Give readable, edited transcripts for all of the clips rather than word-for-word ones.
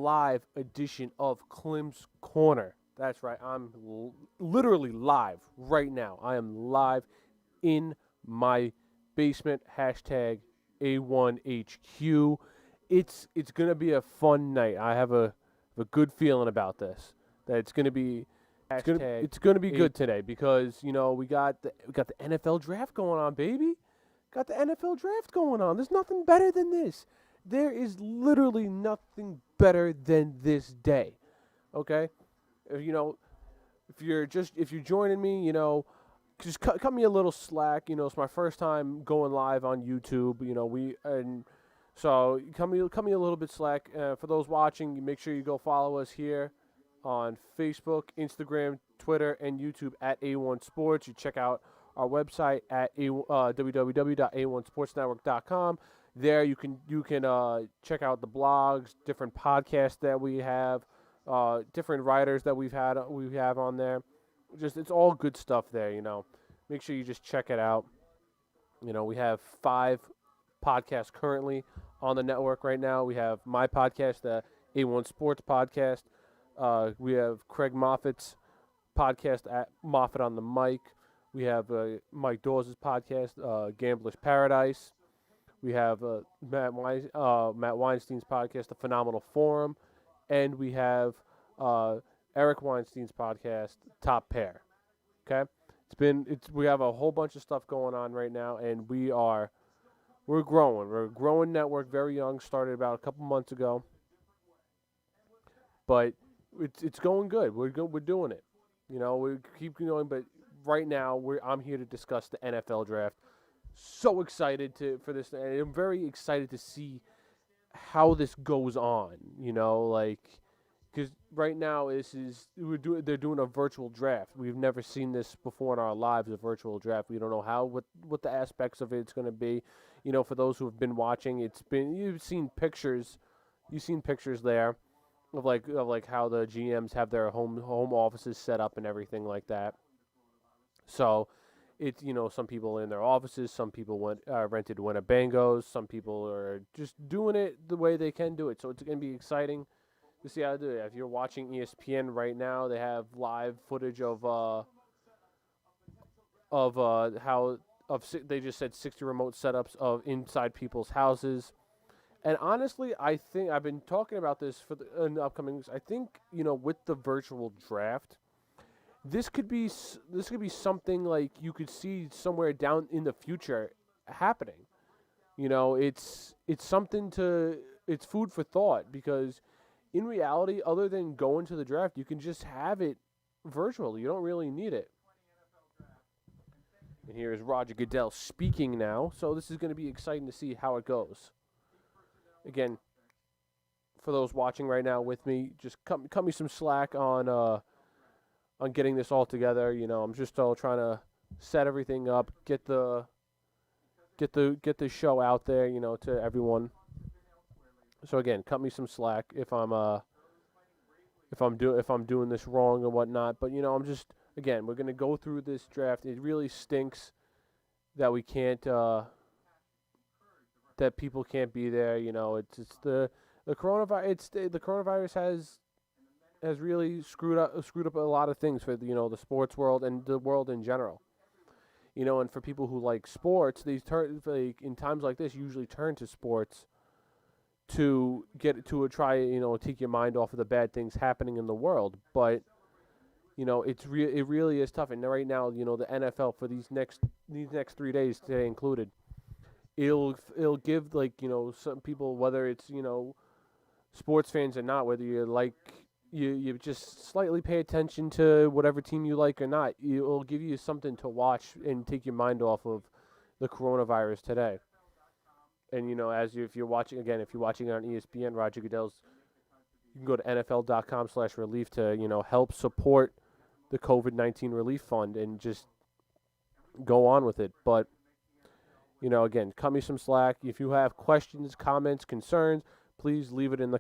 live edition of Klim's Corner. That's right, I'm literally live right now. I am live in my basement. Hashtag A1HQ. It's gonna be a fun night. I have a good feeling about this. That it's gonna be it's gonna be good today because we got the NFL draft going on, baby. Got the NFL draft going on. There's nothing better than this. There is literally nothing better than this day. Okay? If you're joining me, just cut me a little slack. It's my first time going live on YouTube. So cut me a little bit slack. For those watching, you make sure you go follow us here on Facebook, Instagram, Twitter, and YouTube at A1 Sports. You check out our website at www.a1sportsnetwork.com. There you can check out the blogs, different podcasts that we have, different writers that we have on there. Just it's all good stuff there. Make sure you just check it out. We have 5 podcasts currently on the network right now. We have my podcast, the A1 Sports Podcast. We have Craig Moffat's podcast at Moffat on the Mic. We have Mike Dawes' podcast, Gambler's Paradise. We have Matt Weinstein's podcast, The Phenomenal Forum. And we have Eric Weinstein's podcast, Top Pair. Okay? We have a whole bunch of stuff going on right now, and we're growing. We're a growing network, very young, started about a couple months ago. But it's going good. We're doing it. We keep going, but right now I'm here to discuss the NFL draft. So excited for this, and I'm very excited to see how this goes on. Because right now they're doing a virtual draft. We've never seen this before in our lives, a virtual draft. We don't know what the aspects of it's going to be. For those who have been watching, you've seen pictures there of how the GMs have their home offices set up and everything like that. So it's some people in their offices, some people rented Winnebangos, some people are just doing it the way they can do it. So it's going to be exciting to see how to do it. If you're watching ESPN right now, they have live footage they just said 60 remote setups of inside people's houses. And honestly, I think I've been talking about this in the upcoming weeks. I think, with the virtual draft, this could be something like you could see somewhere down in the future happening. It's it's food for thought, because in reality, other than going to the draft, you can just have it virtual. You don't really need it. And here is Roger Goodell speaking now. So this is going to be exciting to see how it goes. Again, for those watching right now with me, just cut me some slack on getting this all together. I'm just all trying to set everything up, get the show out there, to everyone. So again, cut me some slack if I'm doing this wrong or whatnot. But I'm just, again, we're gonna go through this draft. It really stinks that we can't that people can't be there. It's the coronavirus. The coronavirus has really screwed up a lot of things for the sports world and the world in general. And for people who like sports, they in times like this usually turn to sports to take your mind off of the bad things happening in the world. But it really is tough. And right now, the NFL for these next 3 days, today included, it'll give some people, whether it's sports fans or not, whether you just slightly pay attention to whatever team you like or not, it'll give you something to watch and take your mind off of the coronavirus today. And if you're watching it on ESPN, Roger Goodell's, you can go to NFL.com/relief to help support the COVID-19 relief fund and just go on with it. But again, cut me some slack. If you have questions, comments, concerns, please leave it in the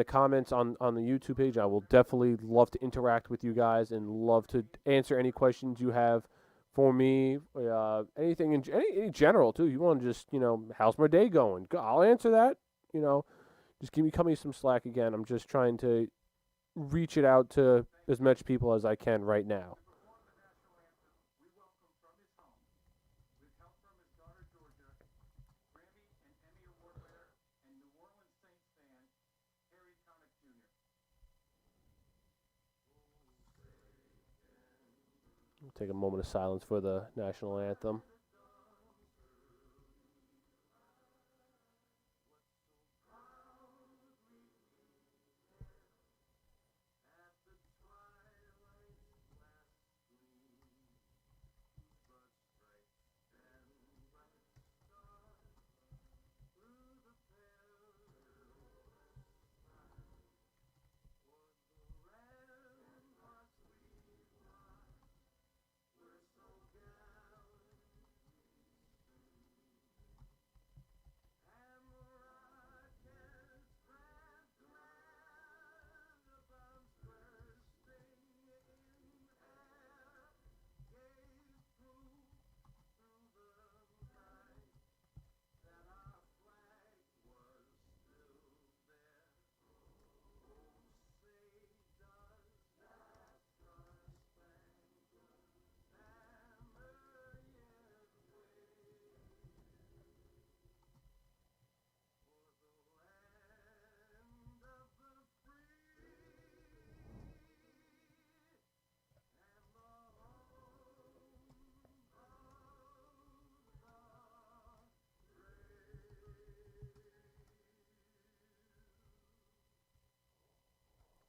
comments on the YouTube page. I will definitely love to interact with you guys and love to answer any questions you have for me. Anything in general too. You want to just how's my day going? I'll answer that. Just cut me some slack again. I'm just trying to reach it out to as much people as I can right now. Take a moment of silence for the national anthem.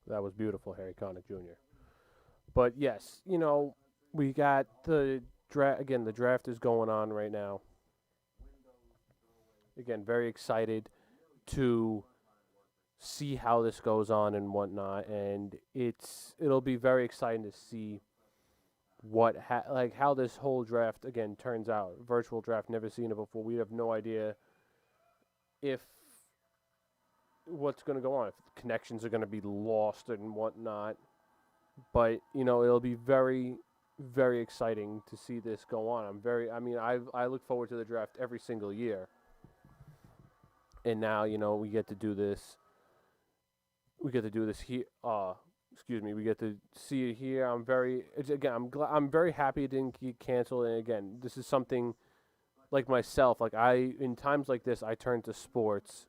That was beautiful, Harry Connick Jr. But yes, we got the draft again. The draft is going on right now. Again, very excited to see how this goes on and whatnot, and it'll be very exciting to see like how this whole draft again turns out. Virtual draft, never seen it before. We have no idea if what's going to go on, if connections are going to be lost and whatnot. But it'll be very, very exciting to see this go on. I look forward to the draft every single year, and now we get to do this. We get to do this here. Excuse me. We get to see it here. I'm very happy it didn't get canceled. And again, this is something like myself. Like in times like this, I turn to sports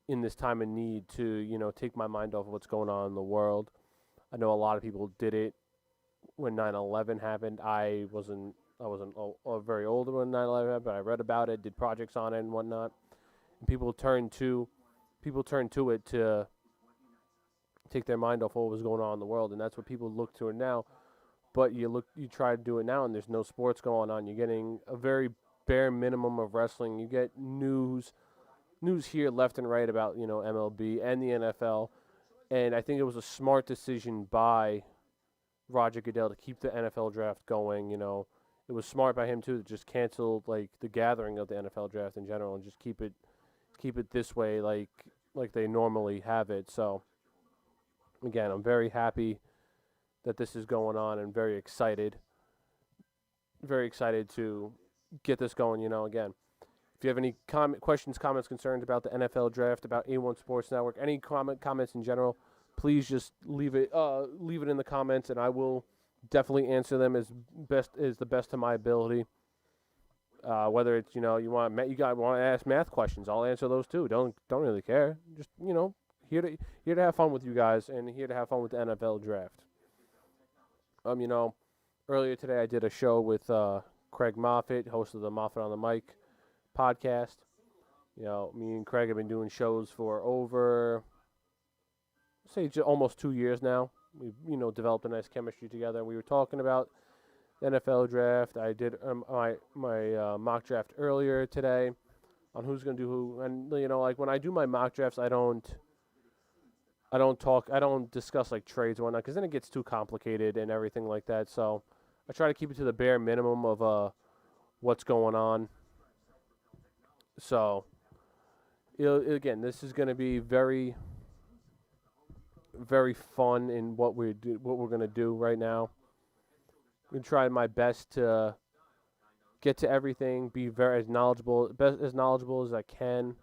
in this time of need to take my mind off of what's going on in the world. I know a lot of people did it when 9/11 happened. I wasn't very old when 9/11 happened, but I read about it, did projects on it and whatnot. And people turn to it to take their mind off what was going on in the world, and that's what people look to it now. But you try to do it now, and there's no sports going on. You're getting a very bare minimum of wrestling. You get news here left and right about MLB and the NFL, and I think it was a smart decision by Roger Goodell to keep the NFL draft going. It was smart by him too to just cancel like the gathering of the NFL draft in general and just keep it this way like they normally have it. So again, I'm very happy that this is going on and very excited to get this going. Again, if you have any questions, comments, concerns about the NFL draft, about A1 Sports Network, any comments in general, please just leave it in the comments, and I will definitely answer them as the best of my ability. Whether it's you want to ask math questions, I'll answer those too. Don't really care. Just here to have fun with you guys and here to have fun with the NFL draft. Earlier today I did a show with Craig Moffitt, host of the Moffitt on the Mic podcast. Me and Craig have been doing shows for over, almost 2 years now. We've developed a nice chemistry together. We were talking about the NFL draft. I did my mock draft earlier today on who's going to do who. And like when I do my mock drafts, I don't discuss like trades and whatnot because then it gets too complicated and everything like that. So I try to keep it to the bare minimum of what's going on. So again, this is going to be very, very fun in what we're going to do right now. I'm going to try my best to get to everything, be very as knowledgeable as I can.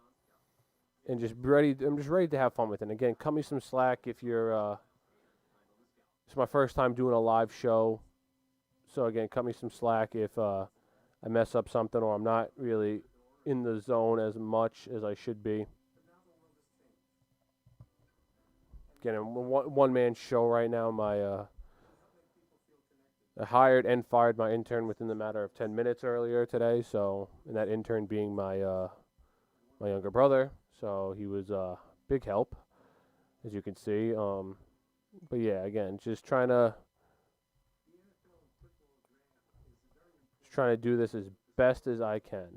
and just ready. I'm just ready to have fun with it. And again, cut me some slack if you're. It's my first time doing a live show, so again, cut me some slack if I mess up something or I'm not really in the zone as much as I should be. Again, a one-man show right now. I hired and fired my intern within the matter of 10 minutes earlier today. So, and that intern being my younger brother. So he was a big help, as you can see. But yeah, again, just trying to do this as best as I can.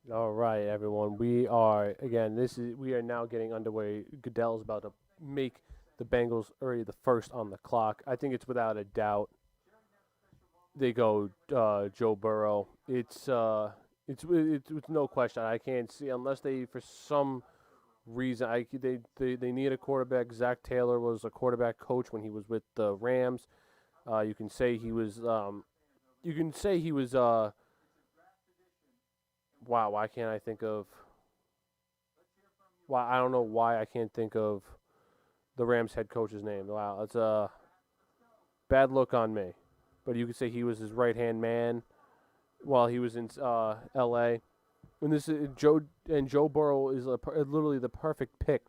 All right, everyone. We are now getting underway. Goodell's about to make the Bengals already the first on the clock. I think it's without a doubt they go Joe Burrow. It's with no question. I can't see unless they for some reason they need a quarterback. Zach Taylor was a quarterback coach when he was with the Rams. You can say he was. You can say he was. Wow, why can't I think of? Why I don't know why I can't think of the Rams head coach's name. Wow, that's a bad look on me. But you could say he was his right hand man while he was in L.A. And this is Joe Burrow is literally the perfect pick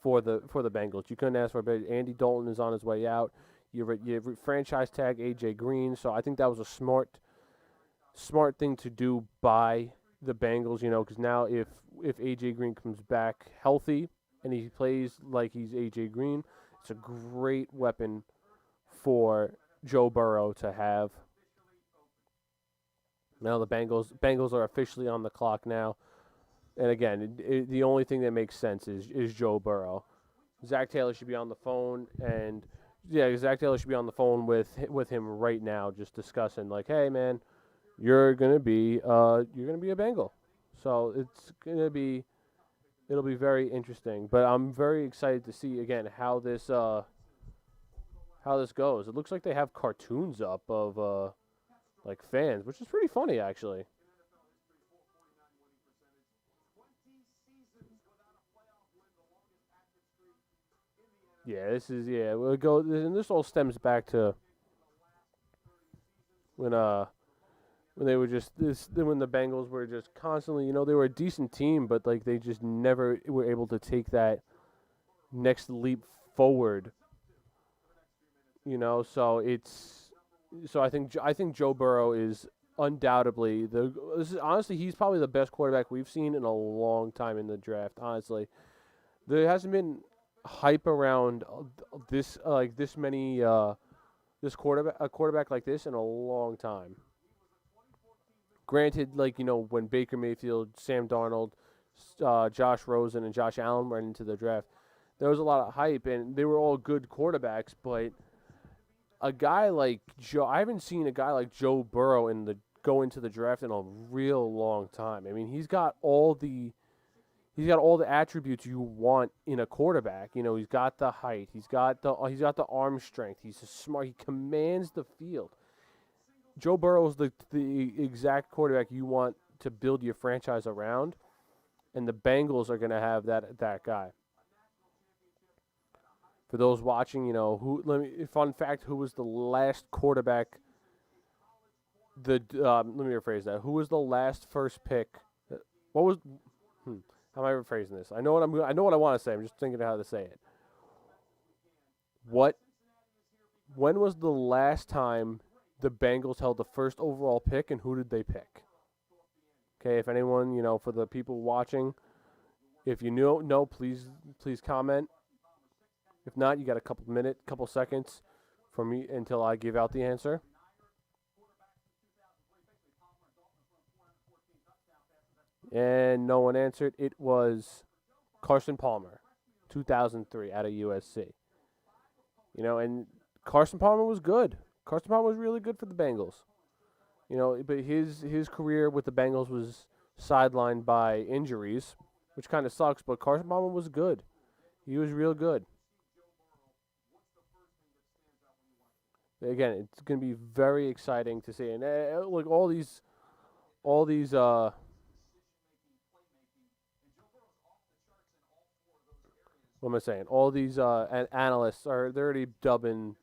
for the Bengals. You couldn't ask for a better. Andy Dalton is on his way out. You franchise tag AJ Green, so I think that was a smart thing to do by the Bengals. Because now if AJ Green comes back healthy and he plays like he's AJ Green, it's a great weapon for Joe Burrow to have. Now the Bengals are officially on the clock now. And again, the only thing that makes sense is Joe Burrow. Zach Taylor should be on the phone, and Yeah, Zach Taylor should be on the phone with him right now, just discussing like, hey man, you're gonna be a Bengal. So it'll be very interesting. But I'm very excited to see again how this goes. It looks like they have cartoons up of like fans, which is pretty funny actually. Yeah, we'll go, and this all stems back to when when they were just this when the Bengals were just constantly, they were a decent team, but like they just never were able to take that next leap forward. So I think Joe Burrow is undoubtedly honestly he's probably the best quarterback we've seen in a long time in the draft. Honestly, there hasn't been hype around this like this many this quarterback a quarterback like this in a long time. Granted, like when Baker Mayfield, Sam Darnold, Josh Rosen, and Josh Allen went into the draft, there was a lot of hype, and they were all good quarterbacks. But a guy like Joe, I haven't seen a guy like Joe Burrow go into the draft in a real long time. I mean, he's got all the attributes you want in a quarterback. He's got the height, he's got the arm strength, he's smart, he commands the field. Joe Burrow is the exact quarterback you want to build your franchise around, and the Bengals are going to have that guy. For those watching, fun fact: who was the last quarterback? Let me rephrase that. Who was the last first pick? What was? How am I rephrasing this? I know what I want to say. I'm just thinking how to say it. What? When was the last time the Bengals held the first overall pick, and who did they pick? Okay, if anyone, for the people watching, if you know, please comment. If not, you got a couple seconds for me until I give out the answer. And no one answered. It was Carson Palmer, 2003, out of USC. And Carson Palmer was good. Carson Palmer was really good for the Bengals. But his career with the Bengals was sidelined by injuries, which kind of sucks. But Carson Palmer was good. He was real good. Again, it's going to be very exciting to see. And look, all these what am I saying? All these analysts they're already dubbing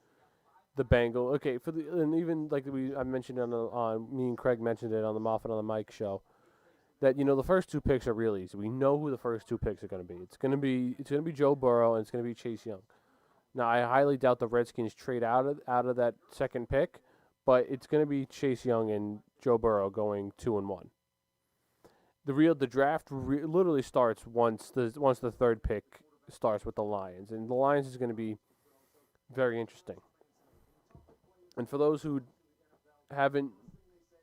the Bengal. Okay, and even like I mentioned on me and Craig mentioned it on the Moffat on the Mike show that the first two picks are really easy. We know who the first two picks are going to be. It's going to be Joe Burrow and it's going to be Chase Young. Now I highly doubt the Redskins trade out of that second pick, but it's going to be Chase Young and Joe Burrow going 2-1. The draft literally starts once the third pick starts with the Lions, and the Lions is going to be very interesting. And for those who haven't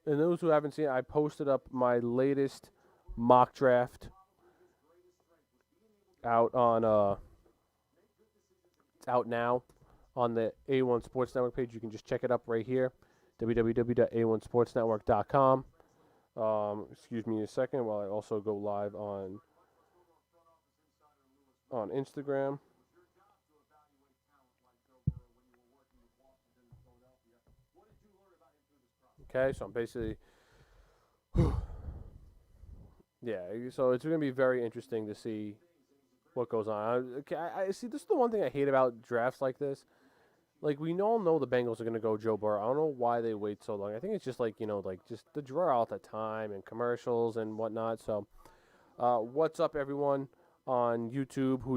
seen it, I posted up my latest mock draft out on it's out now on the A1 Sports Network page. You can just check it up right here, www.a1sportsnetwork.com. Excuse me a second while I also go live on Instagram. Okay, so I'm basically, yeah. So it's going to be very interesting to see what goes on. Okay, I see. This is the one thing I hate about drafts like this. Like we all know the Bengals are going to go Joe Burrow. I don't know why they wait so long. I think it's just like just the draw out the time and commercials and whatnot. So, what's up, everyone on YouTube who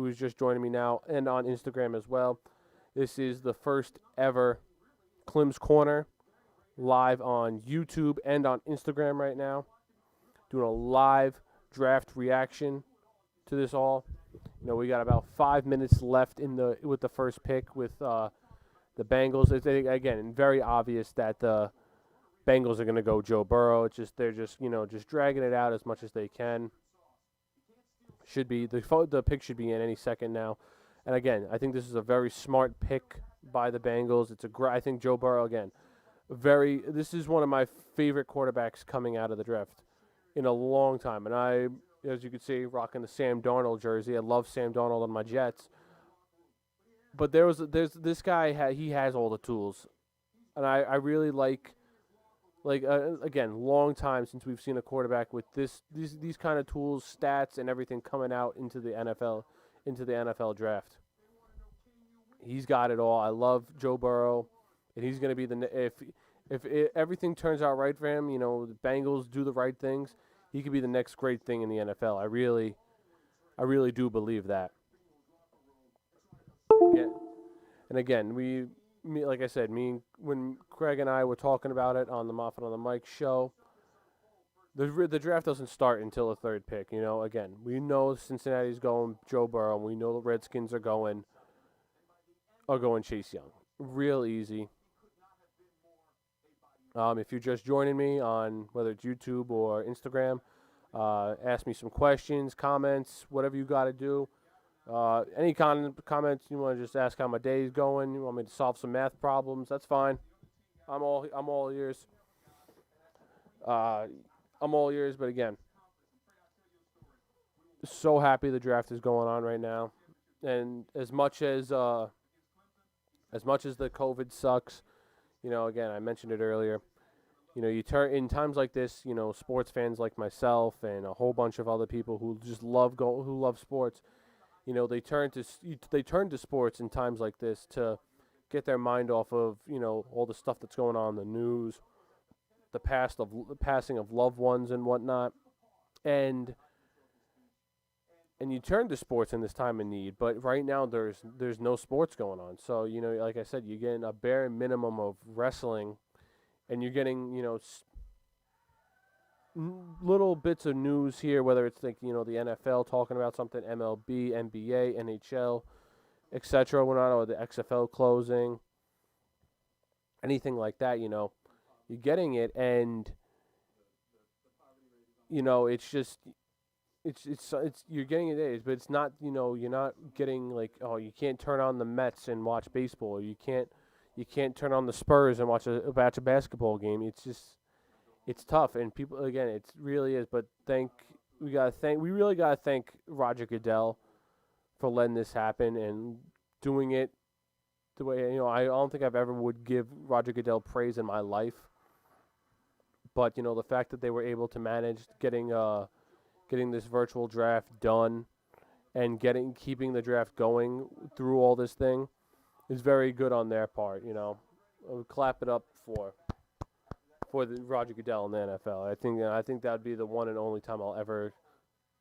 is just joining me now, and on Instagram as well. This is the first ever Klim's Corner live on YouTube and on Instagram right now. Doing a live draft reaction to this all. We got about 5 minutes left with the first pick with the Bengals. It's again very obvious that the Bengals are going to go Joe Burrow. They're just dragging it out as much as they can. The pick should be in any second now, And again, I think this is a very smart pick by the Bengals. I think Joe Burrow again, this is one of my favorite quarterbacks coming out of the draft in a long time. And I, as you can see, rocking the Sam Darnold jersey. I love Sam Darnold on my Jets. But there's this guy. He has all the tools, and I really like again, long time since we've seen a quarterback with these kind of tools, stats, and everything coming out into the NFL draft. He's got it all. I love Joe Burrow, and he's going to be everything turns out right for him, the Bengals do the right things, he could be the next great thing in the NFL. I really do believe that. And again, like I said, when Craig and I were talking about it on the Moffat on the Mike show, the draft doesn't start until the third pick. Again, we know Cincinnati's going Joe Burrow, and we know the Redskins are going Chase Young. Real easy. If you're just joining me on whether it's YouTube or Instagram, ask me some questions, comments, whatever you got to do. Any comments you want to just ask how my day's going, you want me to solve some math problems, that's fine. I'm all ears. I'm all ears, but again, so happy the draft is going on right now. And as much as the COVID sucks, again, I mentioned it earlier, you turn in times like this, sports fans like myself and a whole bunch of other people who just who love sports, they turn to sports in times like this to get their mind off of, all the stuff that's going on in the news, the passing of loved ones and whatnot. And you turn to sports in this time of need, but right now there's no sports going on. So, like I said, you're getting a bare minimum of wrestling, and you're getting, little bits of news here, whether it's like, the NFL talking about something, MLB, NBA, NHL, etc., or the XFL closing, anything like that, you're getting it, and, it's just, it's you're getting it, but it's not, you're not getting like, oh, you can't turn on the Mets and watch baseball, or you can't turn on the Spurs and watch a basketball game. It's just, it's tough, and people, again, it really is. But we really gotta thank Roger Goodell for letting this happen and doing it the way, I don't think I've ever would give Roger Goodell praise in my life. But the fact that they were able to manage getting this virtual draft done and keeping the draft going through all this thing is very good on their part. I'll clap it up for the Roger Goodell in the NFL. I think that would be the one and only time I'll ever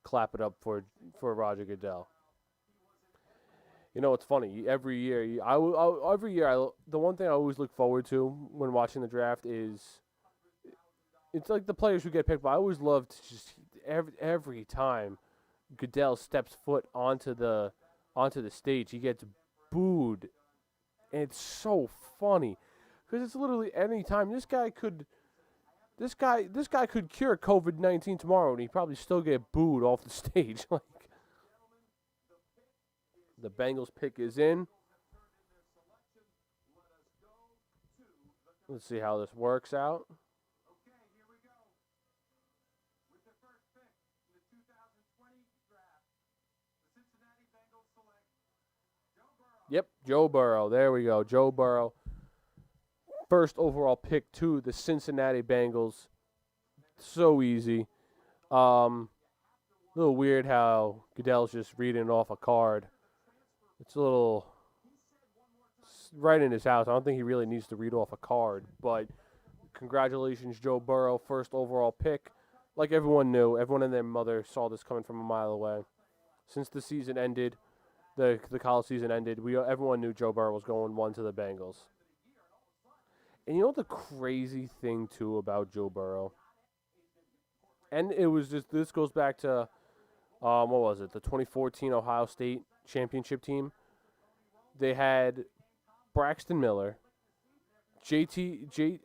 clap it up for Roger Goodell. It's funny. Every year, the one thing I always look forward to when watching the draft is, it's like the players who get picked. But I always love to just every time Goodell steps foot onto the stage, he gets booed, and it's so funny because it's literally any time this guy could cure COVID-19 tomorrow, and he'd probably still get booed off the stage. Like, the Bengals pick is in. Let's see how this works out. Yep, Joe Burrow. There we go. Joe Burrow. First overall pick to the Cincinnati Bengals. So easy. A little weird how Goodell's just reading off a card. It's right in his house. I don't think he really needs to read off a card. But congratulations, Joe Burrow. First overall pick. Like everyone knew, everyone and their mother saw this coming from a mile away. Since the season ended, the college season ended, everyone knew Joe Burrow was going one to the Bengals. And the crazy thing, too, about Joe Burrow? And it was just, this goes back to, what was it, the 2014 Ohio State championship team. They had Braxton Miller, JT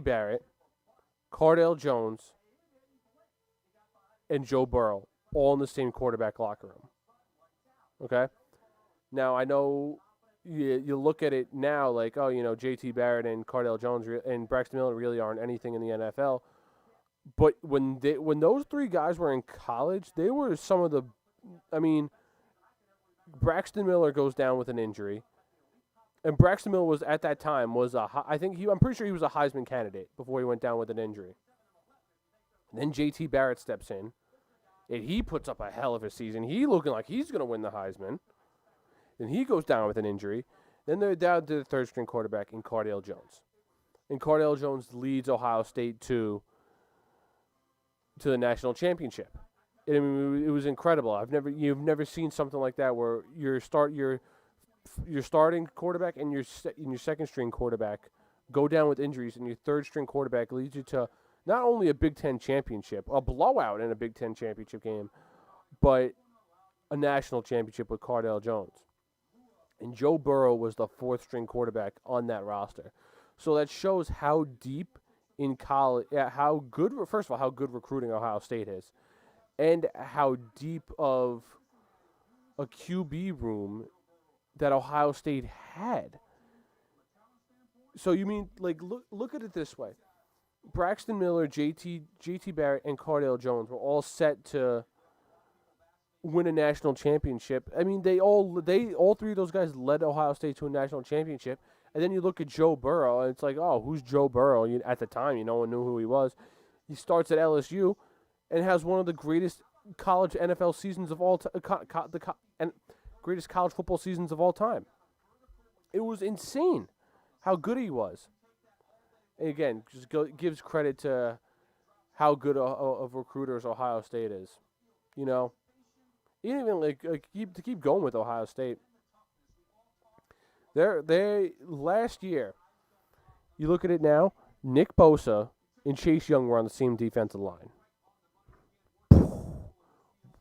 Barrett, Cardale Jones, and Joe Burrow, all in the same quarterback locker room. Okay. Now I know you look at it now like, oh, J.T. Barrett and Cardale Jones and Braxton Miller really aren't anything in the NFL. But when those three guys were in college, they were some of the. I mean, Braxton Miller goes down with an injury, and Braxton Miller was at that time was I'm pretty sure he was a Heisman candidate before he went down with an injury. And then J.T. Barrett steps in, and he puts up a hell of a season. He looking like he's going to win the Heisman. Then he goes down with an injury. Then they're down to the third string quarterback in Cardale Jones, and Cardale Jones leads Ohio State to the national championship. I mean, it was incredible. You've never seen something like that where your starting quarterback and your second string quarterback go down with injuries, and your third string quarterback leads you to not only a Big Ten championship, a blowout in a Big Ten championship game, but a national championship with Cardale Jones. And Joe Burrow was the fourth string quarterback on that roster. So that shows how deep in college, how good recruiting Ohio State is, and how deep of a QB room that Ohio State had. So you mean, like, look at it this way. Braxton Miller, JT Barrett, and Cardale Jones were all set to win a national championship. I mean, all three of those guys led Ohio State to a national championship. And then you look at Joe Burrow, and it's like, oh, who's Joe Burrow? At the time, no one knew who he was. He starts at LSU and has one of the greatest college NFL seasons of all time, and greatest college football seasons of all time. It was insane how good he was. And again, just gives credit to how good of recruiters Ohio State is. Even keep going with Ohio State. They last year, you look at it now, Nick Bosa and Chase Young were on the same defensive line.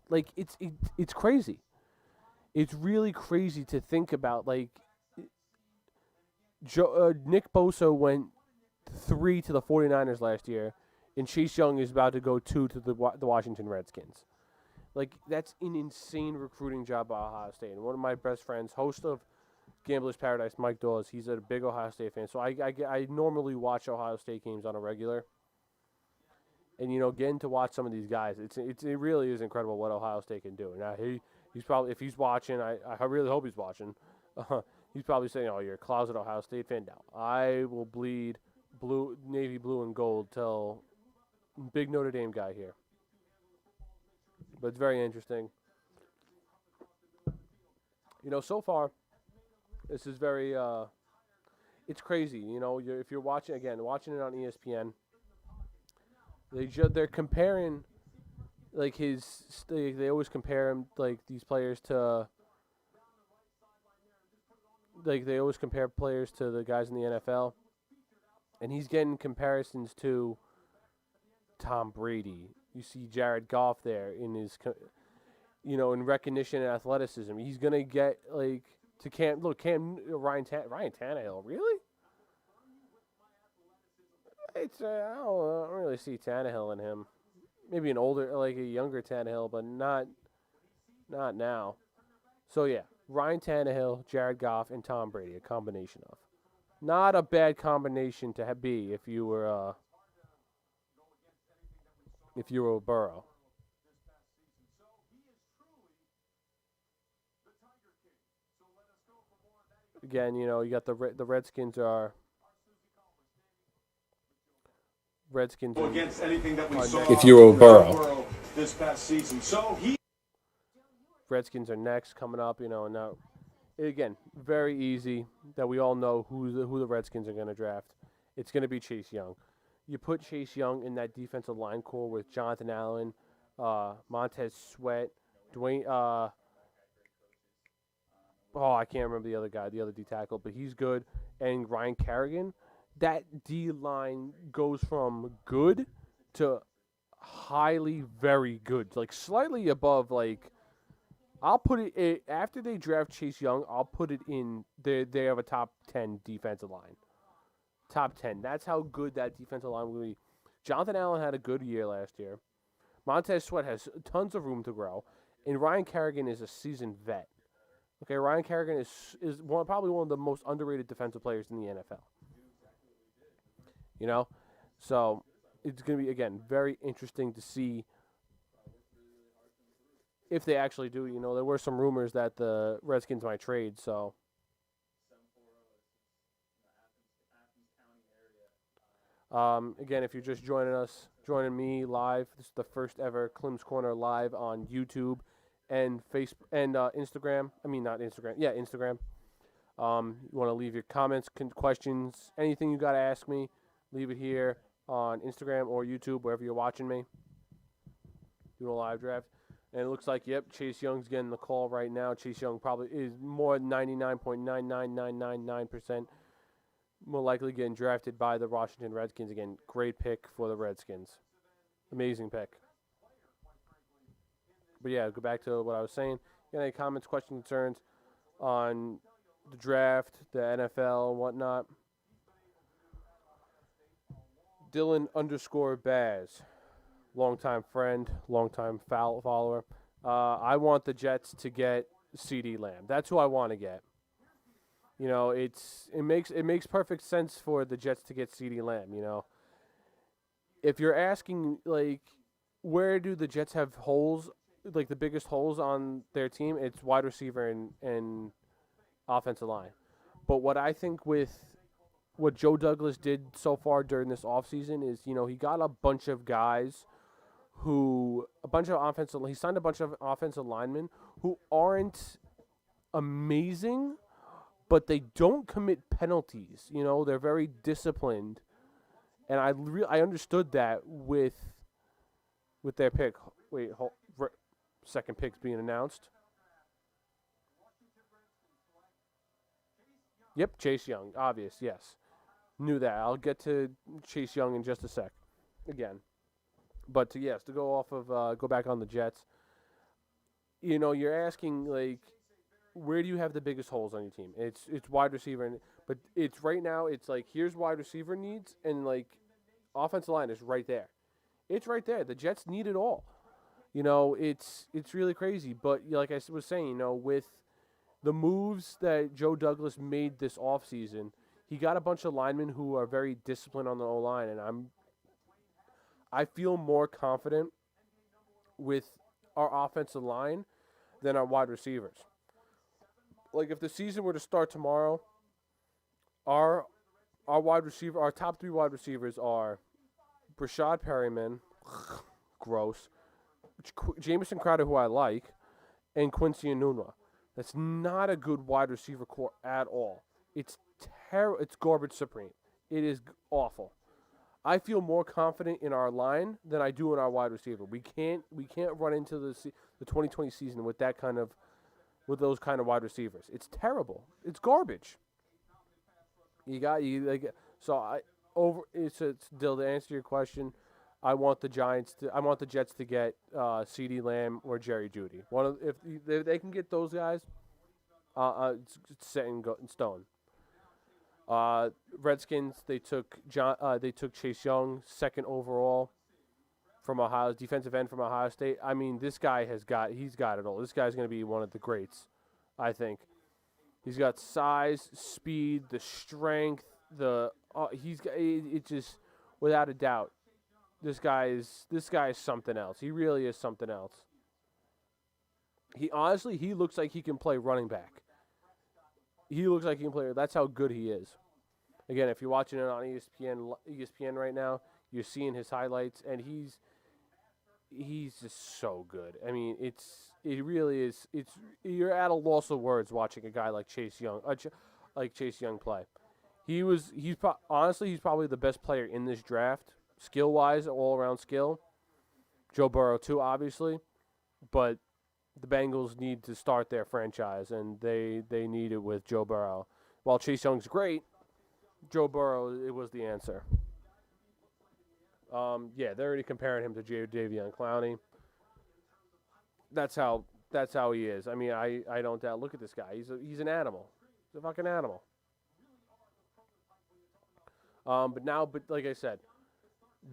Like, it's crazy. It's really crazy to think about. Like, Nick Bosa went 3 to the 49ers last year, and Chase Young is about to go 2 to the Washington Redskins. Like, that's an insane recruiting job by Ohio State. And one of my best friends, host of Gambler's Paradise, Mike Dawes, he's a big Ohio State fan. So I normally watch Ohio State games on a regular. And, getting to watch some of these guys, it really is incredible what Ohio State can do. Now, he's probably, if he's watching, I really hope he's watching, he's probably saying, oh, you're a closet Ohio State fan. No, I will bleed navy blue and gold till big Notre Dame guy here. But it's very interesting. So far, this is very, it's crazy. If you're watching it on ESPN, they're comparing, like, they always compare him, like, these players to, like, they always compare players to the guys in the NFL. And he's getting comparisons to Tom Brady. You see Jared Goff there in his, in recognition and athleticism. He's going to get, like, to Ryan Tannehill. Really? I don't really see Tannehill in him. Maybe an older, like a younger Tannehill, but not now. So, yeah, Ryan Tannehill, Jared Goff, and Tom Brady, a combination of. Not a bad combination to be if you were Burrow. Again, you got the Redskins are. Redskins against anything that we saw if you were Burrow this past season. Redskins are next coming up, and now again, very easy that we all know who the Redskins are going to draft. It's going to be Chase Young. You put Chase Young in that defensive line core with Jonathan Allen, Montez Sweat, Dwayne. I can't remember the other guy, the other D tackle, but he's good, and Ryan Kerrigan. That D line goes from good to highly very good, like slightly above. Like, I'll put it after they draft Chase Young. I'll put it in. They have a top 10 defensive line. Top 10. That's how good that defensive line will be. Jonathan Allen had a good year last year. Montez Sweat has tons of room to grow, and Ryan Kerrigan is a seasoned vet. Okay, Ryan Kerrigan is probably one of the most underrated defensive players in the NFL. You know, so it's going to be again very interesting to see if they actually do. You know, there were some rumors that the Redskins might trade. So again, if you're just joining me live, this is the first ever Klim's Corner live on YouTube and Facebook and Instagram. I mean, not Instagram. Yeah, Instagram. You want to leave your comments, questions, anything you got to ask me, leave it here on Instagram or YouTube, wherever you're watching me. Doing a live draft. And it looks like, yep, Chase Young's getting the call right now. Chase Young probably is more than 99.99999% more likely getting drafted by the Washington Redskins. Again, great pick for the Redskins. Amazing pick. But yeah, go back to what I was saying. Got any comments, questions, concerns on the draft, the NFL, and whatnot? Dylan_Baz, longtime friend, longtime follower. I want the Jets to get CeeDee Lamb. That's who I want to get. You know, it makes perfect sense for the Jets to get CeeDee Lamb. You know, if you're asking like, where do the Jets have holes, like the biggest holes on their team? It's wide receiver and offensive line. But what I think with what Joe Douglas did so far during this offseason is, you know, he got a bunch of guys he signed a bunch of offensive linemen who aren't amazing, but they don't commit penalties. You know, they're very disciplined. And I understood that with their pick. Wait, second pick's being announced. Yep, Chase Young. Obvious, yes. Knew that. I'll get to Chase Young in just a sec. Again. But to go off of, go back on the Jets. You know, you're asking, like, where do you have the biggest holes on your team? It's wide receiver. But it's right now, it's like, here's wide receiver needs, and, like, offensive line is right there. It's right there. The Jets need it all. You know, it's really crazy. But like I was saying, you know, with the moves that Joe Douglas made this offseason, he got a bunch of linemen who are very disciplined on the O-line, and I feel more confident with our offensive line than our wide receivers. Like, if the season were to start tomorrow, our top three wide receivers are Brashad Perryman, gross, Jamison Crowder, who I like, and Quincy Enunwa. That's not a good wide receiver core at all. It's It's garbage supreme. It is awful. I feel more confident in our line than I do in our wide receiver. We can't run into the 2020 season with those kind of wide receivers. It's terrible. It's garbage. It's Dill, to answer your question, I want the Jets to get CeeDee Lamb or Jerry Jeudy. If they can get those guys, it's set in stone. Redskins, they took Chase Young, second overall from Ohio, defensive end from Ohio State. I mean, this guy he's got it all. This guy's going to be one of the greats, I think. He's got size, speed, the strength, just without a doubt. This guy is something else. He really is something else. He looks like he can play running back. He looks like he can play. That's how good he is. Again, if you're watching it on ESPN right now, you're seeing his highlights, and he's just so good. I mean, it really is. You're at a loss of words watching a guy like Chase Young play. He's probably the best player in this draft, skill-wise, all-around skill. Joe Burrow too, obviously, but the Bengals need to start their franchise, and they need it with Joe Burrow. While Chase Young's great, Joe Burrow, it was the answer. They're already comparing him to Jadeveon Clowney. That's how he is. I mean, I don't doubt. Look at this guy. He's an animal. He's a fucking animal. But like I said,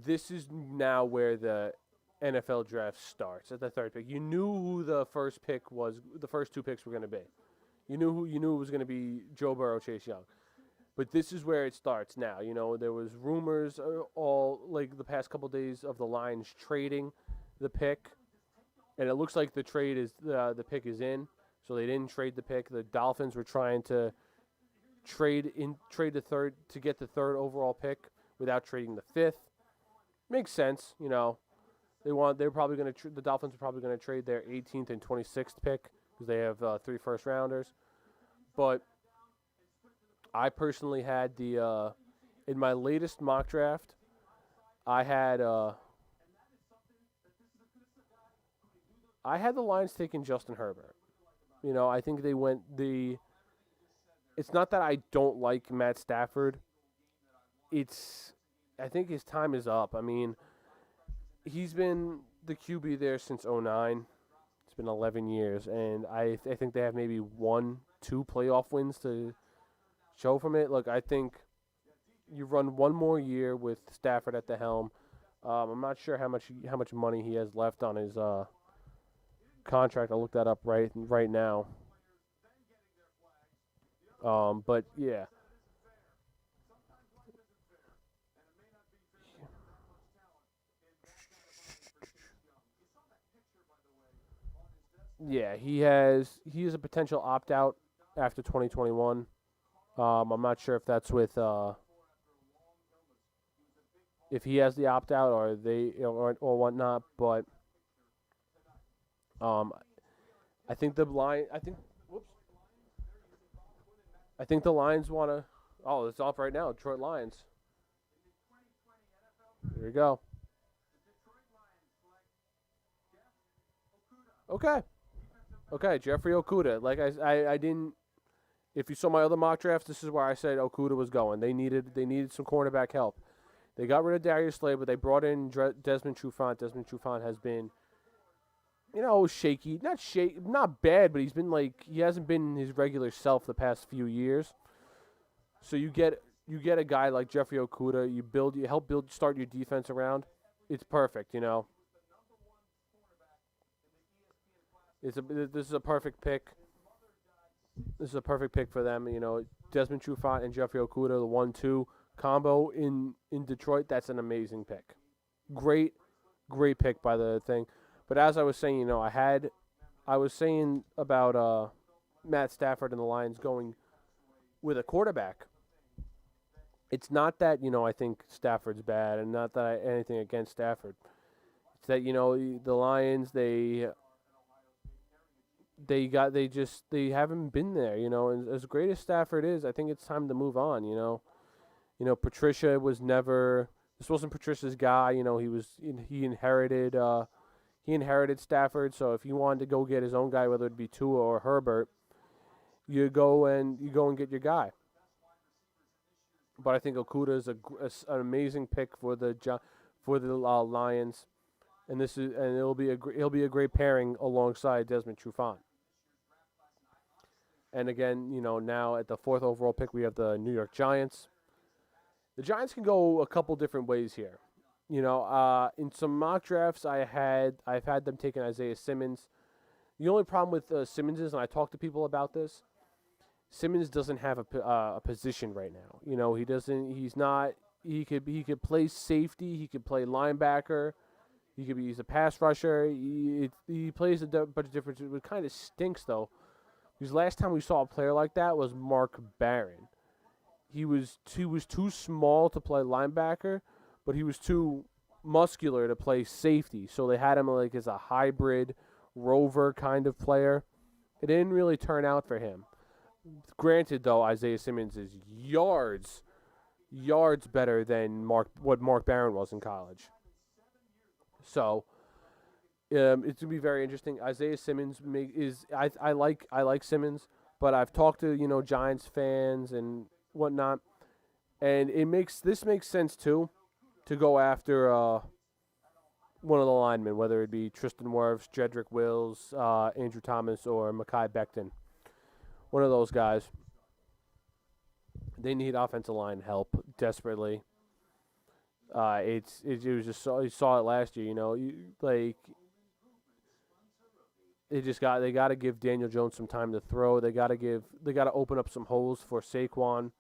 this is now where the NFL draft starts at the third pick. You knew who the first two picks were going to be. You knew it was going to be Joe Burrow, Chase Young. But this is where it starts now. There was rumors all like the past couple days of the Lions trading the pick, and it looks like the pick is in. So they didn't trade the pick. The Dolphins were trying to trade the third to get the third overall pick without trading the fifth. Makes sense. The Dolphins are probably going to trade their 18th and 26th pick because they have 3 first rounders. But I personally had in my latest mock draft, I had the Lions taking Justin Herbert. I think they went it's not that I don't like Matt Stafford. I think his time is up. I mean, he's been the QB there since 2009. It's been 11 years, and I think they have maybe 1-2 playoff wins to show from it. Look, I think you run one more year with Stafford at the helm. I'm not sure how much money he has left on his contract. I'll look that up right now. But yeah. Yeah, he has a potential opt out after 2021. I'm not sure if that's with if he has the opt out or they or whatnot, but I think the Lions want to. Oh, it's off right now. Detroit Lions. Here we go. Okay, Jeffrey Okudah. Like I didn't. If you saw my other mock drafts, this is where I said Okudah was going. They needed some cornerback help. They got rid of Darius Slay, but they brought in Desmond Trufant. Desmond Trufant has been, shaky. Not bad, but he hasn't been his regular self the past few years. So you get a guy like Jeffrey Okudah. You help start your defense around. It's perfect, This is a perfect pick. This is a perfect pick for them. Desmond Trufant and Jeffrey Okudah, the 1-2 combo in Detroit. That's an amazing pick. Great pick by the thing. But as I was saying, I was saying about Matt Stafford and the Lions going with a quarterback. It's not that I think Stafford's bad, and not that anything against Stafford. It's that the Lions they haven't been there, and as great as Stafford is, I think it's time to move on, Patricia was never, this wasn't Patricia's guy, he inherited Stafford, so if he wanted to go get his own guy, whether it be Tua or Herbert, you go and get your guy. But I think Okudah is an amazing pick for the Lions. And he'll be a great pairing alongside Desmond Trufant. And again, now at the 4th overall pick, we have the New York Giants. The Giants can go a couple different ways here. In some mock drafts, I've had them taking Isaiah Simmons. The only problem with Simmons is, and I talk to people about this, Simmons doesn't have a position right now. He doesn't. He's not. He could play safety. He could play linebacker. He's a pass rusher. He plays a bunch of different. It kind of stinks though, because last time we saw a player like that was Mark Barron. He was too small to play linebacker, but he was too muscular to play safety. So they had him as a hybrid rover kind of player. It didn't really turn out for him. Granted, though, Isaiah Simmons is yards better than what Mark Barron was in college. So it's gonna be very interesting. Isaiah Simmons I like Simmons, but I've talked to Giants fans and whatnot, and this makes sense too, to go after one of the linemen, whether it be Tristan Wirfs, Jedrick Wills, Andrew Thomas, or Mekhi Becton. One of those guys. They need offensive line help desperately. It was just you saw it last year. They got to give Daniel Jones some time to throw. They got to open up some holes for Saquon.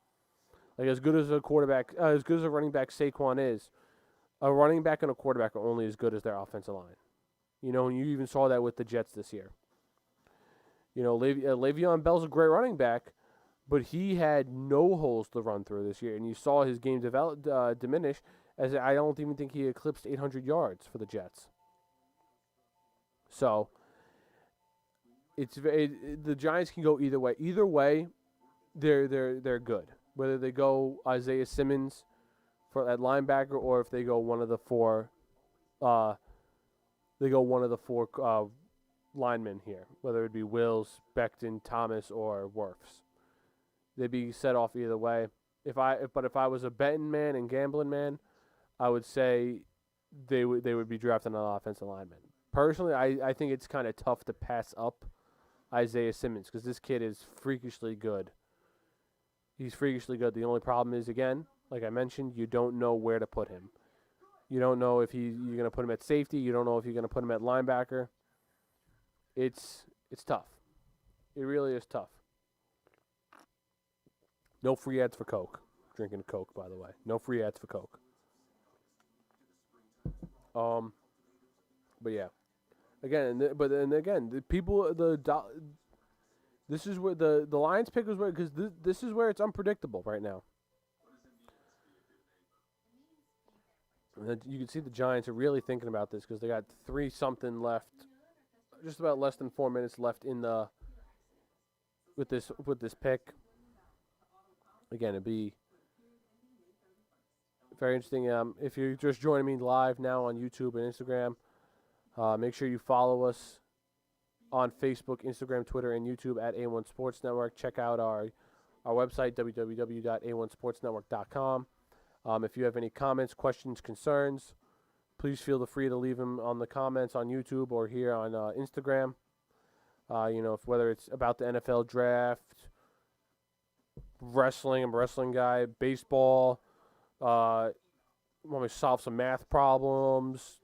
Like as good as a quarterback, as good as a running back Saquon is, a running back and a quarterback are only as good as their offensive line. And you even saw that with the Jets this year. Le'Veon Bell's a great running back, but he had no holes to run through this year, and you saw his game diminish. As I don't even think he eclipsed 800 yards for the Jets. So the Giants can go either way. Either way, they're good. Whether they go Isaiah Simmons at linebacker, or if they go one of the four linemen here, whether it be Wills, Becton, Thomas, or Wirfs. They'd be set off either way. If I was a betting man and gambling man, I would say they would be drafting an offensive lineman. Personally, I think it's kind of tough to pass up Isaiah Simmons because this kid is freakishly good. He's freakishly good. The only problem is, again, like I mentioned, you don't know where to put him. You don't know if you're going to put him at safety. You don't know if you're going to put him at linebacker. It's tough. It really is tough. No free ads for Coke. Drinking Coke, by the way. No free ads for Coke. But yeah. Again, this is where the Lions pick was where, because this is where it's unpredictable right now. And you can see the Giants are really thinking about this because they got 3-something left, just about less than 4 minutes left with this pick. Again, it'd be very interesting. If you're just joining me live now on YouTube and Instagram, make sure you follow us on Facebook, Instagram, Twitter, and YouTube at A1 Sports Network. Check out our website, www.a1sportsnetwork.com. If you have any comments, questions, concerns, please feel free to leave them on the comments on YouTube or here on Instagram. Whether it's about the NFL draft, wrestling, I'm a wrestling guy, baseball, want me to solve some math problems,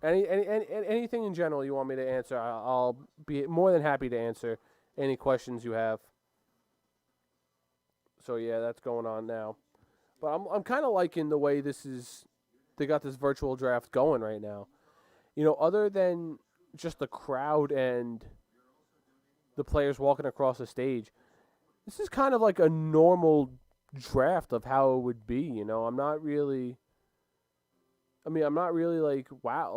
anything in general you want me to answer, I'll be more than happy to answer any questions you have. So yeah, that's going on now. But I'm kind of liking the way they got this virtual draft going right now. Other than just the crowd and the players walking across the stage, this is kind of like a normal draft of how it would be. I'm not really like, wow,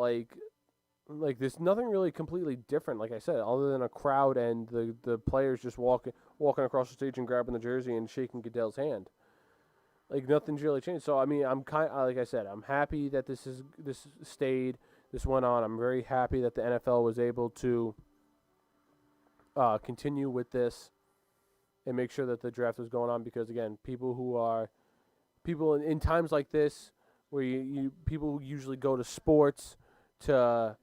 like there's nothing really completely different, like I said, other than a crowd and the players just walking across the stage and grabbing the jersey and shaking Goodell's hand. Like, nothing's really changed. So, I'm like I said, I'm happy that this stayed, this went on. I'm very happy that the NFL was able to continue with this and make sure that the draft was going on because, again, people in times like this where people usually go to sports to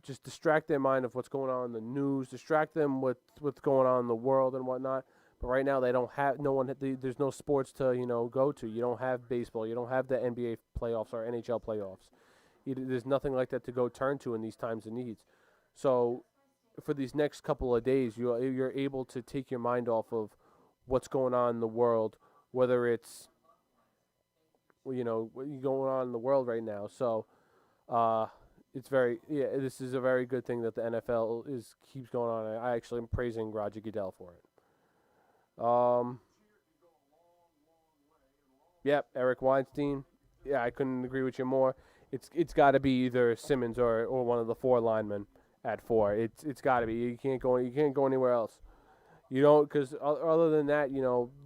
just distract their mind of what's going on in the news, distract them with what's going on in the world and whatnot. But right now they don't have there's no sports to go to. You don't have baseball. You don't have the NBA playoffs or NHL playoffs. There's nothing like that to go turn to in these times of needs. So for these next couple of days, you're able to take your mind off of what's going on in the world, whether it's what's going on in the world right now. So this is a very good thing that the NFL keeps going on. I actually am praising Roger Goodell for it. Yep, Eric Weinstein. Yeah, I couldn't agree with you more. It's got to be either Simmons or one of the four linemen at 4. It's got to be. You can't go anywhere else. Because other than that,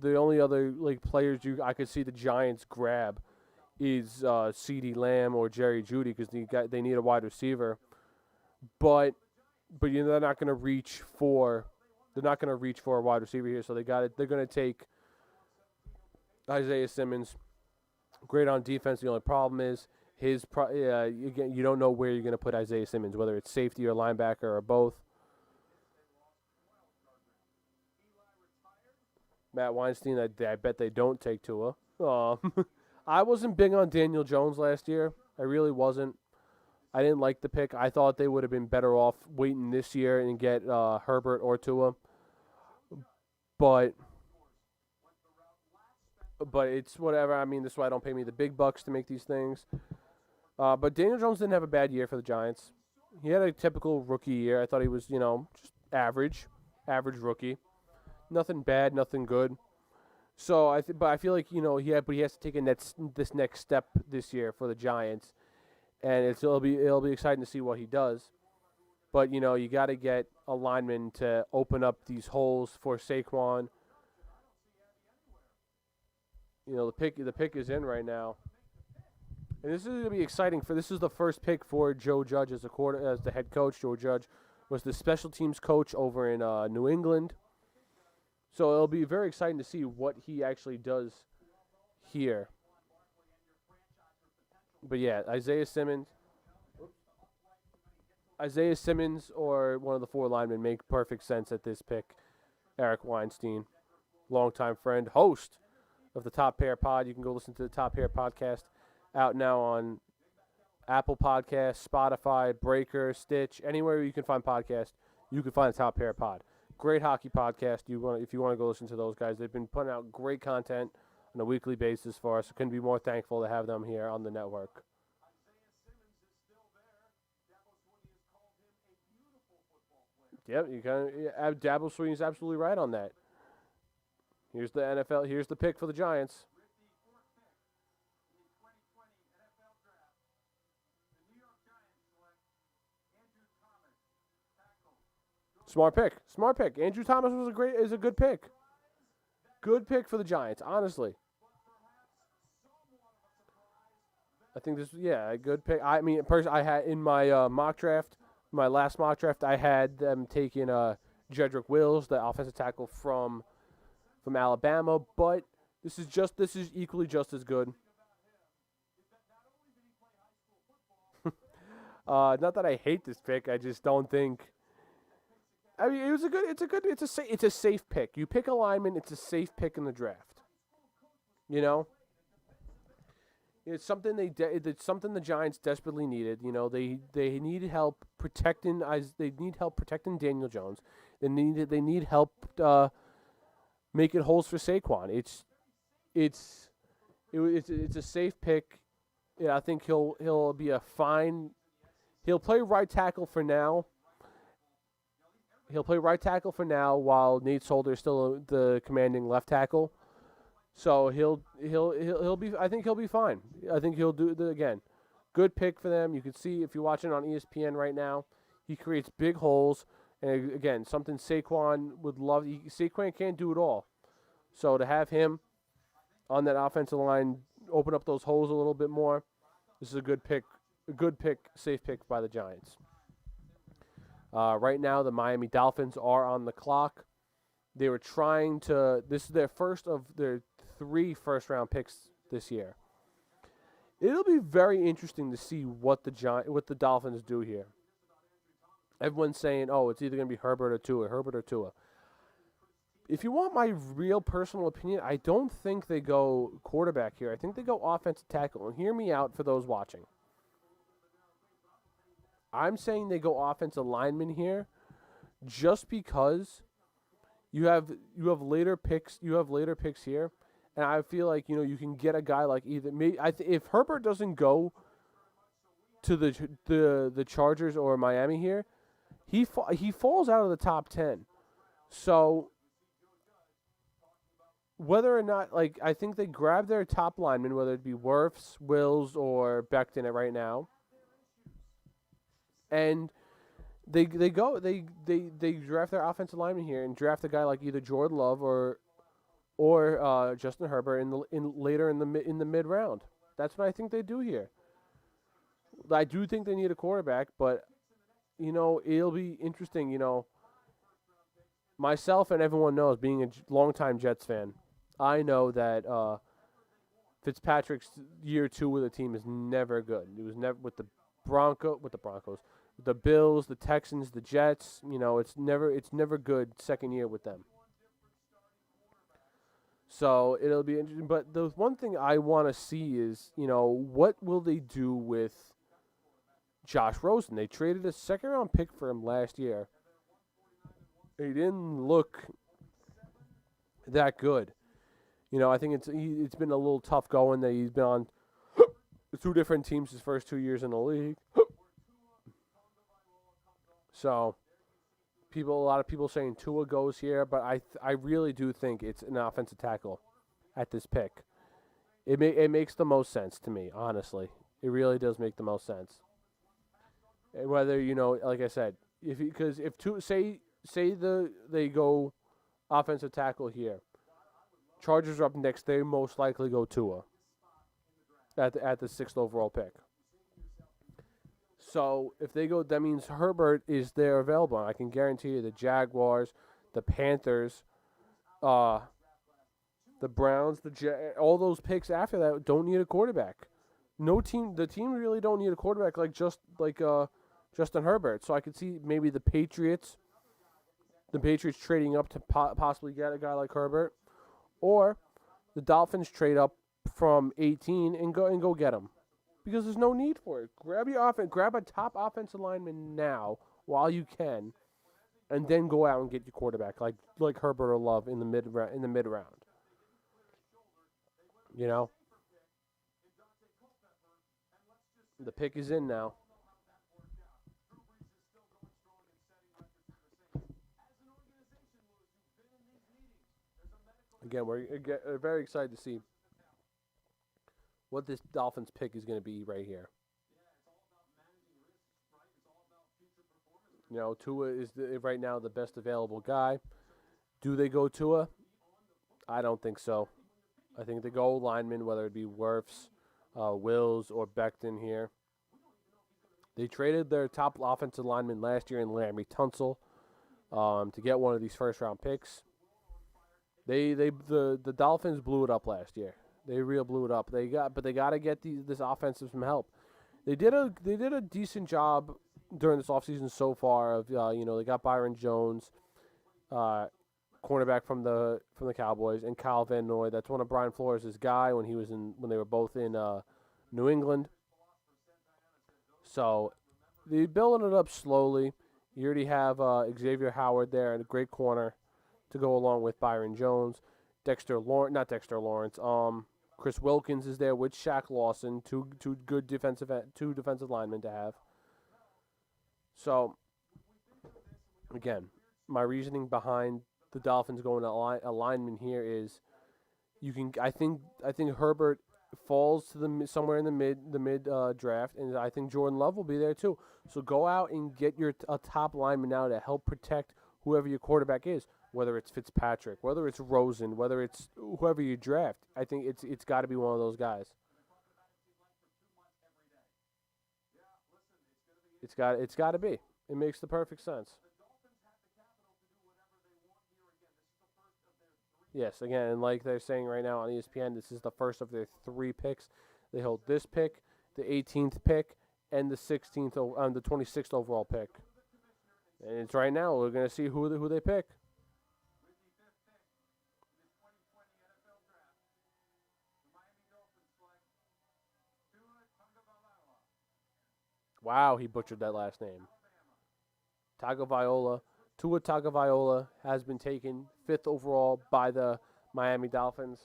the only other players I could see the Giants grab is CeeDee Lamb or Jerry Jeudy because they need a wide receiver. But they're not going to reach for. They're not going to reach for a wide receiver here, so they're going to take Isaiah Simmons. Great on defense. The only problem is you don't know where you're going to put Isaiah Simmons, whether it's safety or linebacker or both. Matt Weinstein, I bet they don't take Tua. I wasn't big on Daniel Jones last year. I really wasn't. I didn't like the pick. I thought they would have been better off waiting this year and get Herbert or Tua. But it's whatever. I mean, this is why I don't pay me the big bucks to make these things. But Daniel Jones didn't have a bad year for the Giants. He had a typical rookie year. I thought he was, just average rookie. Nothing bad, nothing good. So but I feel like he has to take this next step this year for the Giants, and it'll be exciting to see what he does. But you got to get a lineman to open up these holes for Saquon. The pick is in right now, and this is going to be exciting. This is the first pick for Joe Judge as the head coach. Joe Judge was the special teams coach over in New England. So it'll be very exciting to see what he actually does here. But yeah, Isaiah Simmons or one of the 4 linemen make perfect sense at this pick. Eric Weinstein, longtime friend, host of the Top Pair Pod. You can go listen to the Top Pair Podcast out now on Apple Podcasts, Spotify, Breaker, Stitch, anywhere you can find podcasts, you can find the Top Pair Pod. Great hockey podcast. If you want to go listen to those guys, they've been putting out great content on a weekly basis for us. Couldn't be more thankful to have them here on the network. Yep, Dabo Swinney's absolutely right on that. Here's the NFL. Here's the pick for the Giants. Smart pick. Andrew Thomas is a good pick. Good pick for the Giants, honestly. I think a good pick. I mean, I had in my mock draft, my last mock draft, I had them taking Jedrick Wills, the offensive tackle from Alabama, but this is equally just as good. Not that I hate this pick, I just don't think. I mean, it's a safe pick. You pick a lineman, it's a safe pick in the draft. It's something it's something the Giants desperately needed. They need help protecting Daniel Jones. They need help making holes for Saquon. It's a safe pick. Yeah, I think he'll be a fine. He'll play right tackle for now. While Nate Solder is still the commanding left tackle. So he'll be. I think he'll be fine. I think he'll do again. Good pick for them. You can see if you're watching on ESPN right now, he creates big holes, and again, something Saquon would love. Saquon can't do it all, so to have him on that offensive line open up those holes a little bit more, this is a good pick. A good pick, safe pick by the Giants. Right now, the Miami Dolphins are on the clock. They were trying to. This is their first of their 3 first-round picks this year. It'll be very interesting to see what the Dolphins do here. Everyone's saying, "Oh, it's either going to be Herbert or Tua." If you want my real personal opinion, I don't think they go quarterback here. I think they go offensive tackle. And hear me out for those watching. I'm saying they go offensive lineman here, just because you have later picks. You have later picks here, and I feel like you can get a guy like either if Herbert doesn't go to the Chargers or Miami here, he falls out of the top 10. So whether or not I think they grab their top lineman, whether it be Wirfs, Wills, or Becton right now. And they draft their offensive lineman here and draft a guy like either Jordan Love or Justin Herbert later in the mid round. That's what I think they do here. I do think they need a quarterback, but it'll be interesting. Myself and everyone knows, being a longtime Jets fan, I know that Fitzpatrick's year 2 with the team is never good. It was never with the Broncos, the Bills, the Texans, the Jets. It's never good second year with them. So it'll be interesting. But the one thing I want to see is, what will they do with Josh Rosen. They traded a second-round pick for him last year. He didn't look that good. I think it's been a little tough going that he's been on two different teams his first 2 years in the league. So, a lot of people saying Tua goes here, but I really do think it's an offensive tackle at this pick. It makes the most sense to me, honestly. It really does make the most sense. And whether like I said, if Tua, they go offensive tackle here, Chargers are up next. They most likely go Tua at the 6th overall pick. So if they go, that means Herbert is there available. I can guarantee you the Jaguars, the Panthers, the Browns, all those picks after that don't need a quarterback. The team really don't need a quarterback like Justin Herbert. So I could see maybe the Patriots trading up to possibly get a guy like Herbert, or the Dolphins trade up from 18 and go get him. Because there's no need for it. Grab a top offensive lineman now while you can, and then go out and get your quarterback like Herbert or Love in the mid round. The pick is in now. Again, we're very excited to see what this Dolphins pick is going to be right here. Tua is right now the best available guy. Do they go Tua? I don't think so. I think they go lineman, whether it be Wirfs, Wills, or Becton here. They traded their top offensive lineman last year in Larry Tunsil to get one of these first-round picks. The Dolphins blew it up last year. They real blew it up. They got to get this offensive some help. They did a decent job during this offseason so far. Of they got Byron Jones, cornerback from the Cowboys, and Kyle Van Noy. That's one of Brian Flores' guy when they were both in New England. So they're building it up slowly. You already have Xavier Howard there and a great corner to go along with Byron Jones. Chris Wilkins is there with Shaq Lawson, two defensive linemen to have. So, again, my reasoning behind the Dolphins going a lineman here is I think Herbert falls to somewhere in the mid draft, and I think Jordan Love will be there too. So go out and get a top lineman now to help protect whoever your quarterback is. Whether it's Fitzpatrick, whether it's Rosen, whether it's whoever you draft, I think it's got to be one of those guys. It's got to be. It makes the perfect sense. Yes, again, and like they're saying right now on ESPN, this is the first of their 3 picks. They hold this pick, the 18th pick, and the 26th overall pick. And it's right now. We're gonna see who they pick. Wow, he butchered that last name. Tagovailoa. Tua Tagovailoa has been taken 5th overall by the Miami Dolphins.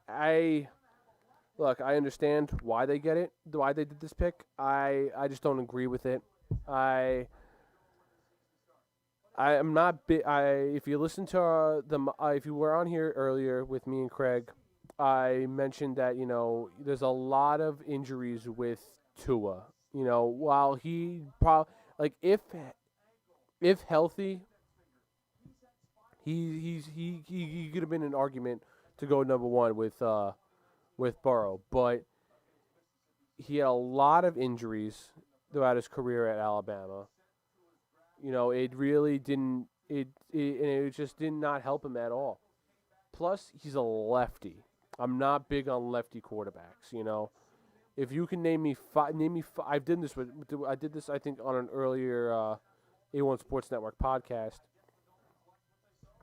I understand why they get it, why they did this pick. I just don't agree with it. I am not big. If you listen to if you were on here earlier with me and Craig, I mentioned that there's a lot of injuries with Tua. While he if healthy, he could have been an argument to go number 1 with Burrow, but he had a lot of injuries throughout his career at Alabama. It really didn't. It just did not help him at all. Plus, he's a lefty. I'm not big on lefty quarterbacks. If you can name me five. I did this. I think on an earlier A1 Sports Network podcast.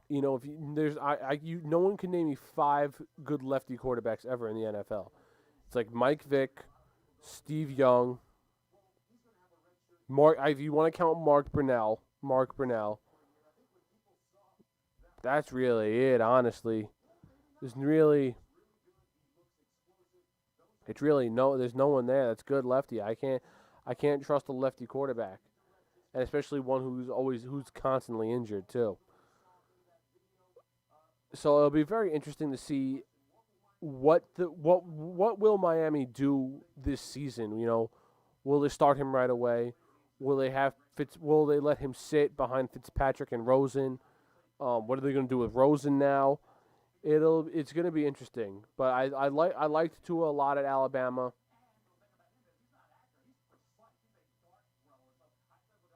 If no one can name me 5 good lefty quarterbacks ever in the NFL. It's like Mike Vick, Steve Young, If you want to count Mark Brunell, that's really it. Honestly, there's really, it's really no. There's no one there that's good lefty. I can't trust a lefty quarterback, and especially one who's constantly injured too. So it'll be very interesting to see what will Miami do this season. Will they start him right away? Will they let him sit behind Fitzpatrick and Rosen? What are they going to do with Rosen now? It's going to be interesting. But I liked Tua a lot at Alabama.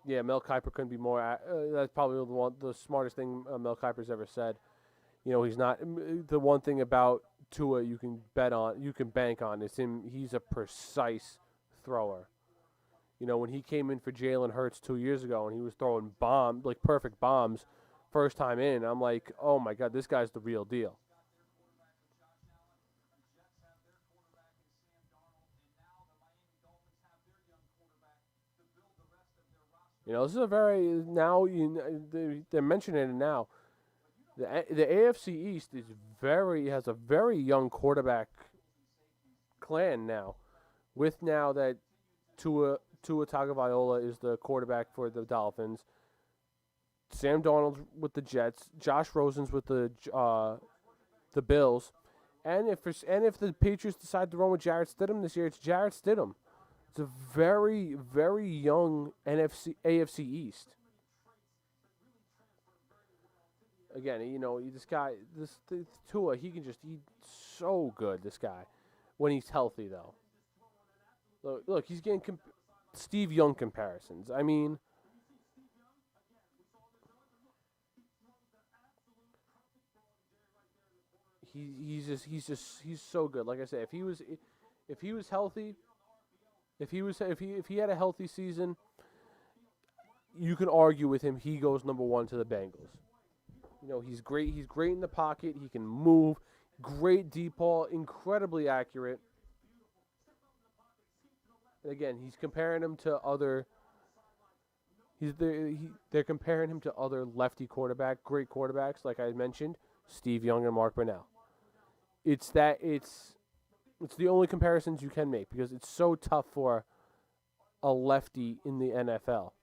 Yeah, Mel Kiper couldn't be more. That's probably the smartest thing Mel Kiper's ever said. He's not the one thing about Tua you can bank on is him. He's a precise thrower. When he came in for Jalen Hurts 2 years ago and he was throwing perfect bombs first time in, I'm like, oh my God, this guy's the real deal. This is a very now they're mentioning it now. The AFC East has a very young quarterback clan now, with now that Tua Tagovailoa is the quarterback for the Dolphins. Sam Darnold with the Jets, Josh Rosen's with the Bills, and if the Patriots decide to run with Jarrett Stidham this year, it's Jarrett Stidham. It's a very, very young AFC East. Again, this Tua, he's so good. This guy, when he's healthy, though. Look, he's getting Steve Young comparisons. I mean, he's so good. Like I said, if he was healthy, if he had a healthy season, you can argue with him. He goes number one to the Bengals. He's great. He's great in the pocket. He can move. Great deep ball. Incredibly accurate. And again, he's comparing him to other. They're comparing him to other lefty great quarterbacks, like I mentioned, Steve Young and Mark Brunell. It's the only comparisons you can make because it's so tough for a lefty in the NFL.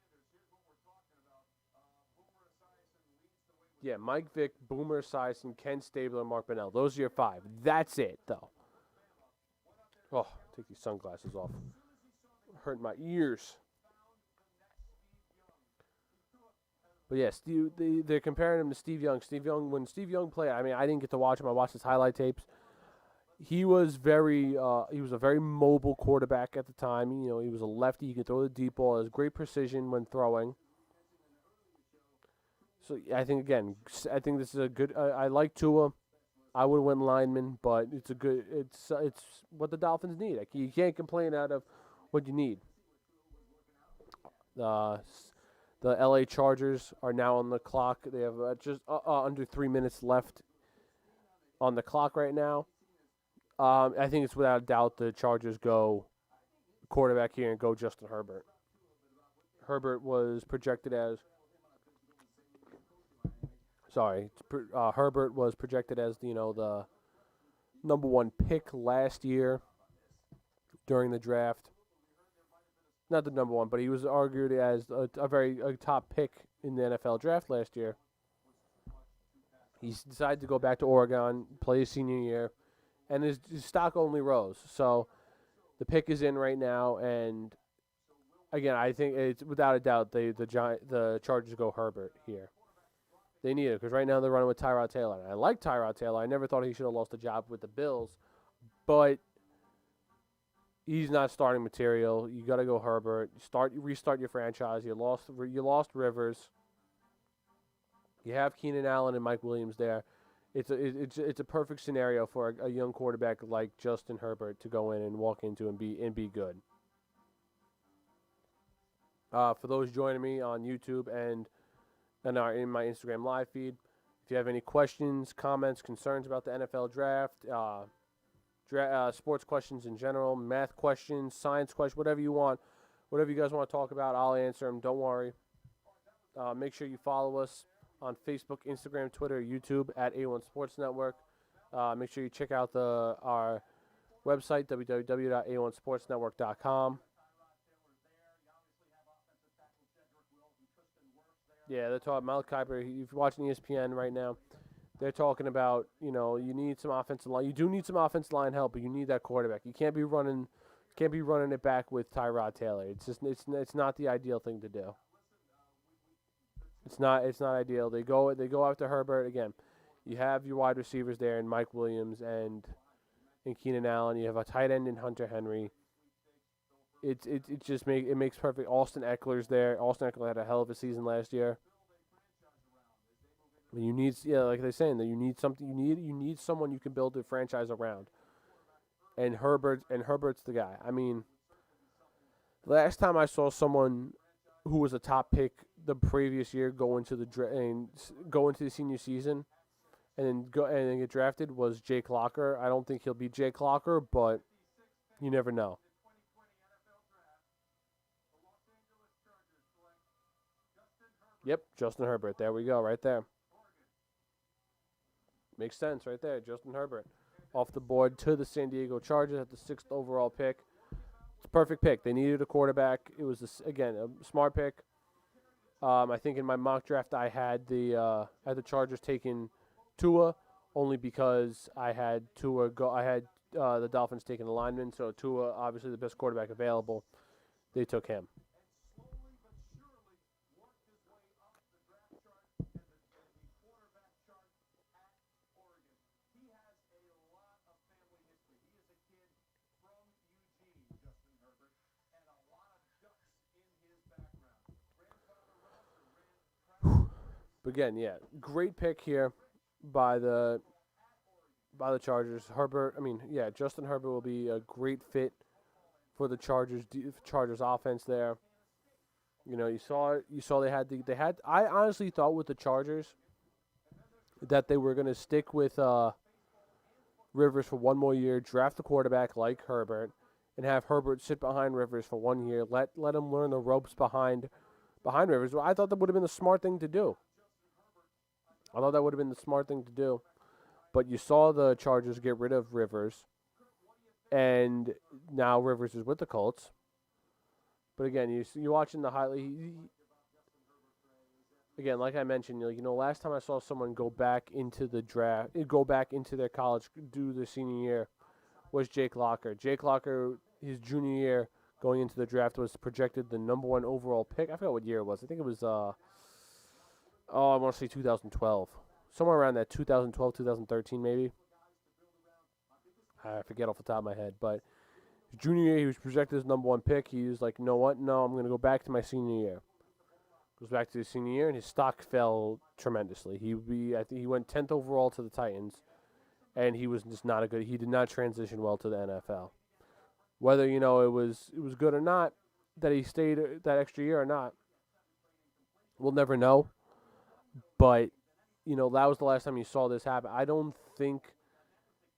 Yeah, Mike Vick, Boomer Esiason, Ken Stabler, Mark Brunell. Those are your five. That's it, though. Oh, take these sunglasses off. Hurt my ears. But yeah, they're comparing him to Steve Young. When Steve Young played, I mean, I didn't get to watch him. I watched his highlight tapes. He was a very mobile quarterback at the time. He was a lefty. He could throw the deep ball. Has great precision when throwing. So I think this is a good. I like Tua. I would have went lineman, but it's what the Dolphins need. You can't complain out of what you need. The LA Chargers are now on the clock. They have just under 3 minutes left on the clock right now. I think it's without a doubt the Chargers go quarterback here and go Justin Herbert. Herbert was projected as. Herbert was projected as the number one pick last year during the draft. Not the number one, but he was argued as a top pick in the NFL draft last year. He decided to go back to Oregon, play his senior year, and his stock only rose. So the pick is in right now, and again, I think it's without a doubt the Chargers go Herbert here. They need it because right now they're running with Tyrod Taylor. And I like Tyrod Taylor. I never thought he should have lost a job with the Bills, but he's not starting material. You got to go Herbert. Restart your franchise. You lost Rivers. You have Keenan Allen and Mike Williams there. It's a perfect scenario for a young quarterback like Justin Herbert to go in and walk into and be good. For those joining me on YouTube and in my Instagram live feed, if you have any questions, comments, concerns about the NFL draft, sports questions in general, math questions, science questions, whatever you want, Whatever you guys want to talk about, I'll answer them. Don't worry. Make sure you follow us on Facebook, Instagram, Twitter, YouTube at A1 Sports Network. Make sure you check out our website, www.a1sportsnetwork.com. Yeah, they're talking Malik Kiper. If you're watching ESPN right now, they're talking about, you need some offensive line. You do need some offensive line help, but you need that quarterback. You can't be running it back with Tyrod Taylor. It's not the ideal thing to do. It's not ideal. They go after Herbert again. You have your wide receivers there in Mike Williams and Keenan Allen. You have a tight end in Hunter Henry. It makes perfect. Austin Eckler's there. Austin Eckler had a hell of a season last year. You need, like they're saying, that you need something. You need someone you can build a franchise around. And Herbert's the guy. I mean, last time I saw someone who was a top pick the previous year go into the senior season, and then get drafted was Jake Locker. I don't think he'll be Jake Locker, but you never know. Yep, Justin Herbert. There we go, right there. Makes sense right there. Justin Herbert off the board to the San Diego Chargers at the 6th overall pick. It's a perfect pick. They needed a quarterback. It was, a smart pick. I think in my mock draft I had the Chargers taking Tua only because I had Tua go. I had the Dolphins taking a lineman, so Tua, obviously the best quarterback available. They took him. But again, yeah, great pick here by the Chargers. Justin Herbert will be a great fit for the Chargers offense there. You saw they had. I honestly thought with the Chargers that they were going to stick with Rivers for one more year, draft a quarterback like Herbert, and have Herbert sit behind Rivers for 1 year. Let him learn the ropes behind Rivers. Well, I thought that would have been the smart thing to do. But you saw the Chargers get rid of Rivers, and now Rivers is with the Colts. But again, you're watching the highlight. Again, like I mentioned, last time I saw someone go back into the draft, go back into their college, do their senior year, was Jake Locker. Jake Locker, his junior year, going into the draft, was projected the number 1 overall pick. I forgot what year it was. I think it was, I want to say 2012. Somewhere around that 2012, 2013 maybe. I forget off the top of my head. But his junior year, he was projected as number 1 pick. He was like, you know what? No, I'm going to go back to my senior year. Goes back to his senior year, and his stock fell tremendously. I think he went 10th overall to the Titans, and he was just not he did not transition well to the NFL. Whether, it was good or not, that he stayed that extra year or not, we'll never know. But, that was the last time you saw this happen. I don't think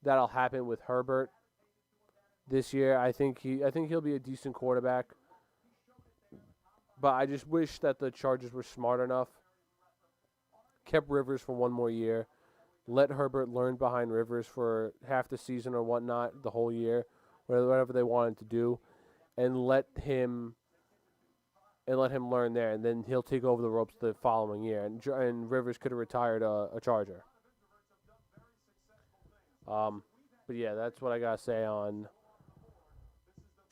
that'll happen with Herbert this year. I think he'll be a decent quarterback. But I just wish that the Chargers were smart enough, kept Rivers for 1 more year, let Herbert learn behind Rivers for half the season or whatnot, the whole year, whatever they wanted to do, and let him learn there, and then he'll take over the ropes the following year, and Rivers could have retired a Charger. But yeah, that's what I gotta say on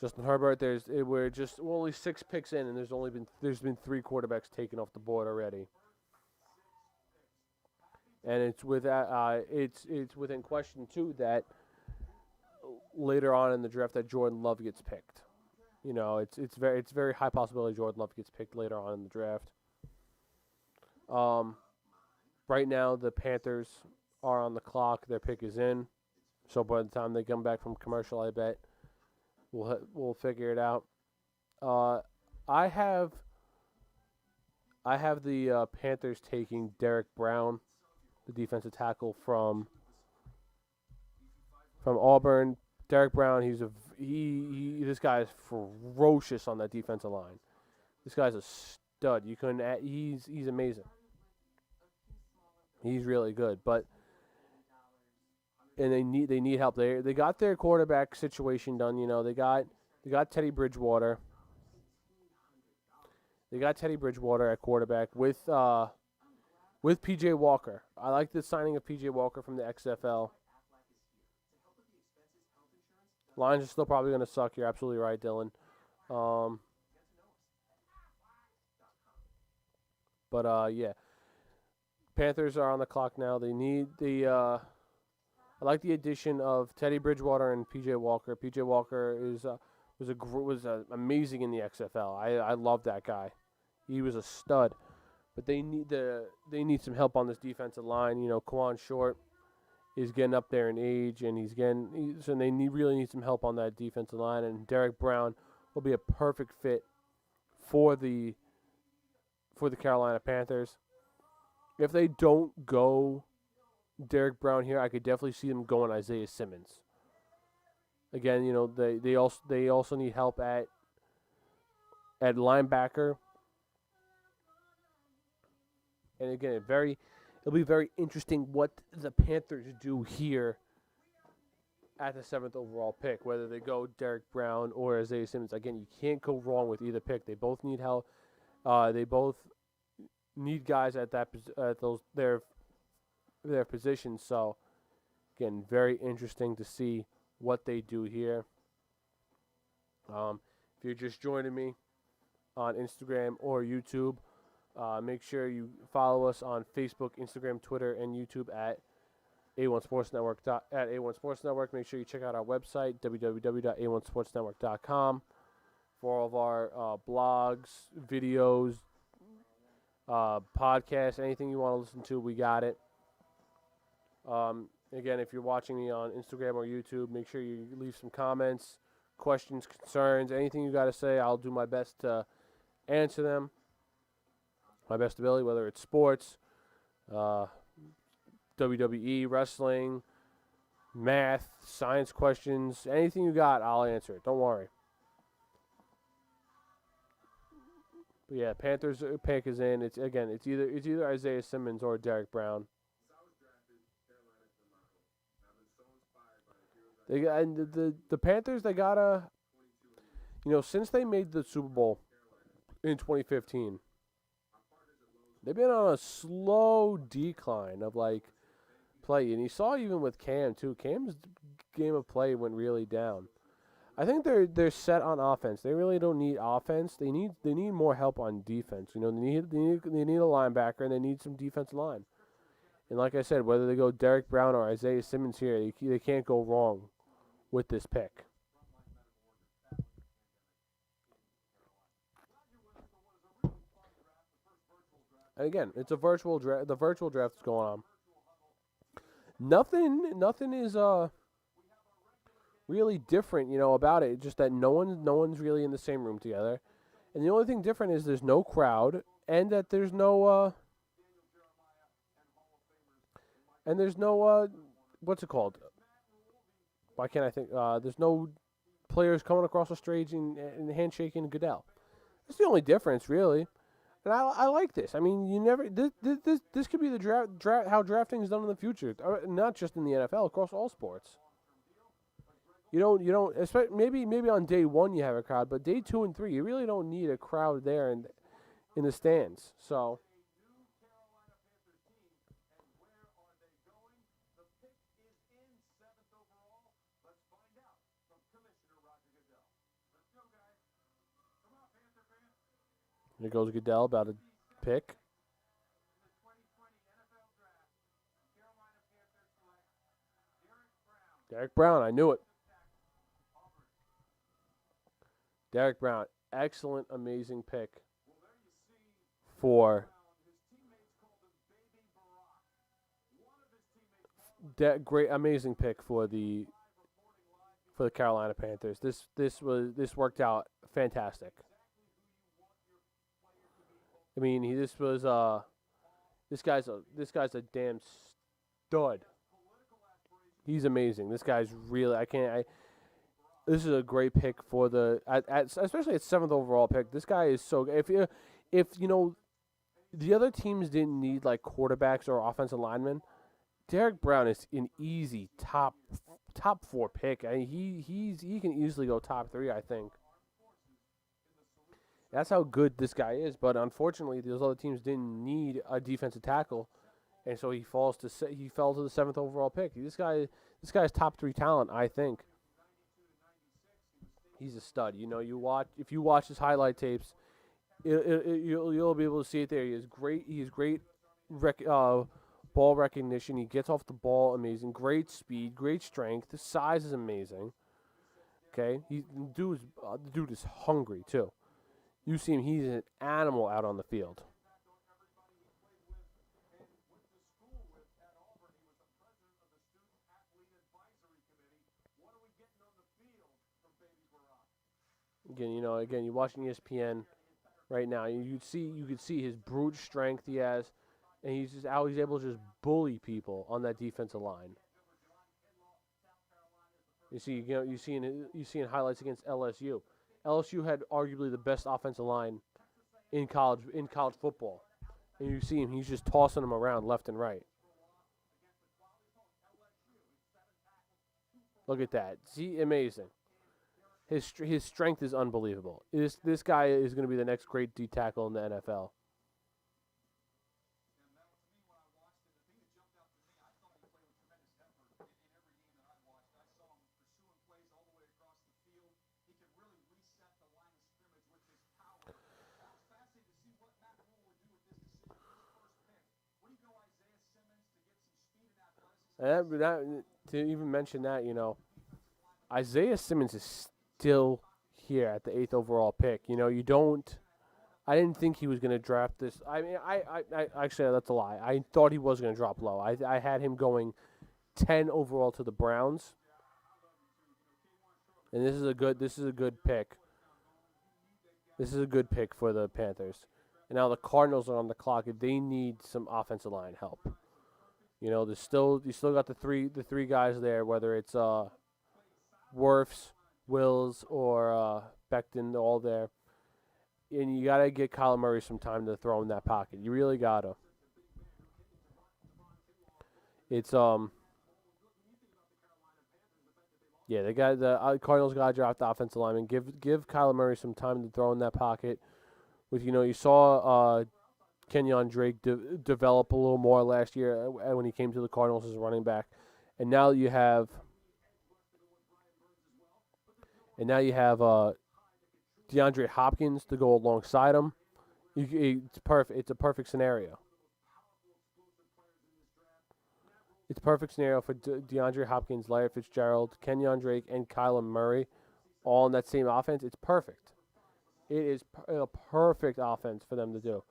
Justin Herbert. We're only 6 picks in, and there's been 3 quarterbacks taken off the board already, and it's within question too that later on in the draft that Jordan Love gets picked. It's very high possibility Jordan Love gets picked later on in the draft. Right now the Panthers are on the clock. Their pick is in, so by the time they come back from commercial, I bet we'll figure it out. I have the Panthers taking Derek Brown, the defensive tackle from Auburn. Derek Brown, This guy is ferocious on that defensive line. This guy's a stud. You couldn't. He's amazing. He's really good, but and they need help. They got their quarterback situation done. You know, they got Teddy Bridgewater. They got Teddy Bridgewater at quarterback with P.J. Walker. I like the signing of P.J. Walker from the XFL. Lions are still probably going to suck. You're absolutely right, Dylan. Yeah. Panthers are on the clock now. They need I like the addition of Teddy Bridgewater and P.J. Walker. P.J. Walker was amazing in the XFL. I love that guy. He was a stud. But they need some help on this defensive line. You know, Quan Short is getting up there in age, and so they really need some help on that defensive line. And Derek Brown will be a perfect fit for the Carolina Panthers. If they don't go Derek Brown here, I could definitely see them going Isaiah Simmons. Again, you know, they also need help at linebacker. And again, it'll be very interesting what the Panthers do here at the 7th overall pick, whether they go Derek Brown or Isaiah Simmons. Again, you can't go wrong with either pick. They both need help. They both need guys at their positions. So, again, very interesting to see what they do here. If you're just joining me on Instagram or YouTube, make sure you follow us on Facebook, Instagram, Twitter, and YouTube at A1 Sports Network. At A1 Sports Network. Make sure you check out our website, www.a1sportsnetwork.com, for all of our blogs, videos, podcasts, anything you want to listen to, we got it. Again, if you're watching me on Instagram or YouTube, make sure you leave some comments, questions, concerns, anything you got to say. I'll do my best to answer them. My best ability, whether it's sports, WWE, wrestling, math, science questions, anything you got, I'll answer it. Don't worry. But yeah, Panthers pick is in. It's either Isaiah Simmons or Derek Brown. The Panthers, they gotta, you know, since they made the Super Bowl in 2015. They've been on a slow decline of, play. And you saw even with Cam, too. Cam's game of play went really down. I think they're set on offense. They really don't need offense. They need more help on defense. You know, they need a linebacker, and they need some defensive line. And like I said, whether they go Derek Brown or Isaiah Simmons here, they can't go wrong with this pick. And again, it's a virtual draft. The virtual draft is going on. Nothing is really different, you know, about it. It's just that no one's really in the same room together, and the only thing different is there's no crowd, and that there's no what's it called? Why can't I think? There's no players coming across the stage and handshaking Goodell. That's the only difference, really. And I like this. I mean, you never this could be the draft how drafting is done in the future, not just in the NFL, across all sports. You don't maybe on day 1 you have a crowd, but day 2 and 3 you really don't need a crowd there in the stands. So. Here goes Goodell, about to pick. Derek Brown, I knew it. Derek Brown, excellent, amazing pick for great, amazing pick for the Carolina Panthers. This worked out fantastic. I mean, this guy's a damn stud. He's amazing. This guy's really, This is a great pick for especially at 7th overall pick. This guy is so good. If the other teams didn't need like quarterbacks or offensive linemen, Derek Brown is an easy top 4 pick. I mean, he can easily go top 3, I think. That's how good this guy is. But unfortunately, those other teams didn't need a defensive tackle, and so he fell to the 7th overall pick. This guy's top 3 talent, I think. He's a stud. If you watch his highlight tapes, you'll be able to see it there. He is great. He is great ball recognition. He gets off the ball amazing. Great speed, great strength. His size is amazing. Okay, the dude is hungry too. You see him; he's an animal out on the field. Again, you're watching ESPN right now. You could see his brute strength he has, and he's able to just bully people on that defensive line. You see in highlights against LSU. LSU had arguably the best offensive line in college football, and you see him; he's just tossing them around left and right. Look at that! See, amazing. His strength is unbelievable. This guy is going to be the next great D tackle in the NFL. To even mention that, Isaiah Simmons is still here at the 8th overall pick. I didn't think he was going to draft this. I mean, I actually, that's a lie. I thought he was going to drop low. I had him going 10 overall to the Browns. And this is a good pick. This is a good pick for the Panthers. And now the Cardinals are on the clock. They need some offensive line help. You still got the three guys there, whether it's Wirfs, Wills, or Becton, they're all there. And you got to get Kyler Murray some time to throw in that pocket. You really got to. It's the Cardinals got to draft the offensive lineman. Give Kyler Murray some time to throw in that pocket. You saw Kenyon Drake develop a little more last year when he came to the Cardinals as a running back, and now you have DeAndre Hopkins to go alongside him. It's perfect. It's a perfect scenario. It's a perfect scenario for DeAndre Hopkins, Larry Fitzgerald, Kenyon Drake, and Kyler Murray all in that same offense. It's perfect. It is a perfect offense for them to do.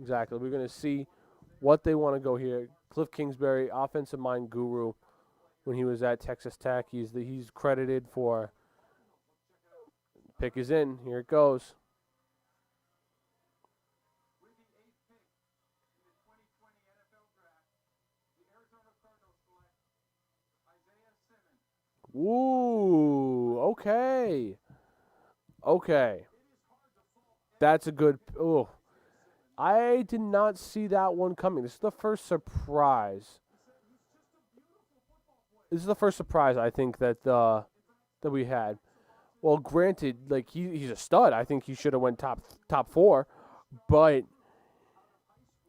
Exactly. We're going to see what they want to go here. Cliff Kingsbury, offensive mind guru, when he was at Texas Tech, he's credited for. Pick is in. Here it goes. Ooh, okay. That's a good. Oh, I did not see that one coming. This is the first surprise. I think that we had. Well, granted, like he's a stud. I think he should have went top 4, but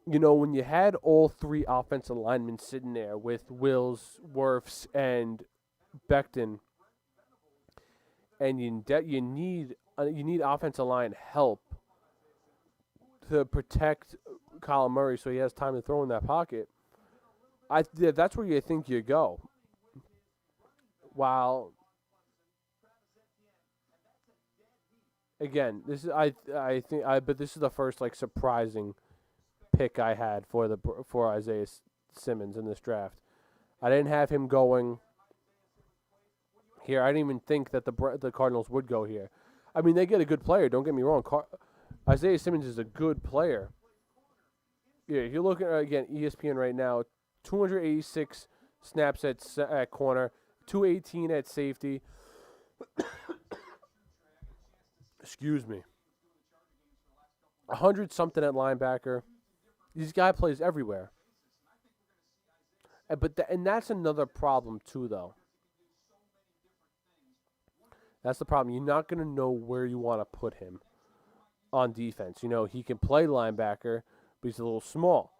when you had all 3 offensive linemen sitting there with Wills, Wirfs, and Becton, and you need offensive line help to protect Kyler Murray so he has time to throw in that pocket. That's where you think you go. While again, this is but this is the first surprising pick I had for Isaiah Simmons in this draft. I didn't have him going here. I didn't even think that the Cardinals would go here. I mean, they get a good player. Don't get me wrong. Isaiah Simmons is a good player. Yeah, if you're looking at, again, ESPN right now, 286 snaps at corner, 218 at safety. Excuse me. 100 something at linebacker. This guy plays everywhere. And that's another problem too, though. That's the problem. You're not going to know where you want to put him on defense. He can play linebacker, but he's a little small.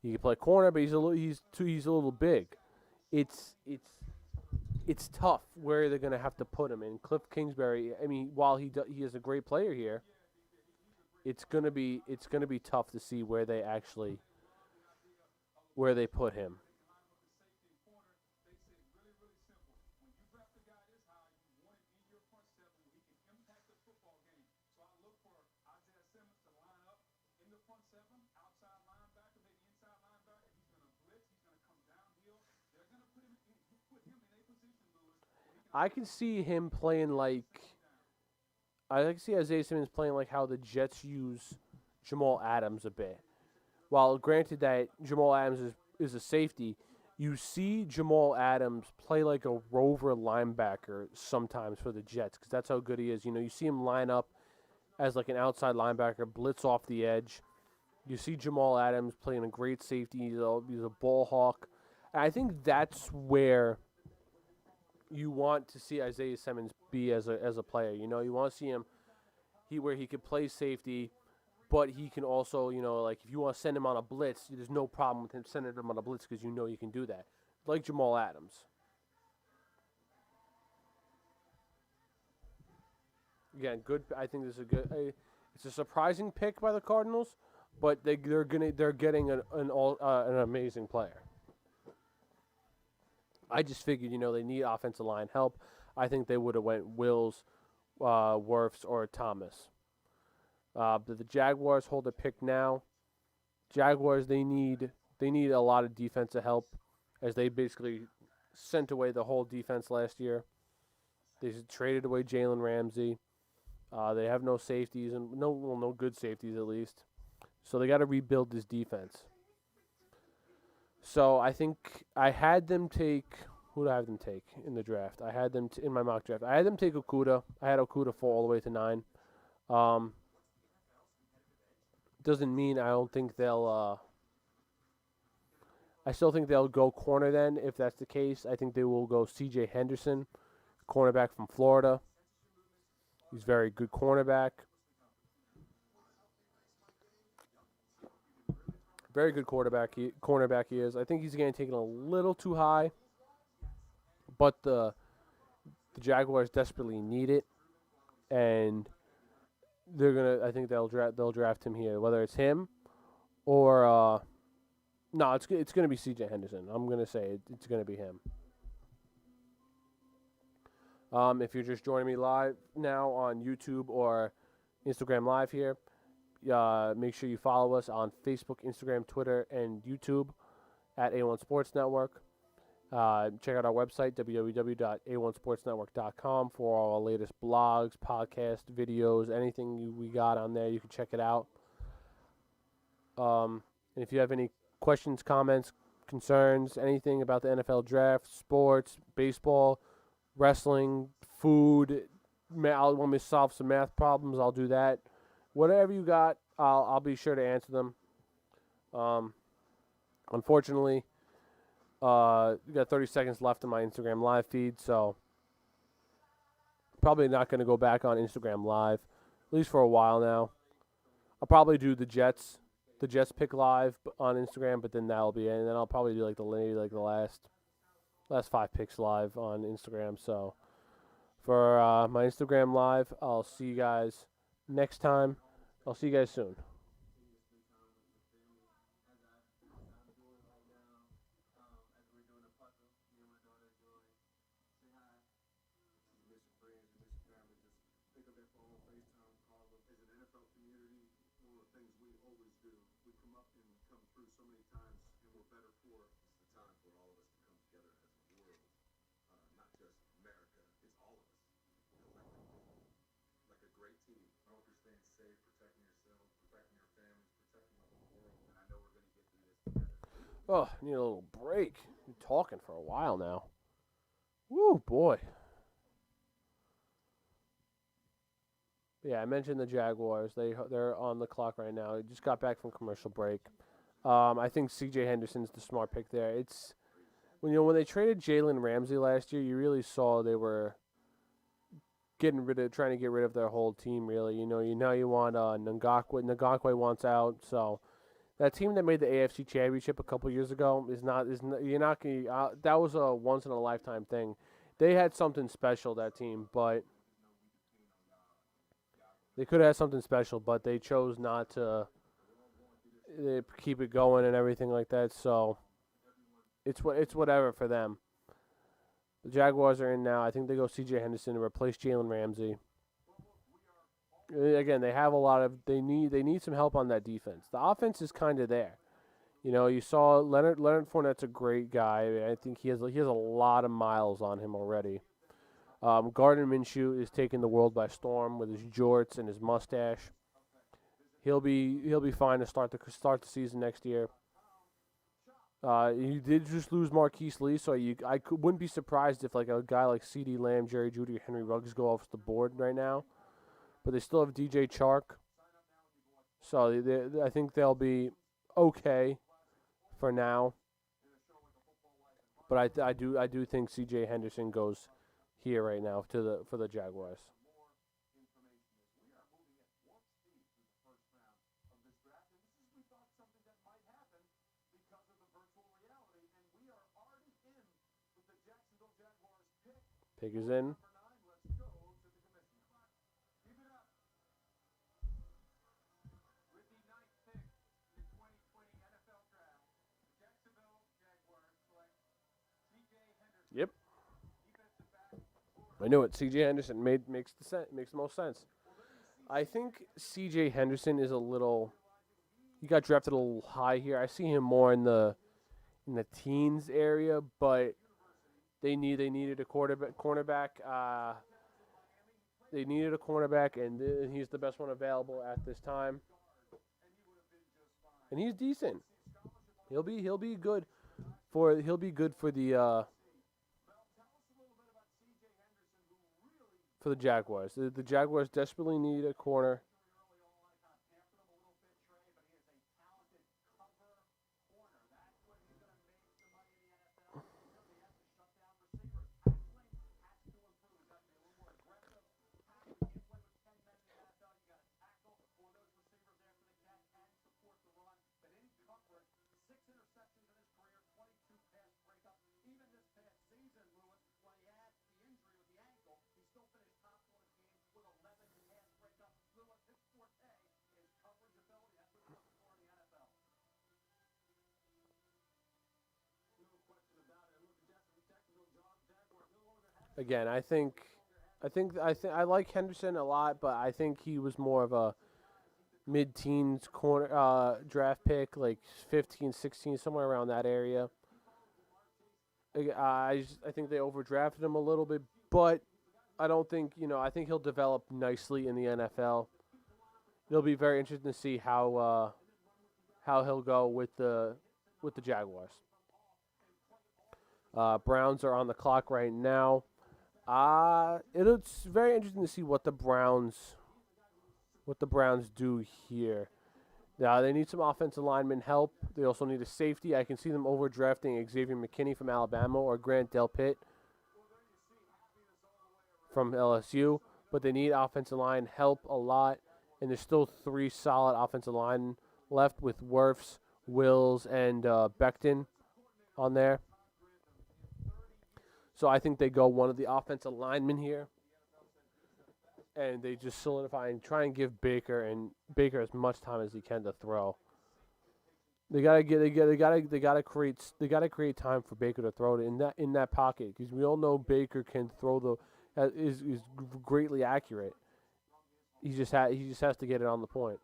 He can play corner, but he's a little big. It's tough where they're going to have to put him. And Cliff Kingsbury, I mean, while he is a great player here, it's going to be tough to see where they put him. I can see him playing like. I can see Isaiah Simmons playing like how the Jets use Jamal Adams a bit. While granted that Jamal Adams is a safety, you see Jamal Adams play like a rover linebacker sometimes for the Jets because that's how good he is. You see him line up as like an outside linebacker, blitz off the edge. You see Jamal Adams playing a great safety. He's a ball hawk. And I think that's where you want to see Isaiah Simmons be as a player. You want to see him where he could play safety, but he can also, like if you want to send him on a blitz, there's no problem with him sending him on a blitz because you can do that. Like Jamal Adams. Again, good. I think this is a good. It's a surprising pick by the Cardinals, but they're getting an amazing player. I just figured, they need offensive line help. I think they would have went Wills, Wirfs, or Thomas. But the Jaguars hold a pick now. Jaguars, they need a lot of defensive help, as they basically sent away the whole defense last year. They traded away Jalen Ramsey. They have no safeties and no good safeties at least. So they got to rebuild this defense. So I think I had them take. Who did I have them take in the draft? I had them in my mock draft. I had them take Okudah. I had Okudah fall all the way to 9. Doesn't mean I don't think they'll. I still think they'll go corner then. If that's the case, I think they will go C.J. Henderson, cornerback from Florida. He's a very good cornerback. Very good cornerback he is. I think he's going to take it a little too high, but the Jaguars desperately need it, and I think they'll draft him here, whether it's him or no, it's going to be C.J. Henderson. I'm going to say it's going to be him. If you're just joining me live now on YouTube or Instagram Live here, make sure you follow us on Facebook, Instagram, Twitter, and YouTube at A1 Sports Network. Check out our website, www.a1sportsnetwork.com, for all our latest blogs, podcasts, videos, anything we got on there. You can check it out. And if you have any questions, comments, concerns, anything about the NFL draft, sports, baseball, wrestling, food, I'll want me to solve some math problems, I'll do that. Whatever you got, I'll be sure to answer them. Unfortunately, we got 30 seconds left in my Instagram Live feed, so probably not going to go back on Instagram Live, at least for a while now. I'll probably do the Jets pick live on Instagram, but then that'll be it. And then I'll probably do the last 5 picks live on Instagram. So for my Instagram Live, I'll see you guys next time. I'll see you guys soon. Oh, need a little break. Been talking for a while now. Woo, boy. Yeah, I mentioned the Jaguars. They're on the clock right now. They just got back from commercial break. I think C.J. Henderson's the smart pick there. It's when they traded Jalen Ramsey last year, you really saw they were trying to get rid of their whole team. Really, you want Ngakwe. Ngakwe wants out, so that team that made the AFC Championship a couple years ago you're not gonna. That was a once in a lifetime thing. They had something special, that team, but they could have had something special, but they chose not to keep it going and everything like that. So it's whatever for them. The Jaguars are in now. I think they go C.J. Henderson to replace Jalen Ramsey. Again, they have they need some help on that defense. The offense is kind of there. You saw Leonard Fournette's a great guy. I think he has a lot of miles on him already. Gardner Minshew is taking the world by storm with his jorts and his mustache. He'll be fine to start the season next year. You did just lose Marquise Lee, so wouldn't be surprised if like a guy like C.D. Lamb, Jerry Jeudy, or Henry Ruggs go off the board right now. But they still have DJ Chark, so I think they'll be okay for now. But I do think C.J. Henderson goes here right now for the Jaguars. Pick is in. Yep. I knew it. C.J. Henderson makes the most sense. I think C.J. Henderson is he got drafted a little high here. I see him more in the teens area, but they needed a cornerback. They needed a cornerback, and he's the best one available at this time. And he's decent. He'll be good for the Jaguars. The Jaguars desperately need a corner. Again, I like Henderson a lot, but I think he was more of a mid-teens corner draft pick, like 15, 16, somewhere around that area. I think they overdrafted him a little bit, but I don't think I think he'll develop nicely in the NFL. It'll be very interesting to see how he'll go with the Jaguars. Browns are on the clock right now. It's very interesting to see what the Browns do here. Now they need some offensive lineman help. They also need a safety. I can see them overdrafting Xavier McKinney from Alabama or Grant Delpit from LSU, but they need offensive line help a lot, and there's still 3 solid offensive line left with Wirfs, Wills, and Becton on there. So I think they go one of the offensive linemen here, and they just solidify and try and give Baker as much time as he can to throw. They gotta create time for Baker to throw it in that pocket, because we all know Baker can throw is greatly accurate. He just has to get it on the point.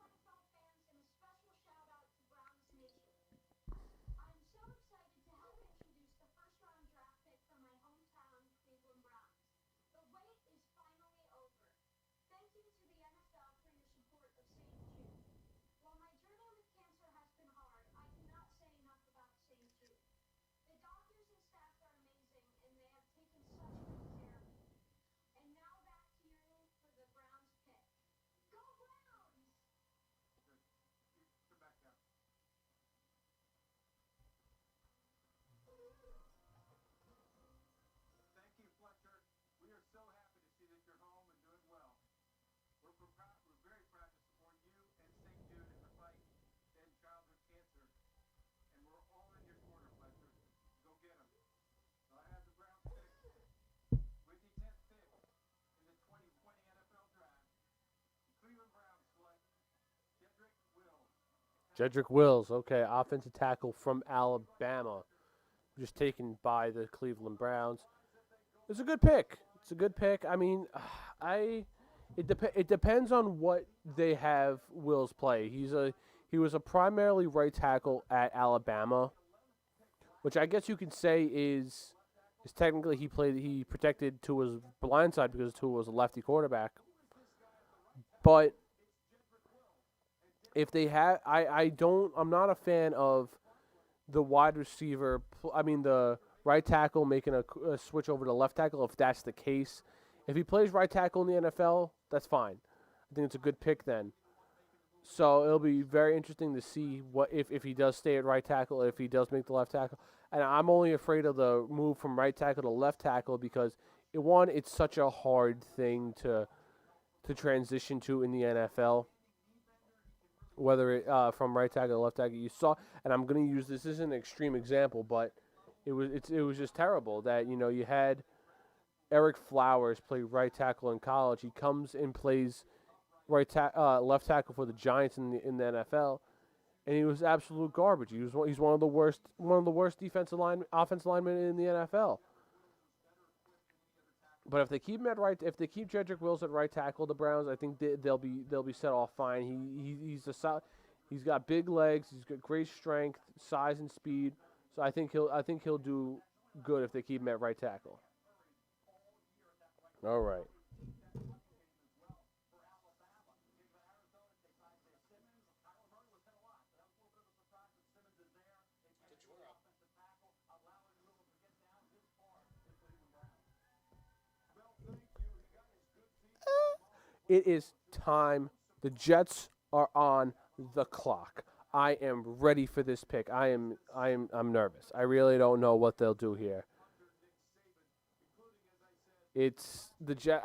Jedrick Wills, okay, offensive tackle from Alabama, just taken by the Cleveland Browns. It's a good pick. It's a good pick. I mean, it depends on what they have Wills play. He was a primarily right tackle at Alabama, which I guess you could say is technically he protected Tua's blind side because Tua was a lefty quarterback. But if they have, I'm not a fan of the wide receiver. I mean the right tackle making a switch over to left tackle. If that's the case, if he plays right tackle in the NFL, that's fine. I think it's a good pick then. So it'll be very interesting to see what if he does stay at right tackle, if he does make the left tackle. And I'm only afraid of the move from right tackle to left tackle because it's such a hard thing to transition to in the NFL. Whether it from right tackle to left tackle, you saw, and I'm going to use this as an extreme example, but it was just terrible that you had Eric Flowers play right tackle in college. He comes and plays left tackle for the Giants in the NFL, and he was absolute garbage. He's one of the worst offensive linemen in the NFL. But if they keep him if they keep Jedrick Wills at right tackle, the Browns, I think they'll be set off fine. He's got big legs, he's got great strength, size, and speed. So I think he'll do good if they keep him at right tackle. All right. It is time. The Jets are on the clock. I am ready for this pick. I'm nervous. I really don't know what they'll do here. It's the Jet.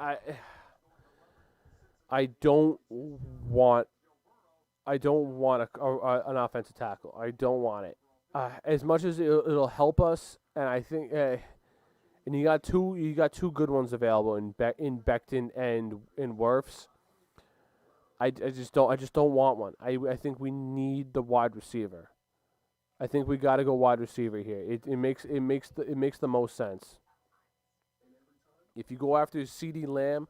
I don't want an offensive tackle. I don't want it. As much as it'll help us, and I think, and you got two good ones available in Becton and in Wirfs. I just don't want one. I think we need the wide receiver. I think we got to go wide receiver here. It makes the most sense. If you go after CeeDee Lamb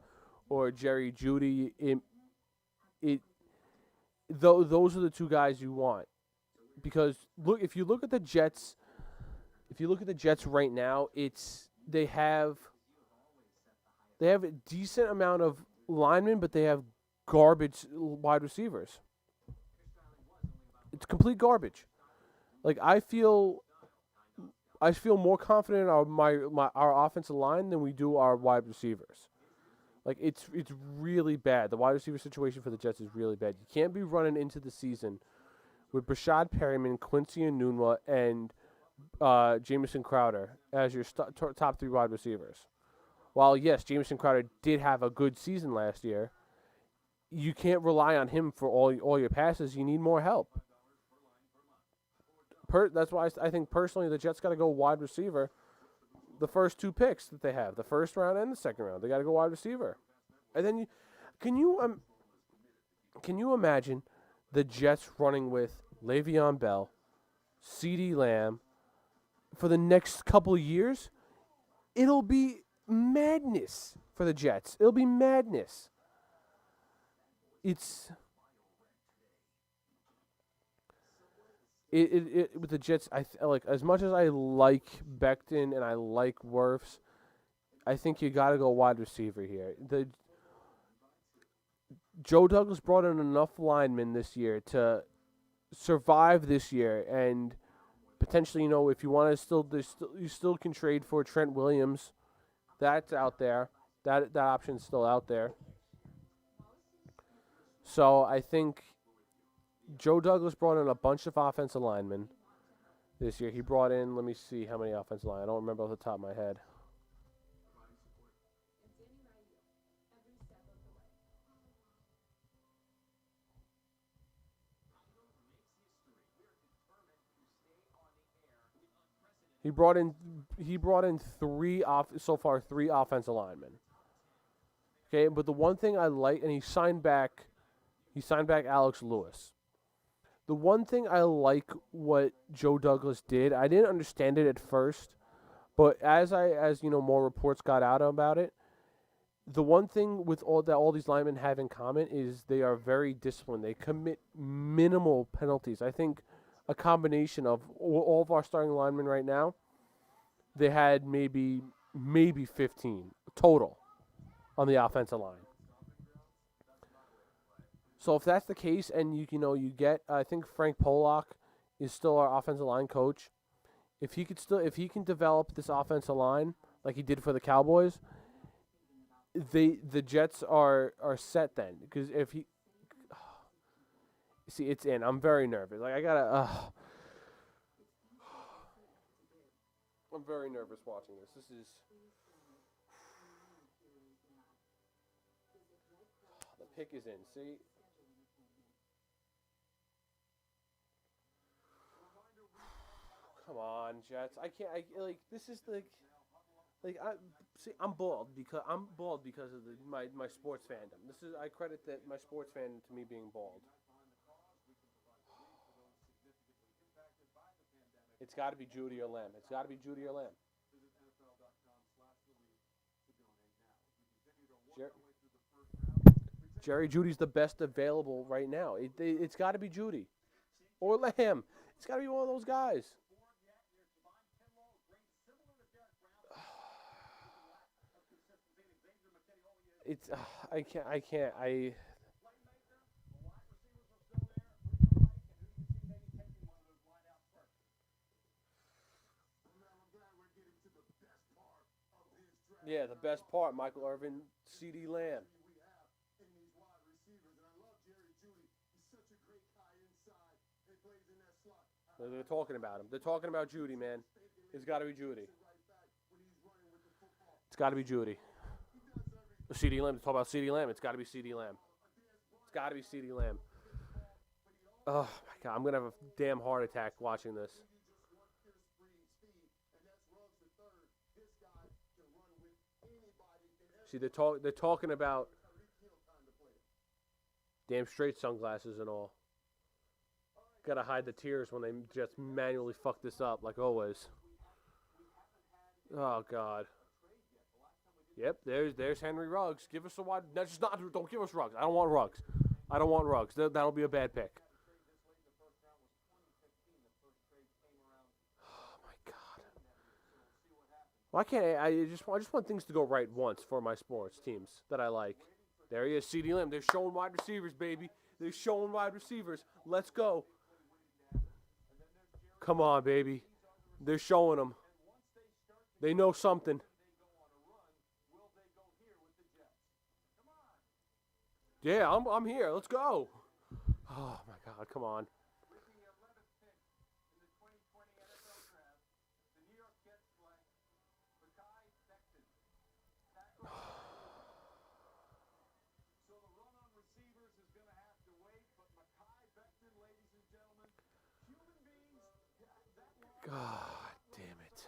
or Jerry Jeudy, those are the two guys you want. Because if you look at the Jets right now, they have a decent amount of linemen, but they have garbage wide receivers. It's complete garbage. Like I feel more confident in our offensive line than we do our wide receivers. Like it's really bad. The wide receiver situation for the Jets is really bad. You can't be running into the season with Brashad Perryman, Quincy Enunwa, and Jamison Crowder as your top three wide receivers. While yes, Jamison Crowder did have a good season last year, you can't rely on him for all your passes. You need more help. That's why I think personally the Jets got to go wide receiver. The first two picks that they have, the first round and the second round, they got to go wide receiver. And then can you imagine the Jets running with Le'Veon Bell, CeeDee Lamb for the next couple of years? It'll be madness for the Jets. It'll be madness. With the Jets, like as much as I like Becton and I like Wirfs, I think you got to go wide receiver here. Joe Douglas brought in enough linemen this year to survive this year, and potentially, if you want to you still can trade for Trent Williams. That's out there. That option's still out there. So I think Joe Douglas brought in a bunch of offensive linemen this year. He brought in, let me see how many offensive linemen. I don't remember off the top of my head. He brought in three offensive linemen. Okay, but the one thing I like, and he signed back Alex Lewis. The one thing I like what Joe Douglas did, I didn't understand it at first, but as more reports got out about it, the one thing with all these linemen have in common is they are very disciplined. They commit minimal penalties. I think a combination of all of our starting linemen right now, they had maybe 15 total on the offensive line. So if that's the case, and you get, I think Frank Pollock is still our offensive line coach. If he can develop this offensive line like he did for the Cowboys, the Jets are set then, because if he see it's in. I'm very nervous. Like I'm very nervous watching this. This is the pick is in. See. Come on, Jets. I can't. This is I'm bald because of my sports fandom. I credit that my sports fandom to me being bald. It's got to be Judy or Lamb. It's got to be Judy or Lamb. Jerry Judy's the best available right now. It's got to be Judy or Lamb. It's got to be one of those guys. It's I can't. Yeah, the best part, Michael Irvin, C.D. Lamb. They're talking about him. They're talking about Judy, man. It's got to be Judy. It's got to be Judy. C.D. Lamb. Talk about C.D. Lamb. It's got to be C.D. Lamb. It's got to be C.D. Lamb. Oh, my God. I'm going to have a damn heart attack watching this. See, they're talking about damn straight sunglasses and all. Got to hide the tears when they just manually fuck this up, like always. Oh, God. Yep, there's Henry Ruggs. Give us a wide. Don't give us Ruggs. I don't want Ruggs. That'll be a bad pick. Oh my God. Why can't I just want things to go right once for my sports teams that I like. There he is, C.D. Lamb. They're showing wide receivers, baby. They're showing wide receivers. Let's go. Come on, baby. They're showing them. They know something. Yeah, I'm here. Let's go. Oh, my God. Come on. God damn it.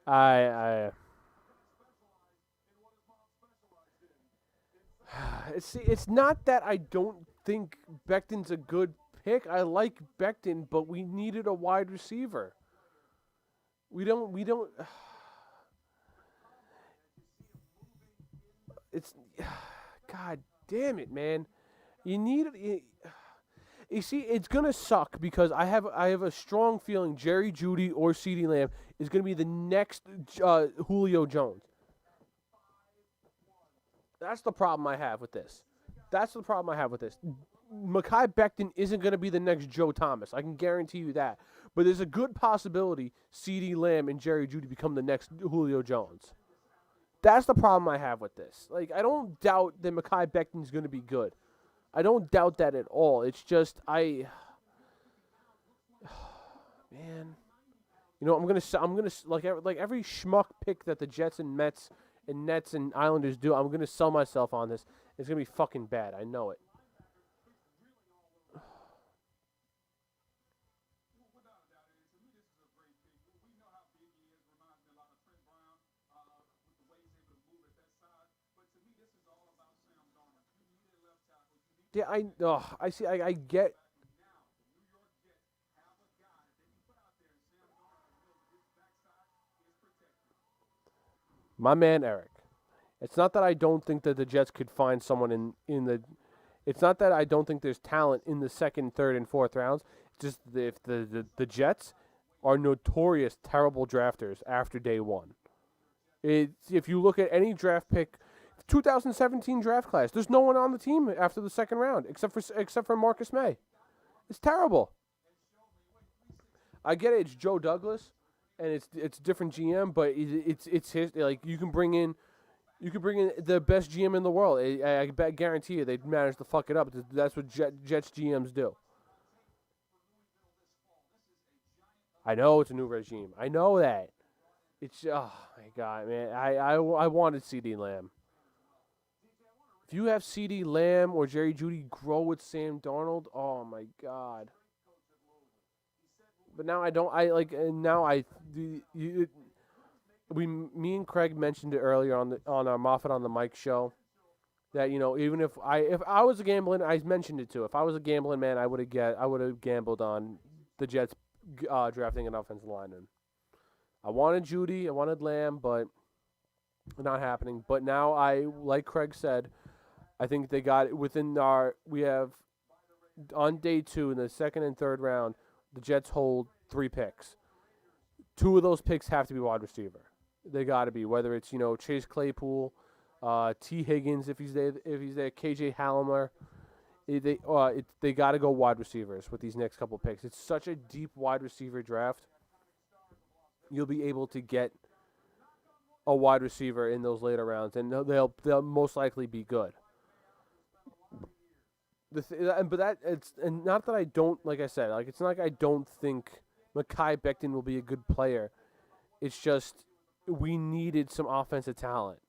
I see. It's not that I don't think Becton's a good pick. I like Becton, but we needed a wide receiver. We don't. It's God damn it, man. You see, it's gonna suck because I have a strong feeling Jerry Jeudy or CeeDee Lamb is gonna be the next Julio Jones. That's the problem I have with this. Mekhi Becton isn't going to be the next Joe Thomas. I can guarantee you that. But there's a good possibility CeeDee Lamb and Jerry Jeudy become the next Julio Jones. That's the problem I have with this. Like, I don't doubt that Mekhi Becton's going to be good. I don't doubt that at all. It's just man, I'm gonna like every schmuck pick that the Jets and Mets and Nets and Islanders do. I'm gonna sell myself on this. It's gonna be fucking bad. I know it. Yeah, I see. I get. My man Eric. It's not that I don't think that the Jets could find someone in the. It's not that I don't think there's talent in the second, third, and fourth rounds. It's just if the Jets are notorious terrible drafters after day one. If you look at any draft pick, 2017 draft class, there's no one on the team after the second round except for Marcus May. It's terrible. I get it. It's Joe Douglas, and it's different GM, but it's his. Like you can bring in the best GM in the world. I guarantee you they'd manage to fuck it up. That's what Jets GMs do. I know it's a new regime. I know that. It's oh my god, man. I wanted CD Lamb. If you have CD Lamb or Jerry Jeudy grow with Sam Darnold, oh my god. But now I don't. I like. And now me and Craig mentioned it earlier on our Moffat on the Mic show that even if I was a gambling, I mentioned it too. If I was a gambling man, I would have gambled on the Jets drafting an offensive lineman. I wanted Jeudy, I wanted Lamb, but not happening. But now like Craig said, I think they got it we have on day 2 in the second and third round, the Jets hold 3 picks. 2 of those picks have to be wide receiver. They got to be, whether it's Chase Claypool, T Higgins if he's there, KJ Hallomer. They got to go wide receivers with these next couple picks. It's such a deep wide receiver draft. You'll be able to get a wide receiver in those later rounds, and they'll most likely be good. And not that I don't, like I said, like it's not like I don't think Mekhi Becton will be a good player. It's just we needed some offensive talent.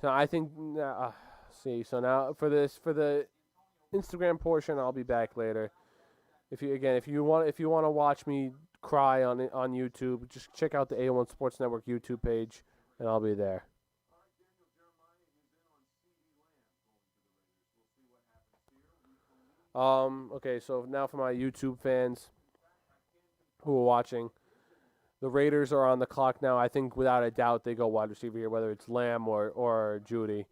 So I think so now for the Instagram portion, I'll be back later. If you want to watch me cry on YouTube, just check out the A1 Sports Network YouTube page, and I'll be there. Okay, so now for my YouTube fans who are watching, the Raiders are on the clock now. I think without a doubt they go wide receiver here, whether it's Lamb or Jeudy.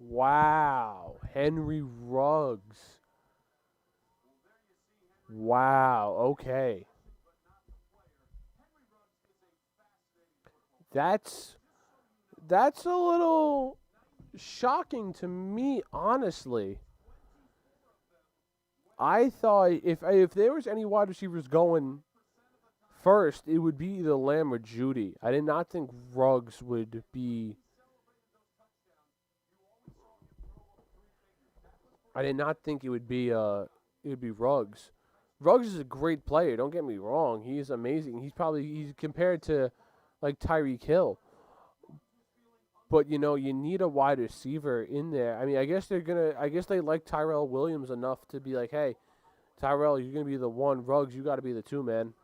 Wow. Henry Ruggs. Wow. Okay. That's a little shocking to me, honestly. I thought if there was any wide receivers going first, it would be either Lamb or Jeudy. I did not think Ruggs would be. I did not think it would be Ruggs. Ruggs is a great player. Don't get me wrong. He is amazing. He's compared to like Tyreek Hill. But you need a wide receiver in there. I mean, I guess they like Tyrell Williams enough to be like, hey, Tyrell, you're gonna be the one. Ruggs, you got to be the 2 man.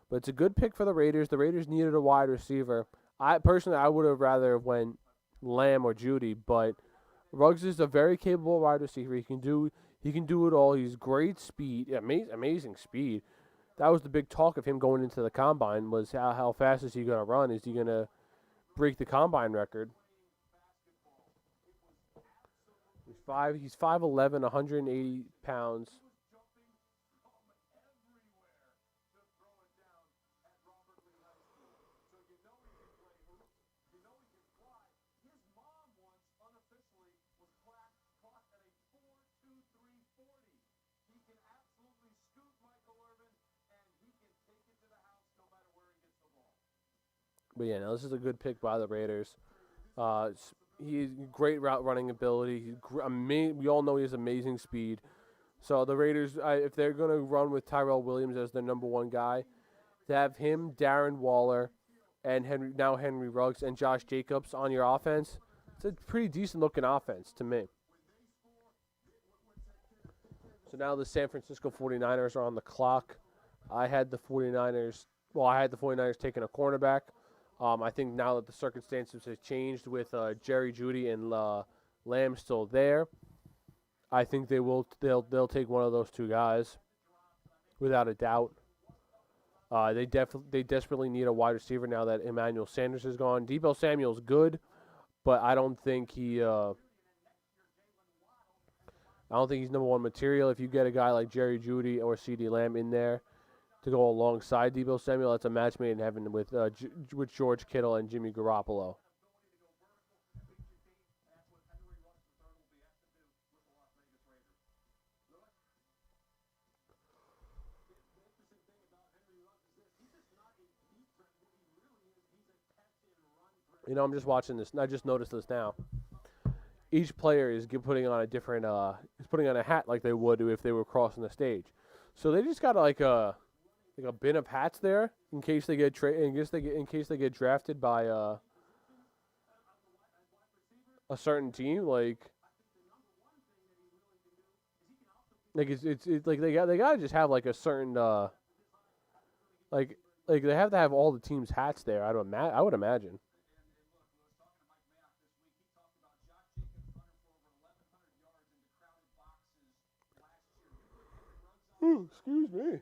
But it's a good pick for the Raiders. The Raiders needed a wide receiver. I would have rather went Lamb or Jeudy, but Ruggs is a very capable wide receiver. He can do it all. He's great speed, amazing speed. that was the big talk of him going into the combine was how fast is he going to run? Is he going to break the combine record? He's 5'11", 180 pounds. But yeah, no, this is a good pick by the Raiders. He's great route running ability. We all know he has amazing speed. So the Raiders, if they're going to run with Tyrell Williams as their number one guy, to have him, Darren Waller, and Henry Ruggs and Josh Jacobs on your offense, it's a pretty decent looking offense to me. So now the San Francisco 49ers are on the clock. I had the 49ers taking a cornerback. I think now that the circumstances have changed with Jerry Jeudy and Lamb still there, I think they'll take one of those two guys, without a doubt. They desperately need a wide receiver now that Emmanuel Sanders is gone. Deebo Samuel's good, but I don't think he's number one material. If you get a guy like Jerry Jeudy or CeeDee Lamb in there to go alongside Deebo Samuel, that's a match made in heaven with George Kittle and Jimmy Garoppolo. I'm just watching this, and I just noticed this now. Each player is putting on a different, is putting on a hat like they would if they were crossing the stage. So they just got like a bin of hats there in case they get in case they get drafted by a certain team. Like it's like they gotta just have like a certain like they have to have all the teams' hats there. I would imagine. Excuse me.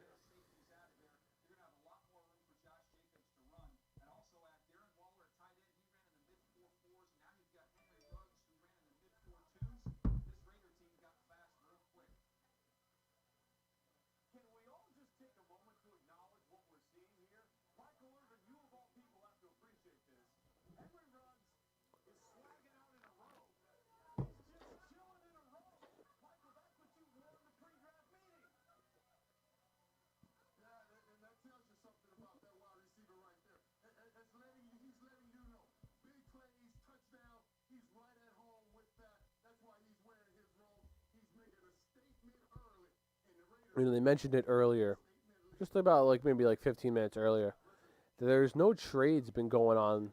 They mentioned it earlier, just about maybe 15 minutes earlier. There's no trades been going on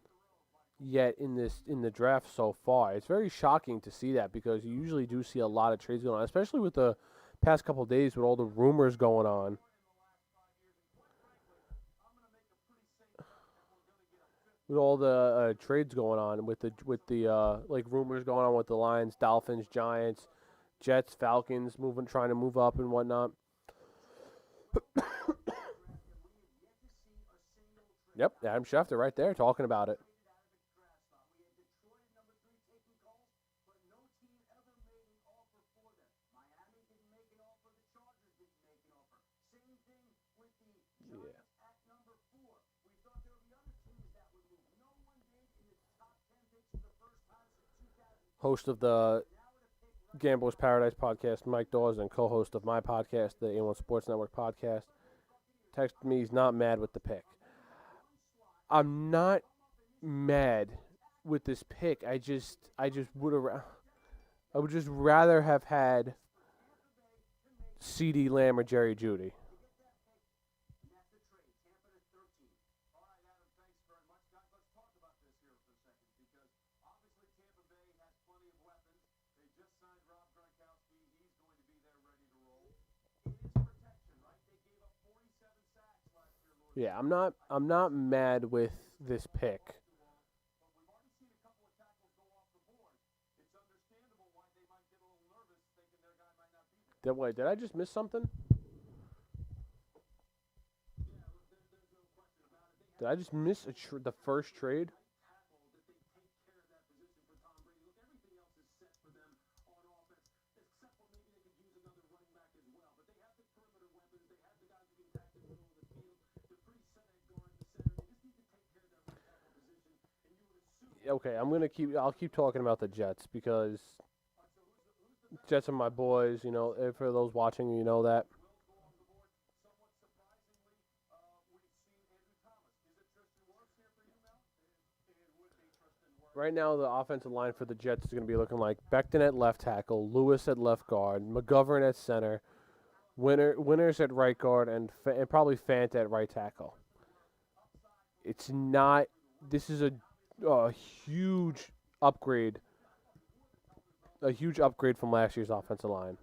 yet in the draft so far. It's very shocking to see that because you usually do see a lot of trades going on, especially with the past couple of days with all the rumors going on. With all the trades going on, with the rumors going on with the Lions, Dolphins, Giants, Jets, Falcons trying to move up and whatnot. Yep, Adam Schefter right there talking about it. Host of the Gambler's Paradise podcast, Mike Dawes, and co-host of my podcast, the A1 Sports Network podcast, texted me he's not mad with the pick. I'm not mad with this pick. I would just rather have had CeeDee Lamb or Jerry Jeudy. Yeah, I'm not mad with this pick. Did I just miss something? Did I just miss the first trade? Okay, I'll keep talking about the Jets because Jets are my boys. You know, for those watching, you know that. Right now, the offensive line for the Jets is going to be looking like Becton at left tackle, Lewis at left guard, McGovern at center, Winners at right guard, and probably Fant at right tackle. It's not. This is a huge upgrade. A huge upgrade from last year's offensive line.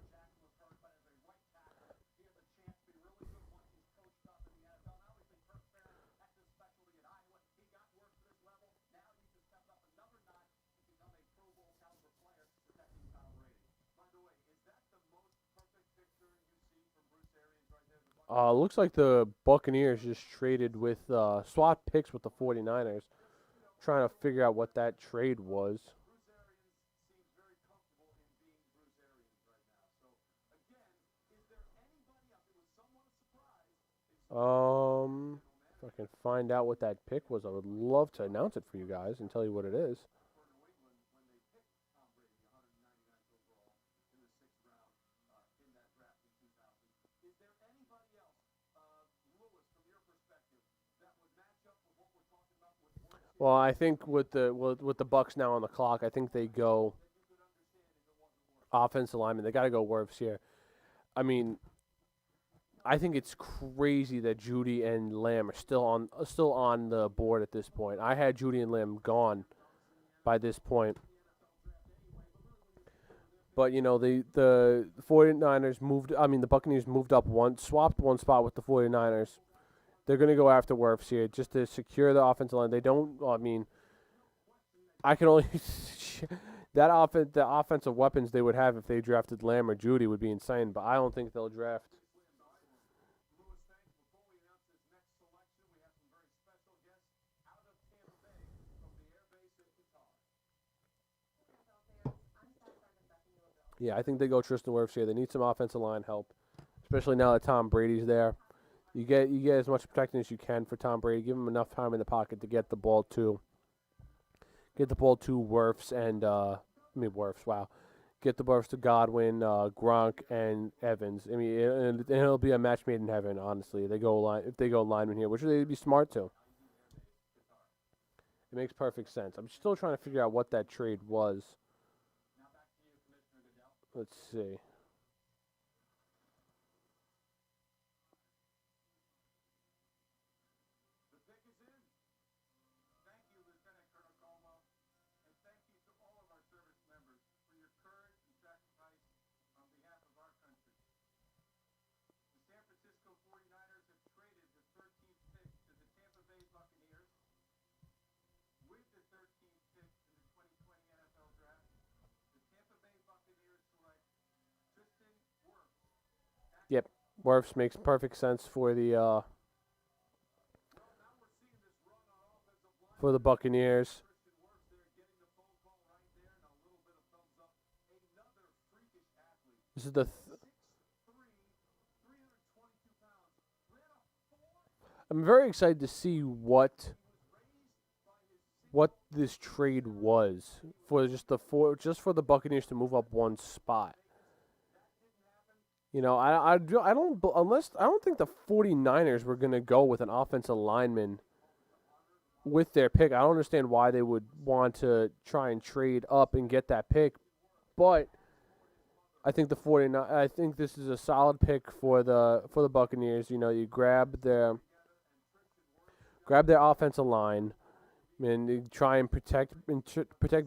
Looks like the Buccaneers just traded with swapped picks with the 49ers, trying to figure out what that trade was. If I can find out what that pick was, I would love to announce it for you guys and tell you what it is. Well, I think with the Bucks now on the clock, I think they go offensive lineman. They got to go Wirfs here. I mean, I think it's crazy that Judy and Lamb are still on the board at this point. I had Judy and Lamb gone by this point. But, you know, the 49ers the Buccaneers moved up swapped one spot with the 49ers. They're going to go after Wirfs here just to secure the offensive line. They don't, I can only, the offensive weapons they would have if they drafted Lamb or Judy would be insane, but I don't think they'll draft. Yeah, I think they go Tristan Wirfs here. They need some offensive line help, especially now that Tom Brady's there. You get as much protection as you can for Tom Brady. Give him enough time in the pocket to get the ball to Wirfs and Wirfs. Wow, get the Wirfs to Godwin, Gronk, and Evans. I mean, and it'll be a match made in heaven. Honestly, if they go lineman here, which they'd be smart to. It makes perfect sense. I'm still trying to figure out what that trade was. Let's see. Yep, Wirfs makes perfect sense for the Buccaneers. This is I'm very excited to see what this trade was for just for the Buccaneers to move up one spot. You know, I don't think the 49ers were going to go with an offensive lineman with their pick. I don't understand why they would want to try and trade up and get that pick, but I think I think this is a solid pick for the Buccaneers. You know, you grab their offensive line and you try and protect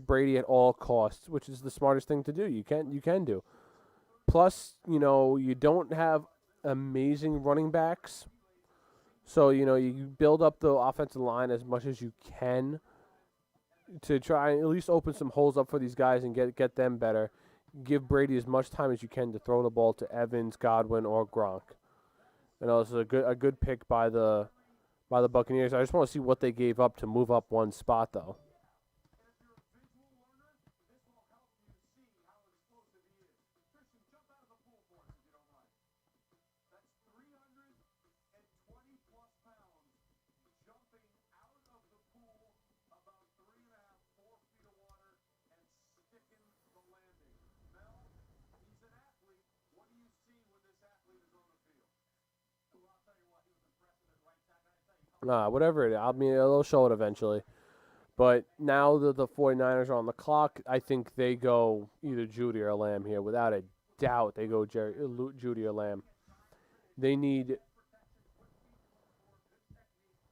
Brady at all costs, which is the smartest thing to do. You can do. Plus, you know, you don't have amazing running backs. So, you know, you build up the offensive line as much as you can to try and at least open some holes up for these guys and get them better. Give Brady as much time as you can to throw the ball to Evans, Godwin, or Gronk. You know, this is a good pick by the by the Buccaneers. I just want to see what they gave up to move up one spot, though. Whatever it is. I mean, they'll show it eventually. But now that the 49ers are on the clock, I think they go either Judy or Lamb here. Without a doubt, they go Judy or Lamb. They need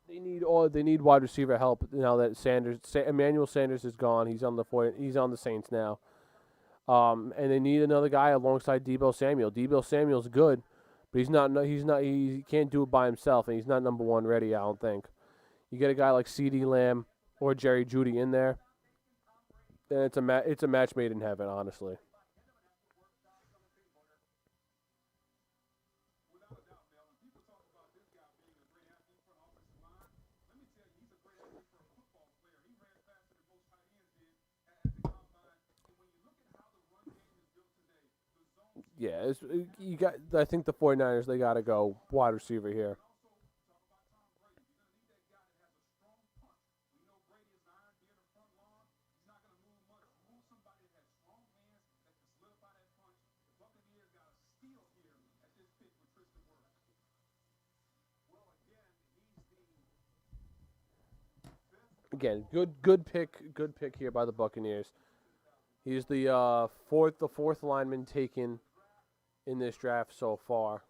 wide receiver help now that Emmanuel Sanders is gone. He's on the Saints now. And they need another guy alongside Deebo Samuel. Deebo Samuel's good, but he can't do it by himself, and he's not number one ready, I don't think. You get a guy like CeeDee Lamb or Jerry Jeudy in there, then it's a match made in heaven, honestly. Yeah, I think the 49ers, they got to go wide receiver here. Again, good pick here by the Buccaneers. He's the fourth lineman taken in this draft so far.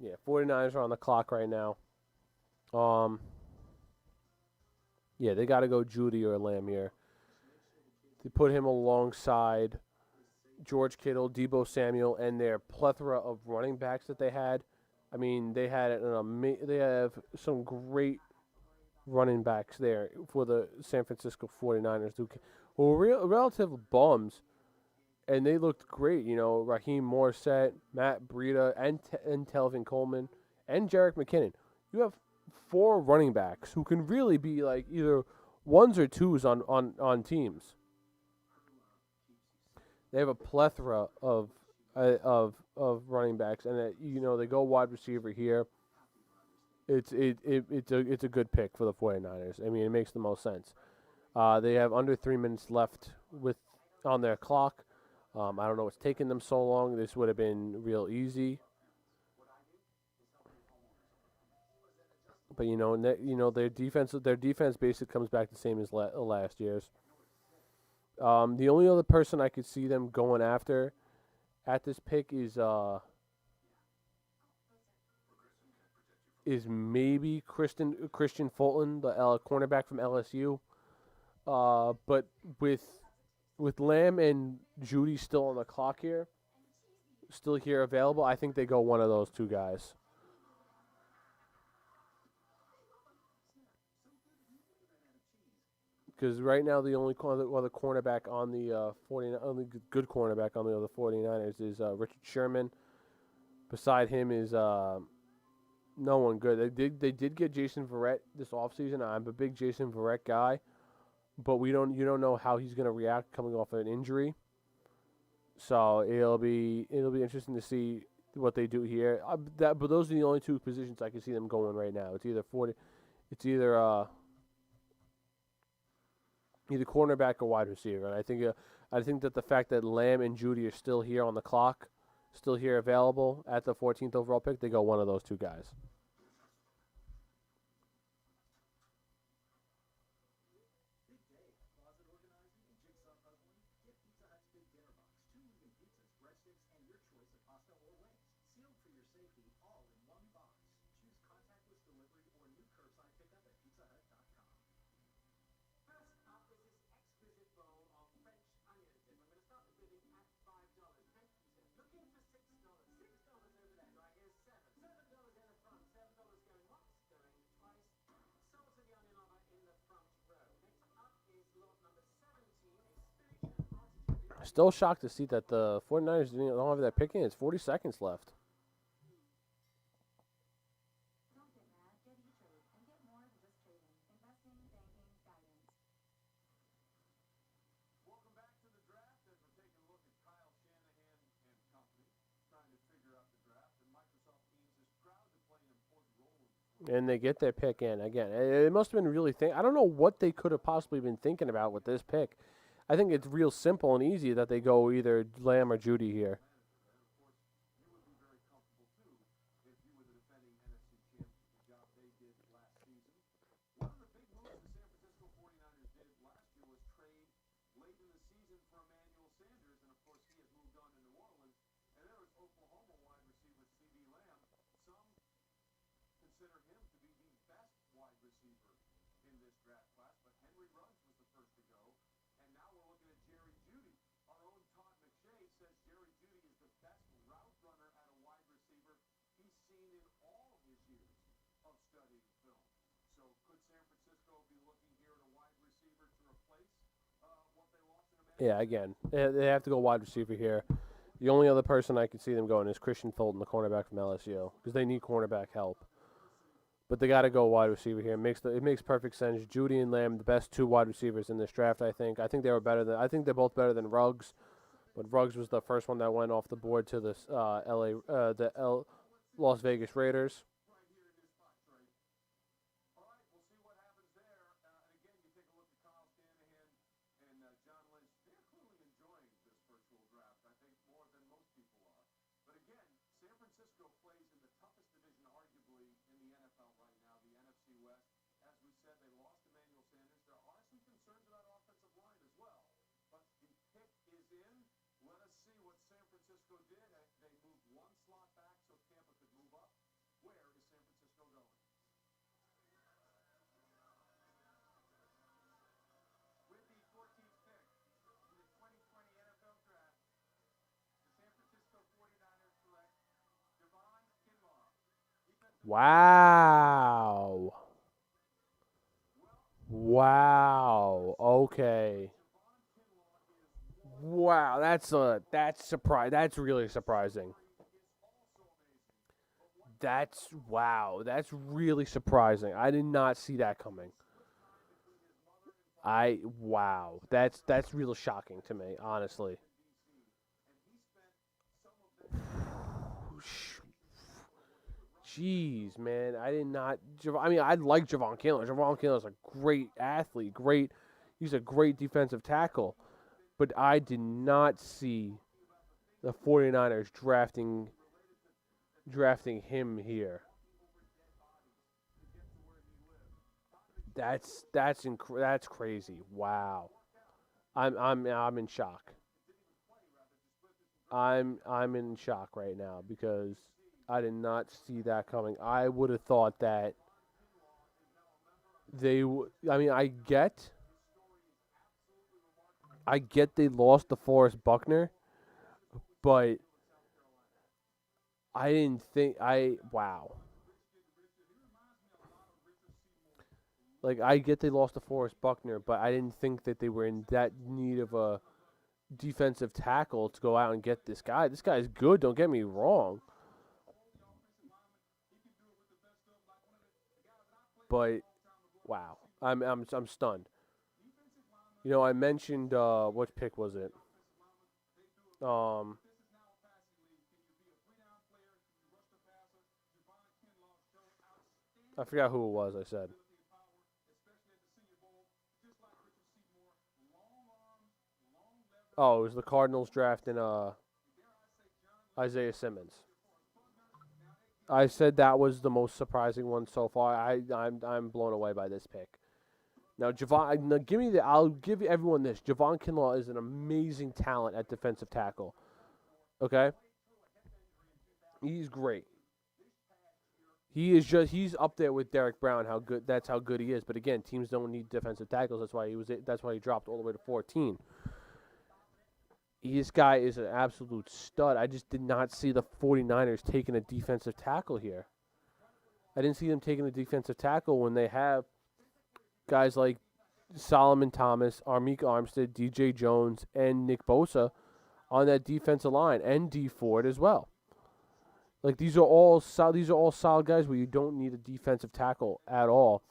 Yeah, 49ers are on the clock right now. Yeah, they got to go Judy or Lamb here. They put him alongside George Kittle, Deebo Samuel, and their plethora of running backs that they had. I mean, they have some great running backs there for the San Francisco 49ers who were relative bums, and they looked great. You know, Raheem Morissette, Matt Breida, and Telvin Coleman, and Jerick McKinnon. You have 4 running backs who can really be like either ones or twos on teams. They have a plethora of running backs, and they go wide receiver here. It's a good pick for the 49ers. I mean, it makes the most sense. They have under 3 minutes left on their clock. I don't know what's taking them so long. This would have been real easy. But their defense basically comes back the same as last year's. The only other person I could see them going after at this pick is maybe Christian Fulton, the cornerback from LSU. But with Lamb and Judy still on the clock here, still here available, I think they go one of those two guys. Because right now the only other cornerback on the only good cornerback on the other 49ers is Richard Sherman. Beside him is no one good. They did get Jason Verrett this offseason. I'm a big Jason Verrett guy, but you don't know how he's going to react coming off of an injury. So it'll be interesting to see what they do here. But those are the only two positions I can see them going right now. It's either cornerback or wide receiver. And I think that the fact that Lamb and Judy are still here on the clock, still here available at the 14th overall pick, they go one of those two guys. Still shocked to see that the 49ers don't have that pick in. It's 40 seconds left. Welcome back to the draft as we're taking a look at Kyle Shanahan and company trying to figure out the draft. And Microsoft Teams is proud to play an important role in And they get their pick in again. It must have been really I don't know what they could have possibly been thinking about with this pick. I think it's real simple and easy that they go either Lamb or Judy here. you would be very comfortable too if you were the defending NFC champ with the job they did last season. One of the big moves the San Francisco 49ers did last year was trade late in the season for Emmanuel Sanders, and of course he has moved on to New Orleans. And there was Oklahoma wide receiver C.D. Lamb. Some consider him to be the best wide receiver in this draft class, but Henry Ruggs was the first to go. And now we're looking at Jerry Jeudy. Our own Todd McShay says Jerry Jeudy is the best route runner at a wide receiver he's seen in all of his years of studying film. So could San Francisco be looking here at a wide receiver to replace what they lost in Emmanuel? Yeah, again, they have to go wide receiver here. The only other person I could see them going is Christian Fulton, the cornerback from LSU, because they need cornerback help. But they got to go wide receiver here. It makes perfect sense. Judy and Lamb, the best two wide receivers in this draft. I think they were better than. I think they're both better than Ruggs, but Ruggs was the first one that went off the board to the Las Vegas Raiders. All right, we'll see what happens there. And again, you take a look at Kyle Shanahan and John Lynch. They're clearly enjoying this virtual draft, I think, more than most people are. But again, San Francisco plays in the toughest division, arguably, in the NFL right now, the NFC West. As we said, they lost Emmanuel Sanders. There are some concerns about offensive line as well. But the pick is in. Let us see what San Francisco did. They moved one slot back so Tampa could move up. Where is San Francisco going? With the 14th pick in the 2020 NFL Draft, the San Francisco 49ers select Javon Kinlaw. Wow. Wow. Okay. Wow, that's really surprising. That's really surprising. I did not see that coming. That's real shocking to me, honestly. Jeez, man, I did not. I mean, I like Javon Kinlaw. Javon Kinlaw is a great athlete. He's a great defensive tackle. But I did not see the 49ers drafting him here. That's crazy. Wow. I'm in shock. I'm in shock right now because I did not see that coming. I would have thought that they I mean, I get they lost to Forrest Buckner, but I didn't think wow. Like, I get they lost to Forrest Buckner, but I didn't think that they were in that need of a defensive tackle to go out and get this guy. This guy's good, don't get me wrong. But wow. I'm stunned. You know, I mentioned what pick was it? I forgot who it was. I said. Oh, it was the Cardinals drafting Isaiah Simmons. I said that was the most surprising one so far. I'm blown away by this pick. Now, I'll give everyone this. Javon Kinlaw is an amazing talent at defensive tackle. Okay? He's great. He's up there with Derek Brown. That's how good he is. But again, teams don't need defensive tackles. That's why he dropped all the way to 14. This guy is an absolute stud. I just did not see the 49ers taking a defensive tackle here. I didn't see them taking a defensive tackle when they have guys like Solomon Thomas, Armik Armstead, DJ Jones, and Nick Bosa on that defensive line, and D Ford as well. Like these are all solid guys where you don't need a defensive tackle at all,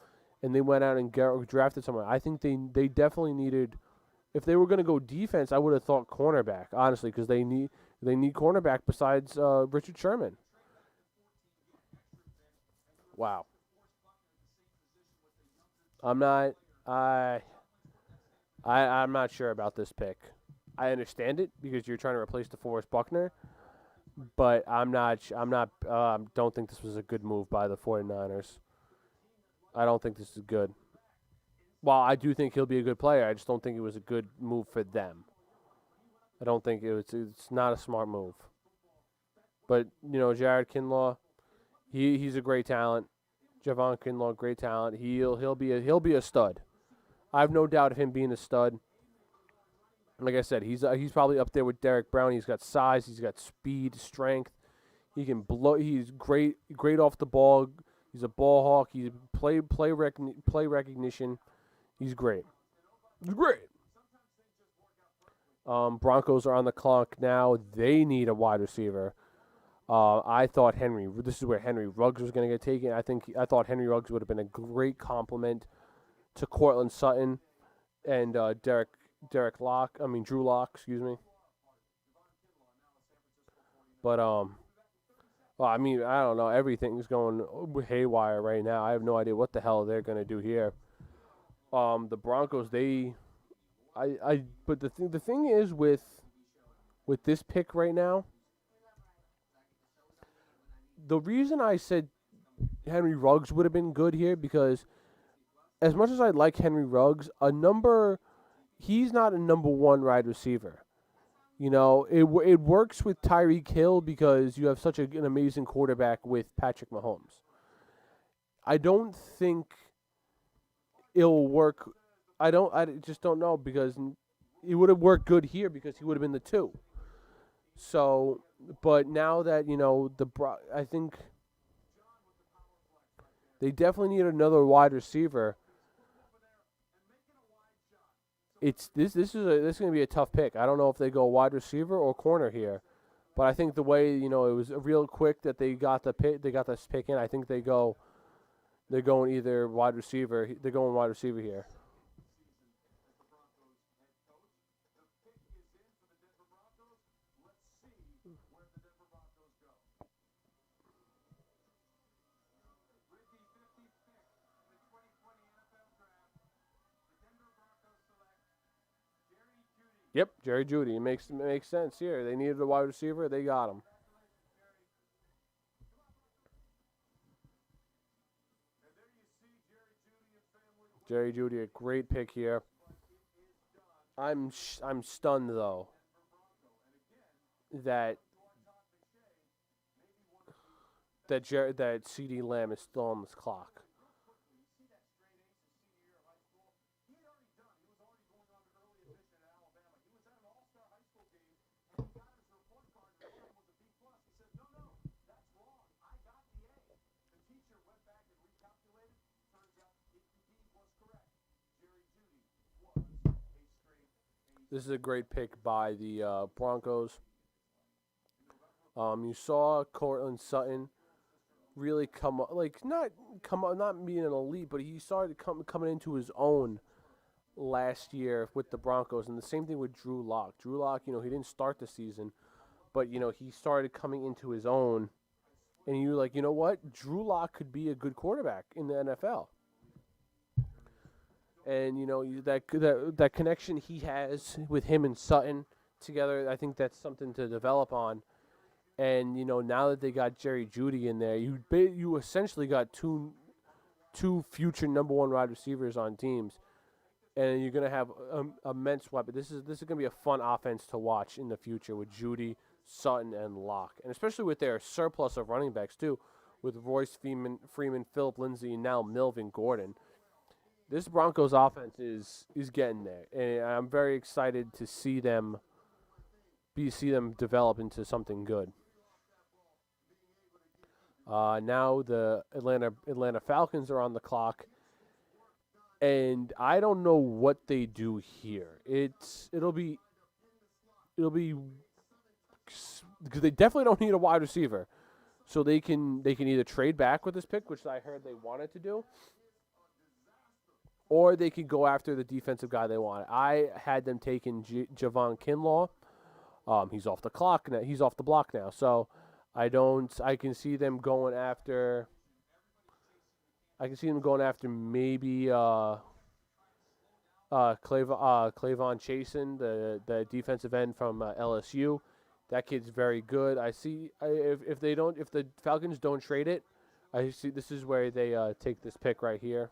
and they went out and drafted someone. I think they definitely needed. If they were going to go defense, I would have thought cornerback, honestly, because they need cornerback besides Richard Sherman. Wow. I'm not I'm not sure about this pick. I understand it because you're trying to replace DeForest Buckner, but I'm not don't think this was a good move by the 49ers. I don't think this is good. While I do think he'll be a good player, I just don't think it was a good move for them. I don't think it's not a smart move. But, Jared Kinlaw, he's a great talent. Javon Kinlaw, great talent. He'll be a stud. I have no doubt of him being a stud. Like I said, he's probably up there with Derek Brown. He's got size, he's got speed, strength. He can blow. He's great off the ball. He's a ball hawk. He's play recognition. He's great. He's great. Broncos are on the clock now. They need a wide receiver. I thought this is where Henry Ruggs was going to get taken. I thought Henry Ruggs would have been a great compliment to Cortland Sutton and Drew Lock, excuse me. But I don't know. Everything's going haywire right now. I have no idea what the hell they're going to do here. The Broncos, but the thing is with this pick right now, the reason I said Henry Ruggs would have been good here because as much as I like Henry Ruggs, he's not a number one wide receiver. It works with Tyreek Hill because you have such an amazing quarterback with Patrick Mahomes. I don't think it'll work. I just don't know because it would have worked good here because he would have been the 2. So, but now that, I think they definitely need another wide receiver. This is going to be a tough pick. I don't know if they go wide receiver or corner here, but I think the way it was real quick that they got this pick in. I think they're going either wide receiver. They're going wide receiver here. Yep, Jerry Jeudy. It makes sense here. They needed a wide receiver. They got him. Jerry Jeudy, a great pick here. I'm stunned though that CeeDee Lamb is still on this clock. This is a great pick by the Broncos. You saw Cortland Sutton really come up, not being an elite, but he started coming into his own last year with the Broncos, and the same thing with Drew Lock. Drew Lock, he didn't start the season, but he started coming into his own, and you're like, you know what, Drew Lock could be a good quarterback in the NFL. And that connection he has with him and Sutton together, I think that's something to develop on. And now that they got Jerry Jeudy in there, you essentially got two future number one wide receivers on teams, and you're gonna have immense weapon. This is gonna be a fun offense to watch in the future with Jeudy, Sutton, and Locke, and especially with their surplus of running backs too, with Royce Freeman, Phillip Lindsay, and now Melvin Gordon. This Broncos offense is getting there, and I'm very excited to see them develop into something good. Now the Atlanta Falcons are on the clock. and I don't know what they do here. It'll be because they definitely don't need a wide receiver, so they can either trade back with this pick, which I heard they wanted to do, or they could go after the defensive guy they want. I had them taking Javon Kinlaw. He's off the clock now. He's off the block now, so I don't. I can see them going after. I can see them going after maybe Clavon Chasen, the defensive end from LSU. That kid's very good. I see if the Falcons don't trade it, I see this is where they take this pick right here.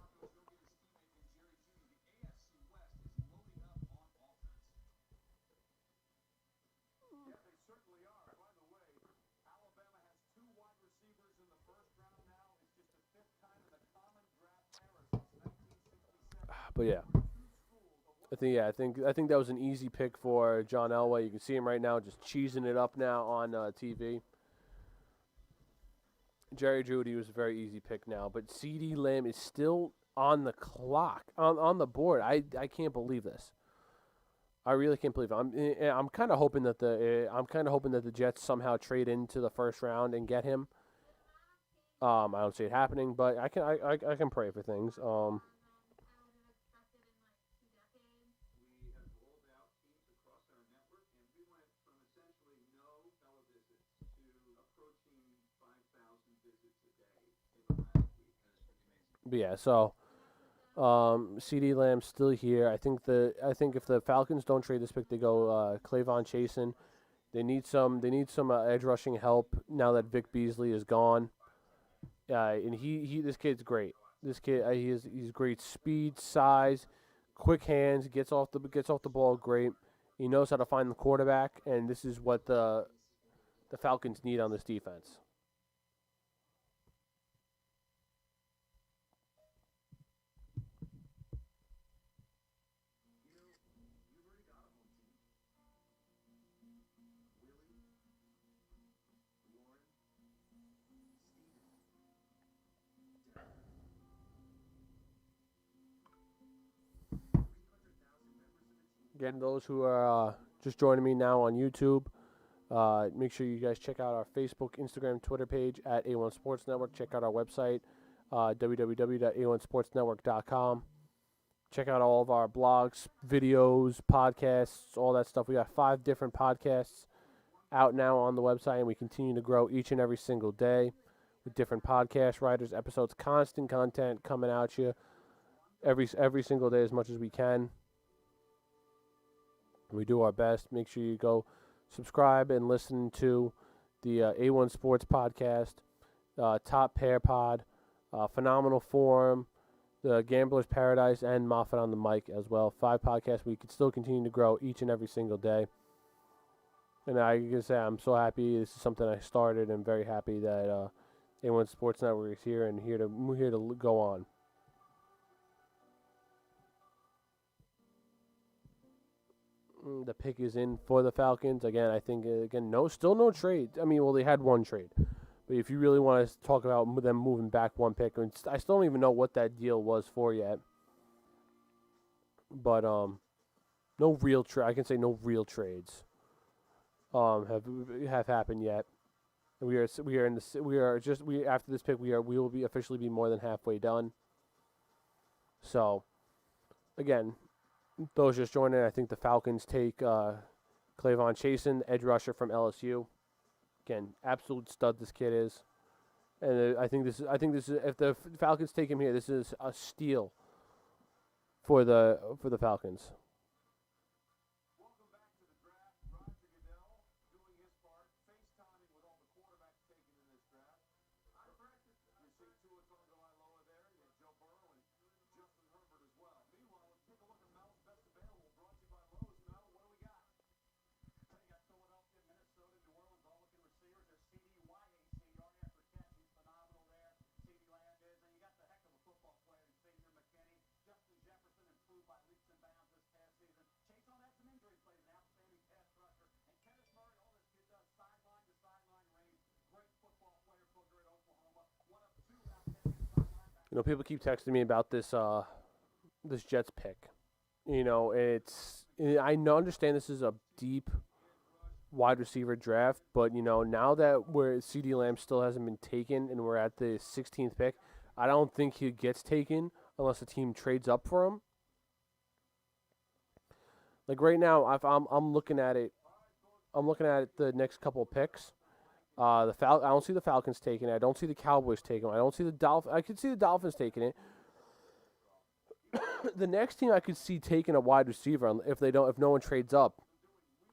But yeah, I think that was an easy pick for John Elway. You can see him right now, just cheesing it up now on TV. Jerry Jeudy was a very easy pick now, but C.D. Lamb is still on the clock, on the board. I can't believe this. I really can't believe it. I'm kind of hoping that the Jets somehow trade into the first round and get him. I don't see it happening, but I can pray for things. But yeah, so C.D. Lamb's still here. I think if the Falcons don't trade this pick, they go Clavon Chasen. They need some edge rushing help now that Vic Beasley is gone. And this kid's great. This kid he's great speed, size, quick hands, gets off the ball great. He knows how to find the quarterback, and this is what the Falcons need on this defense. Again, those who are just joining me now on YouTube, make sure you guys check out our Facebook, Instagram, Twitter page at A1 Sports Network. Check out our website, www.a1sportsnetwork.com. Check out all of our blogs, videos, podcasts, all that stuff. We got 5 different podcasts out now on the website, and we continue to grow each and every single day with different podcast writers, episodes, constant content coming at you every single day as much as we can. We do our best. Make sure you go subscribe and listen to the A1 Sports Podcast, Top Pair Pod, Phenomenal Form, the Gambler's Paradise, and Moffat on the Mic as well. 5 podcasts. We can still continue to grow each and every single day. And I can say I'm so happy. This is something I started. I'm very happy that A1 Sports Network is here and here to go on. The pick is in for the Falcons. Again, I think, still no trade. I mean, well, they had one trade. But if you really want to talk about them moving back one pick, I still don't even know what that deal was for yet. But no real I can say no real trades have happened yet. We after this pick we will be officially be more than halfway done. So again, those just joining, I think the Falcons take Clavon Chasen, edge rusher from LSU. Again, absolute stud this kid is, and I think this is if the Falcons take him here, this is a steal for the Falcons. People keep texting me about this this Jets pick. Understand this is a deep wide receiver draft, but now that where CD Lamb still hasn't been taken and we're at the 16th pick, I don't think he gets taken unless a team trades up for him. Like right now, if I'm looking at it, the next couple of picks. I don't see the Falcons taking it. I don't see the Cowboys taking it. I don't see the Dolphins. I could see the Dolphins taking it. The next team I could see taking a wide receiver if no one trades up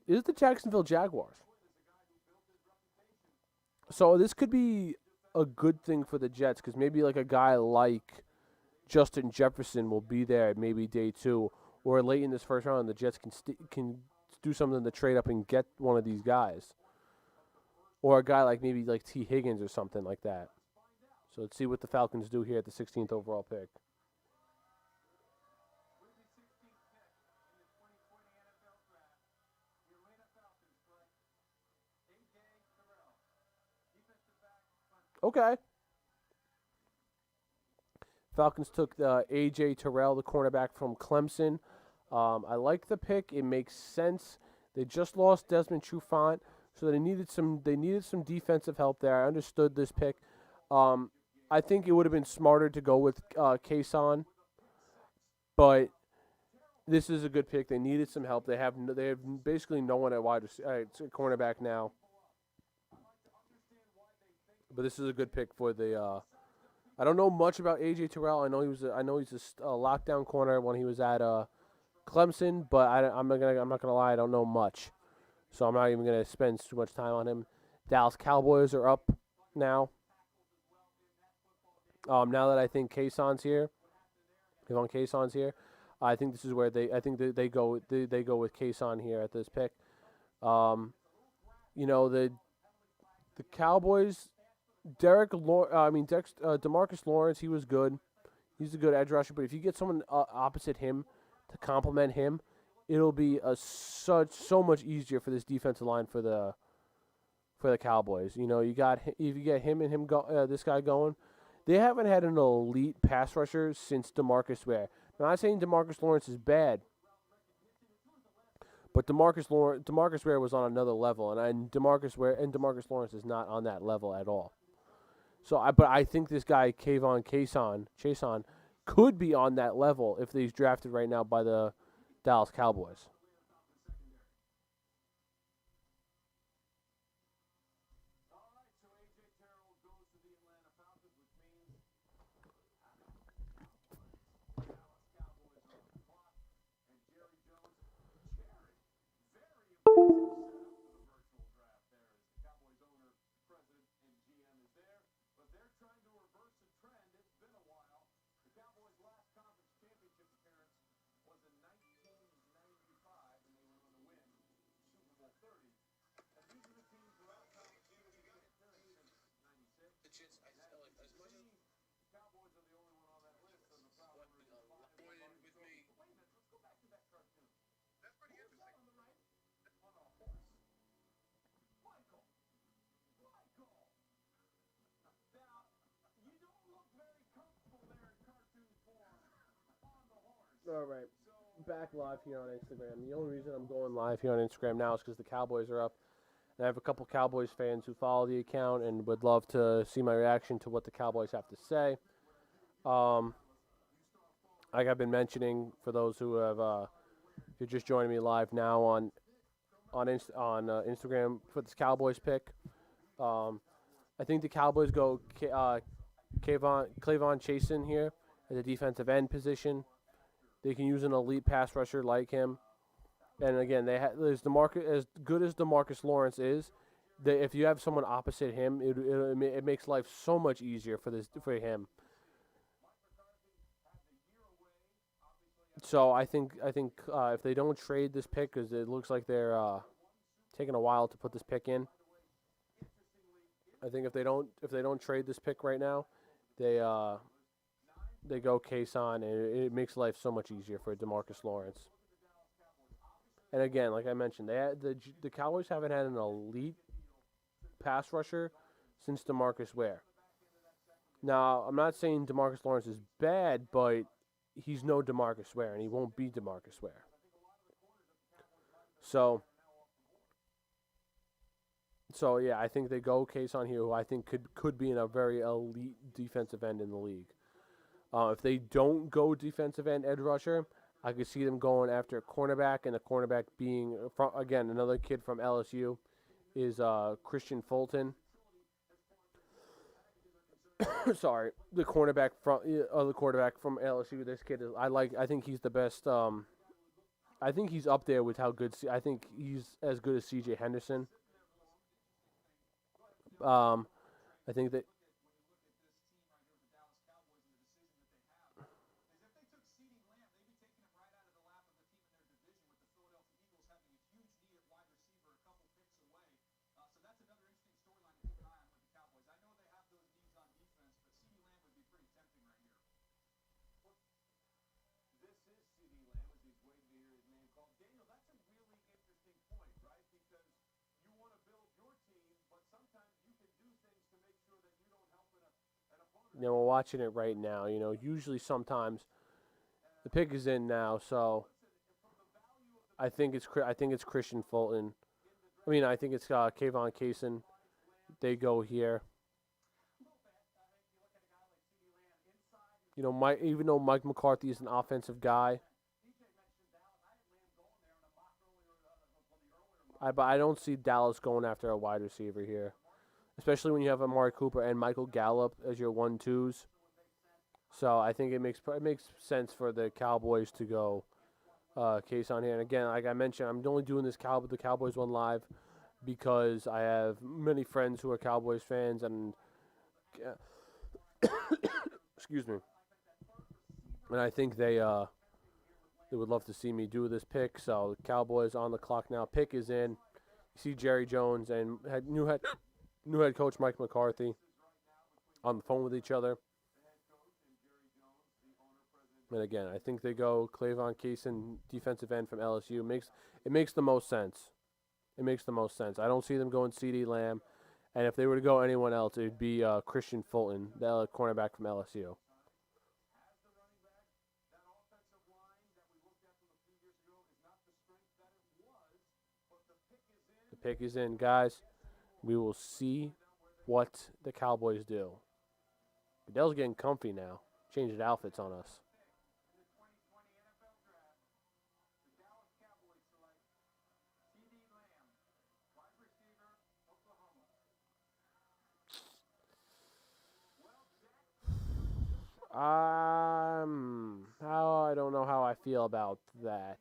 is the Jacksonville Jaguars. So this could be a good thing for the Jets because maybe like a guy like Justin Jefferson will be there maybe day 2 or late in this first round. The Jets can do something to trade up and get one of these guys, or a guy like maybe like T. Higgins or something like that. So let's see what the Falcons do here at the 16th overall pick. Okay. Falcons took A.J. Terrell, the cornerback from Clemson. I like the pick. It makes sense. They just lost Desmond Trufant, so they needed some defensive help there. I understood this pick. I think it would have been smarter to go with Kason, but this is a good pick. They needed some help. They have basically no one at cornerback now. But this is a good pick for the. I don't know much about AJ Terrell. I know he's a lockdown corner when he was at Clemson, but I'm not gonna lie. I don't know much, so I'm not even gonna spend too much time on him. Dallas Cowboys are up now. Now that I think Kason's here, Kevon Kason's here, I think this is where they go with Kason here at this pick. The Cowboys. DeMarcus Lawrence, he was good. He's a good edge rusher, but if you get someone opposite him to complement him, it'll be so much easier for this defensive line for the Cowboys. If you get him and this guy going, they haven't had an elite pass rusher since DeMarcus Ware. I'm not saying DeMarcus Lawrence is bad, but DeMarcus Ware was on another level, and DeMarcus Lawrence is not on that level at all. So, I think this guy Chason could be on that level if he's drafted right now by the Dallas Cowboys. All right, back live here on Instagram. The only reason I'm going live here on Instagram now is because the Cowboys are up. And I have a couple Cowboys fans who follow the account and would love to see my reaction to what the Cowboys have to say. Like I've been mentioning, for those who have, if you're just joining me live now on Instagram for this Cowboys pick, I think the Cowboys go Kayvon Chasen here at the defensive end position. They can use an elite pass rusher like him. And again, there's DeMarcus, as good as DeMarcus Lawrence is, if you have someone opposite him, it makes life so much easier for him. So I think if they don't trade this pick, because it looks like they're taking a while to put this pick in, I think if they don't trade this pick right now, they go Kason, and it makes life so much easier for DeMarcus Lawrence. And again, like I mentioned, the Cowboys haven't had an elite pass rusher since DeMarcus Ware. Now, I'm not saying DeMarcus Lawrence is bad, but he's no DeMarcus Ware, and he won't be DeMarcus Ware. So, yeah, I think they go Kason here, who I think could be in a very elite defensive end in the league. If they don't go defensive end edge rusher, I could see them going after a cornerback, and the cornerback being, again, another kid from LSU is Christian Fulton. Sorry, the cornerback from LSU. This kid is I think he's the best. I think he's up there with how good. I think he's as good as C.J. Henderson. I think that. You know, we're watching it right now. You know, usually sometimes the pick is in now, so I think it's Christian Fulton. I mean, I think it's Kayvon Kason. They go here. You know, even though Mike McCarthy is an offensive guy, but I don't see Dallas going after a wide receiver here, especially when you have Amari Cooper and Michael Gallup as your 1-2s. So I think it makes sense for the Cowboys to go case on here. And again, like I mentioned, I'm only doing this the Cowboys one live because I have many friends who are Cowboys fans, and excuse me, and I think they would love to see me do this pick. So Cowboys on the clock now. Pick is in. You see Jerry Jones and new head coach Mike McCarthy on the phone with each other. And again, I think they go Klayvon Kason, defensive end from LSU. It makes the most sense. It makes the most sense. I don't see them going CeeDee Lamb. And if they were to go anyone else, it would be Christian Fulton, the cornerback from LSU. The pick is in, guys. We will see what the Cowboys do. Goodell's getting comfy now. Changing outfits on us. I don't know how I feel about that.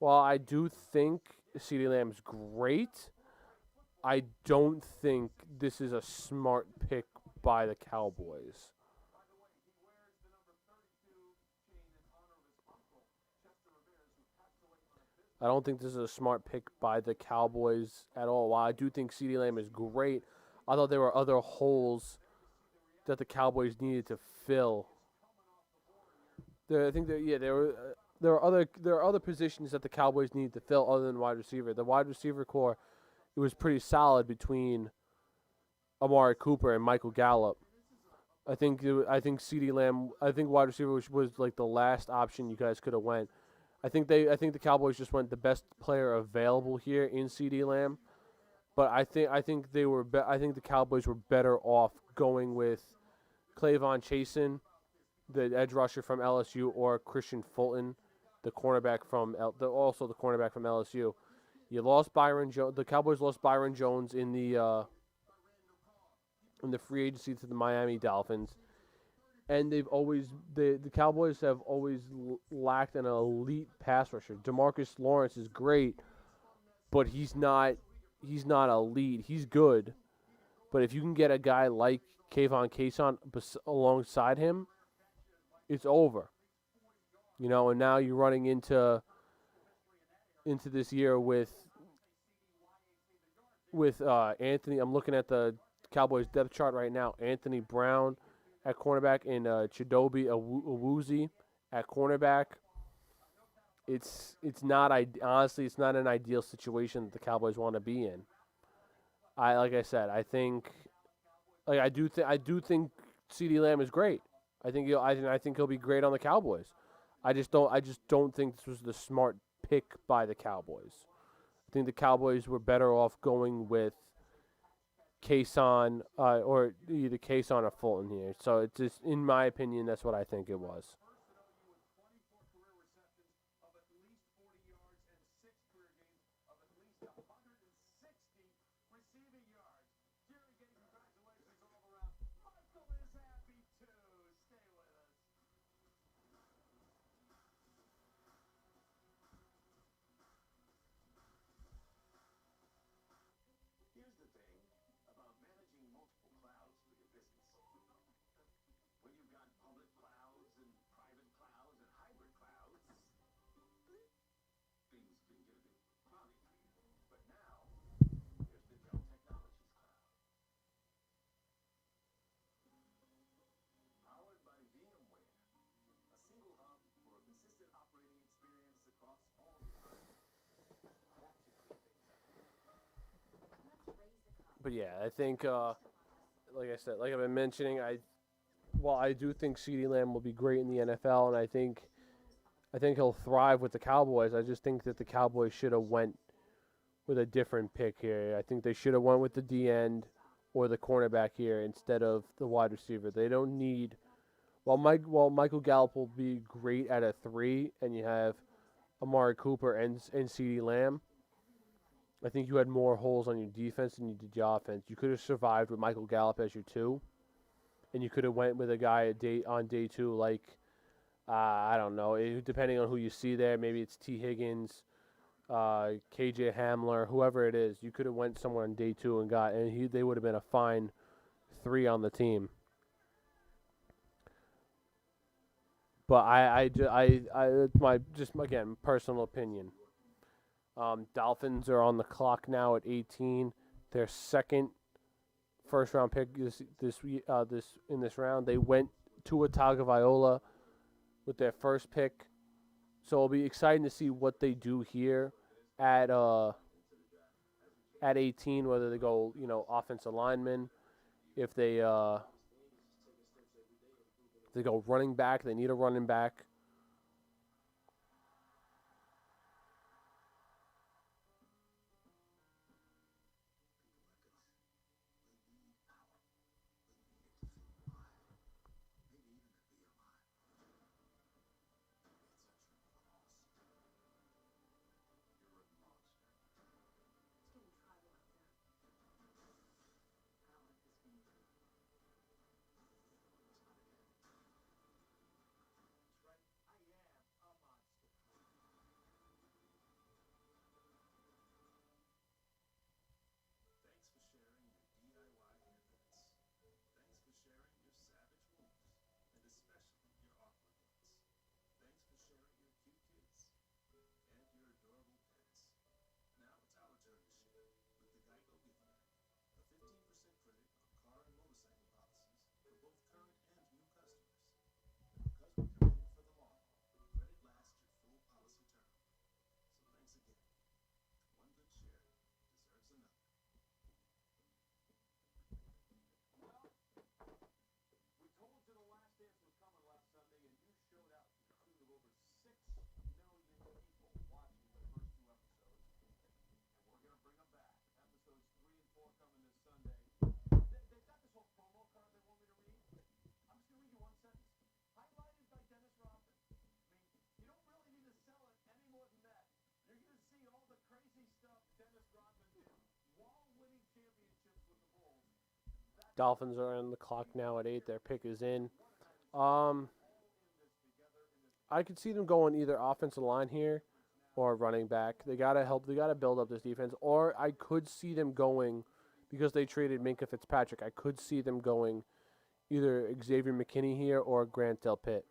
Well, I do think CeeDee Lamb's great. I don't think this is a smart pick by the Cowboys. I don't think this is a smart pick by the Cowboys at all. While I do think CeeDee Lamb is great, I thought there were other holes that the Cowboys needed to fill. There are other positions that the Cowboys needed to fill other than wide receiver. The wide receiver core, it was pretty solid between Amari Cooper and Michael Gallup. I think CeeDee Lamb. I think wide receiver was like the last option you guys could have went. I think the Cowboys just went the best player available here in CeeDee Lamb. But I think the Cowboys were better off going with Klayvon Chasen, the edge rusher from LSU, or Christian Fulton, the cornerback from LSU. You lost Byron Jones. The Cowboys lost Byron Jones in the free agency to the Miami Dolphins, and the Cowboys have always lacked an elite pass rusher. DeMarcus Lawrence is great, but he's not elite. He's good, but if you can get a guy like Kayvon Kason alongside him, it's over. You know, and now you're running into this year with Anthony. I'm looking at the Cowboys depth chart right now. Anthony Brown at cornerback and Chidobe Awuzie at cornerback. Honestly, it's not an ideal situation that the Cowboys want to be in. I do think CeeDee Lamb is great. I think he'll be great on the Cowboys. I just don't think this was the smart pick by the Cowboys. I think the Cowboys were better off going with Kason or either Kason or Fulton here. So it's just, in my opinion, that's what I think it was. Here's the thing about managing multiple clouds for your business. When you've got public clouds and private clouds and hybrid clouds, things can get a bit cloudy for you. But now, there's the Dell Technologies Cloud. Powered by VMware. A single hub for a consistent operating experience across all environments. That should clear things up. But yeah, I think, like I said, like I've been mentioning, I do think CeeDee Lamb will be great in the NFL, and I think he'll thrive with the Cowboys. I just think that the Cowboys should have went with a different pick here. I think they should have went with the D end or the cornerback here instead of the wide receiver. They don't need. While Michael Gallup will be great at a 3, and you have Amari Cooper and CeeDee Lamb, I think you had more holes on your defense than you did your offense. You could have survived with Michael Gallup as your 2, and you could have went with a guy on day 2 like I don't know, depending on who you see there. Maybe it's T. Higgins, KJ Hamler, whoever it is. You could have went somewhere on day 2 and they would have been a fine 3 on the team. But it's my just again personal opinion. Dolphins are on the clock now at 18. Their second first round pick in this round. They went to Tagovailoa with their first pick, so it'll be exciting to see what they do here at 18. Whether they go offensive lineman, if they go running back, they need a running back. Dolphins are on the clock now at 8. Their pick is in. I could see them going either offensive line here or running back. They gotta help. They gotta build up this defense. Or I could see them going, because they traded Minkah Fitzpatrick, I could see them going either Xavier McKinney here or Grant Delpit.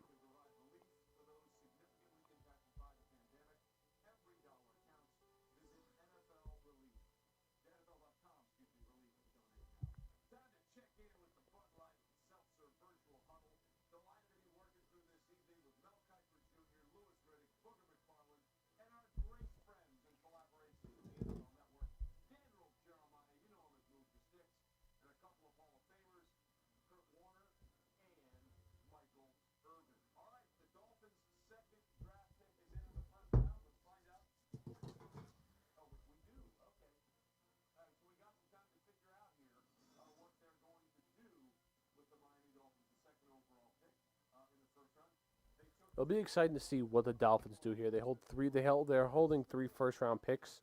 It'll be exciting to see what the Dolphins do here. They're holding 3 first-round picks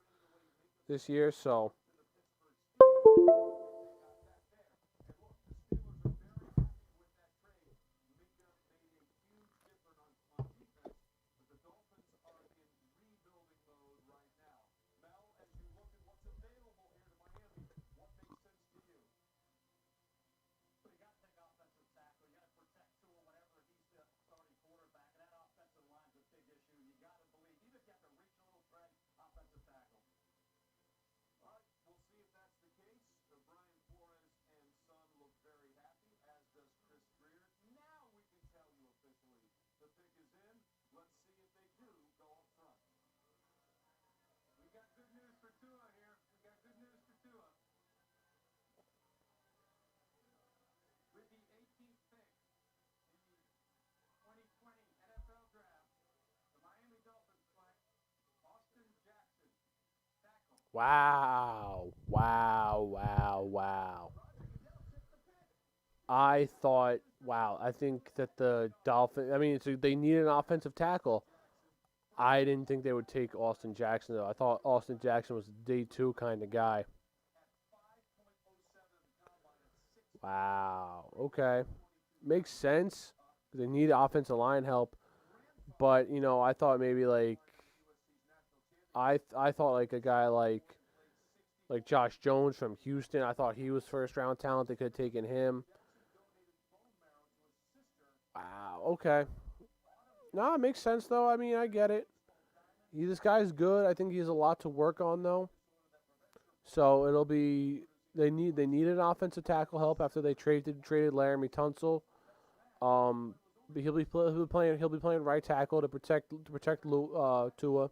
this year, so wow, wow, wow, wow. I think that the Dolphins. I mean, they need an offensive tackle. I didn't think they would take Austin Jackson though. I thought Austin Jackson was a day 2 kind of guy. Wow. Okay, makes sense. They need offensive line help, but I thought maybe like I thought like a guy like Josh Jones from Houston. I thought he was first round talent. They could have taken him. Wow. Okay. No, it makes sense though. I mean, I get it. This guy's good. I think he has a lot to work on though. So it'll be they need an offensive tackle help after they traded Laramie Tunsil. But he'll be playing right tackle to protect Tua.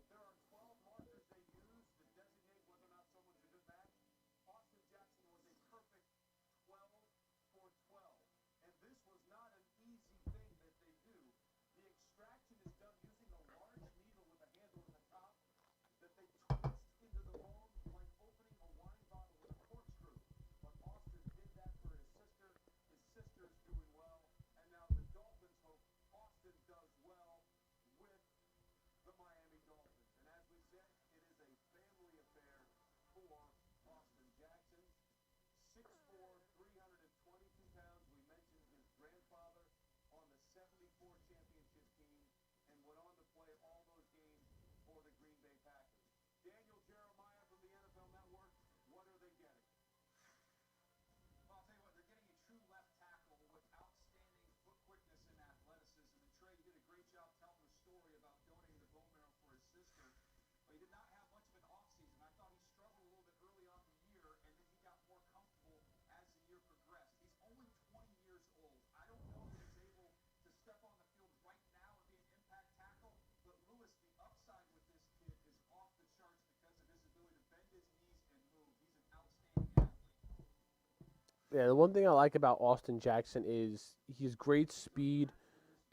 Yeah, the one thing I like about Austin Jackson is he has great speed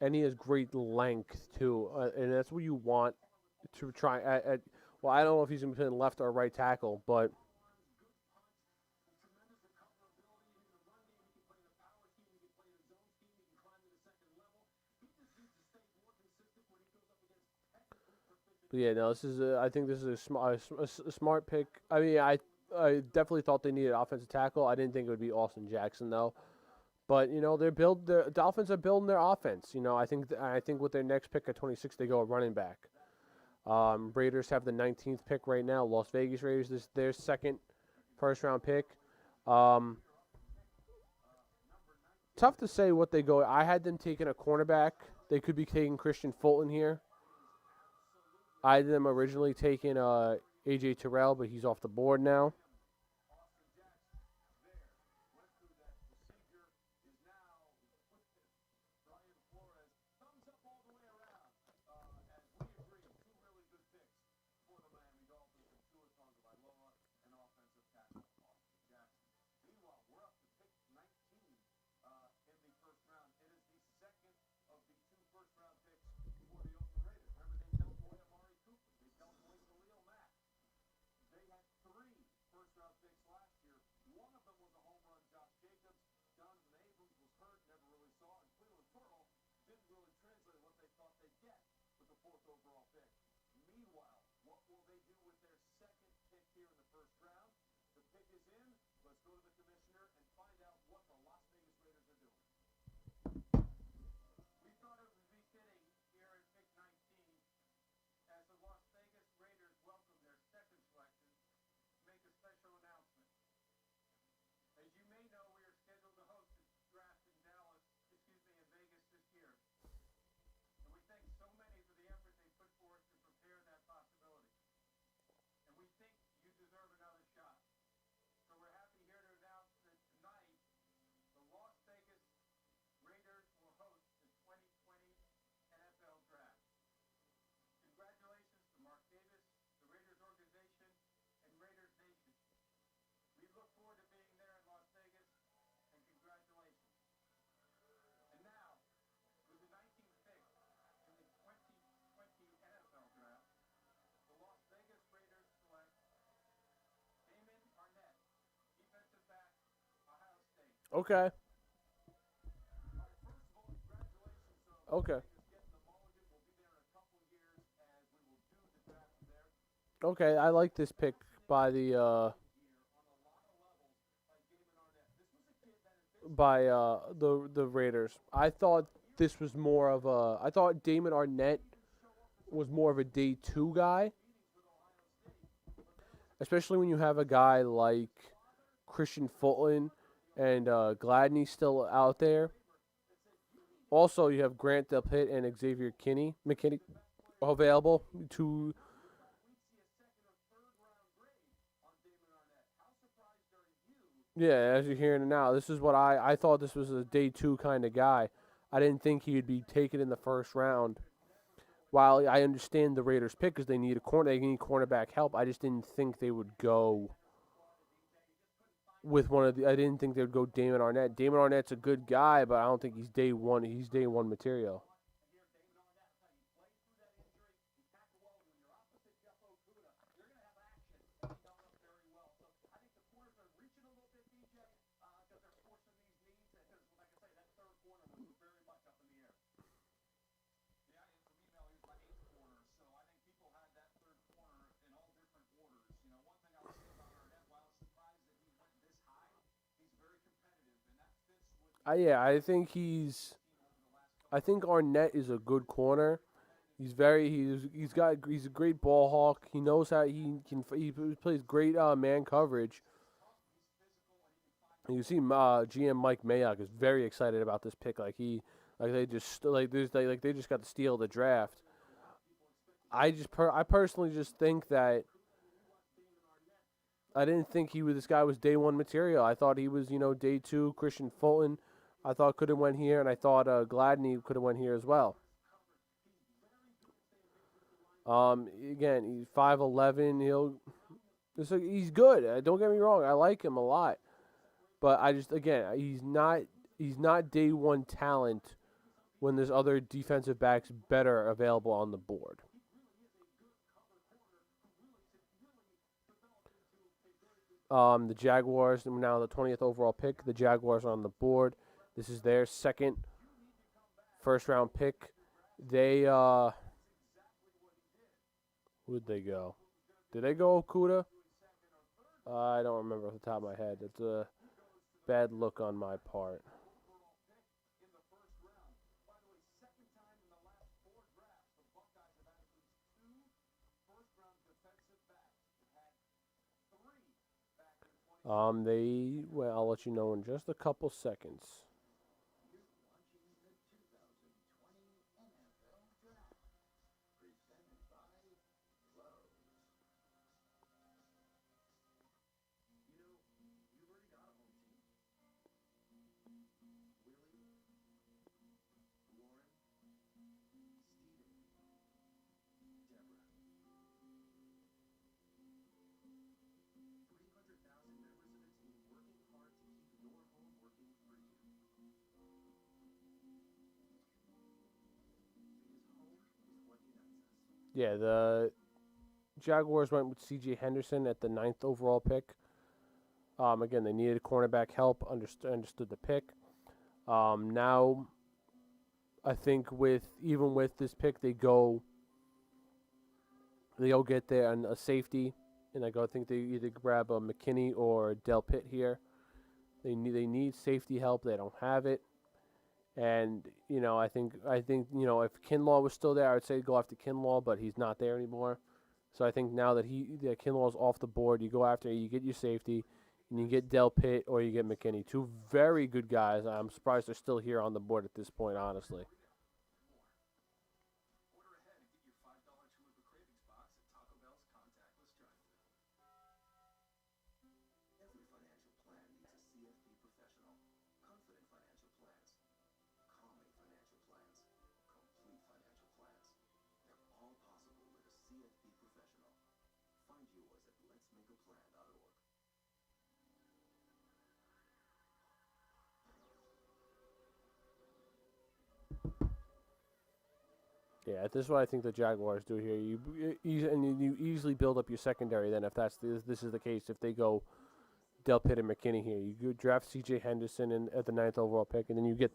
and he has great length too, and that's what you want to try at. Well, I don't know if he's going to be playing left or right tackle, but yeah, no, I think this is a smart pick. I mean, I definitely thought they needed offensive tackle. I didn't think it would be Austin Jackson though. But the Dolphins are building their offense. I think with their next pick at 26, they go a running back. Raiders have the 19th pick right now. Las Vegas Raiders is their second first round pick. Um, Tough to say what they go. I had them taking a cornerback. They could be taking Christian Fulton here. I had them originally taking AJ Terrell, but he's off the board now. overall pick. Meanwhile, what will they do with their second pick here in the first round? The pick is in. Let's go to the commissioner and find out what the Las Vegas Raiders are doing. We thought it would be fitting here at pick 19 as the Las Vegas Raiders welcome their second selection to make a special announcement. As you may know, we are scheduled to host the draft in in Vegas this year. And we thank so many for the effort they put forth to prepare that possibility. And we think you deserve another shot. So we're happy here to announce that tonight, the Las Vegas Raiders will host the 2020 NFL Draft. Congratulations to Mark Davis, the Raiders organization, and Raiders Nation. We look forward to being there in Las Vegas, and congratulations. And now, with the 19th pick in the 2020 NFL Draft, the Las Vegas Raiders select Damon Arnett, defensive back, Ohio State. Okay. All right, first of all, congratulations to Okay. Vegas getting the mulligan. We'll be there in a couple of years as we will do the draft from there. Okay, I like this pick by the Here on a lot of levels by Damon Arnett. This was a kid that had been by the Raiders. I thought this was more of a. I thought Damon Arnett was more of a day 2 guy, especially when you have a guy like Christian Fulton and Gladney still out there. Also, you have Grant Delpit and Xavier McKinney available to. Yeah, as you're hearing it now, this is what I thought this was a day 2 kind of guy. I didn't think he'd be taken in the first round. While I understand the Raiders pick because they need they need cornerback help, I just didn't think they would go with one of the. I didn't think they would go Damon Arnett. Damon Arnett's a good guy, but I don't think he's day 1. He's day 1 material. Yeah, I think Arnett is a good corner. He's he's a great ball hawk. He knows how he plays great man coverage. And you see, GM Mike Mayock is very excited about this pick. They just got to steal the draft. I personally just think that I didn't think this guy was day 1 material. I thought he was day 2. Christian Fulton, I thought could have went here, and I thought Gladney could have went here as well. Again, he's 5'11". He's good. Don't get me wrong. I like him a lot, but he's not day 1 talent when there's other defensive backs better available on the board. The Jaguars, now the 20th overall pick. The Jaguars are on the board. This is their second first-round pick. They, who'd they go? Did they go Okuda? I don't remember off the top of my head. It's a bad look on my part. I'll let you know in just a couple seconds. Yeah, the Jaguars went with C.J. Henderson at the 9th overall pick. Again, they needed cornerback help. Understood the pick. Now, I think with this pick, they go They go get there and a safety, and I think they either grab a McKinney or Del Pitt here. They need safety help. They don't have it. And I think if Kinlaw was still there, I would say go after Kinlaw, but he's not there anymore. So I think now that Kinlaw's off the board, you go after, you get your safety, and you get Del Pitt or you get McKinney. Two very good guys. I'm surprised they're still here on the board at this point, honestly. Order ahead and get your $5 Chalupa Cravings box at Taco Bell's contactless drive-thru. Every financial plan needs a CFP professional. Confident financial plans, calming financial plans, complete financial plans. They're all possible with a CFP professional. Find yours at letsmakeaplan.org. Yeah, this is what I think the Jaguars do here. You easily build up your secondary. Then, if this is the case, if they go Del Pitt and McKinney here, you draft C.J. Henderson at the 9th overall pick, and then you get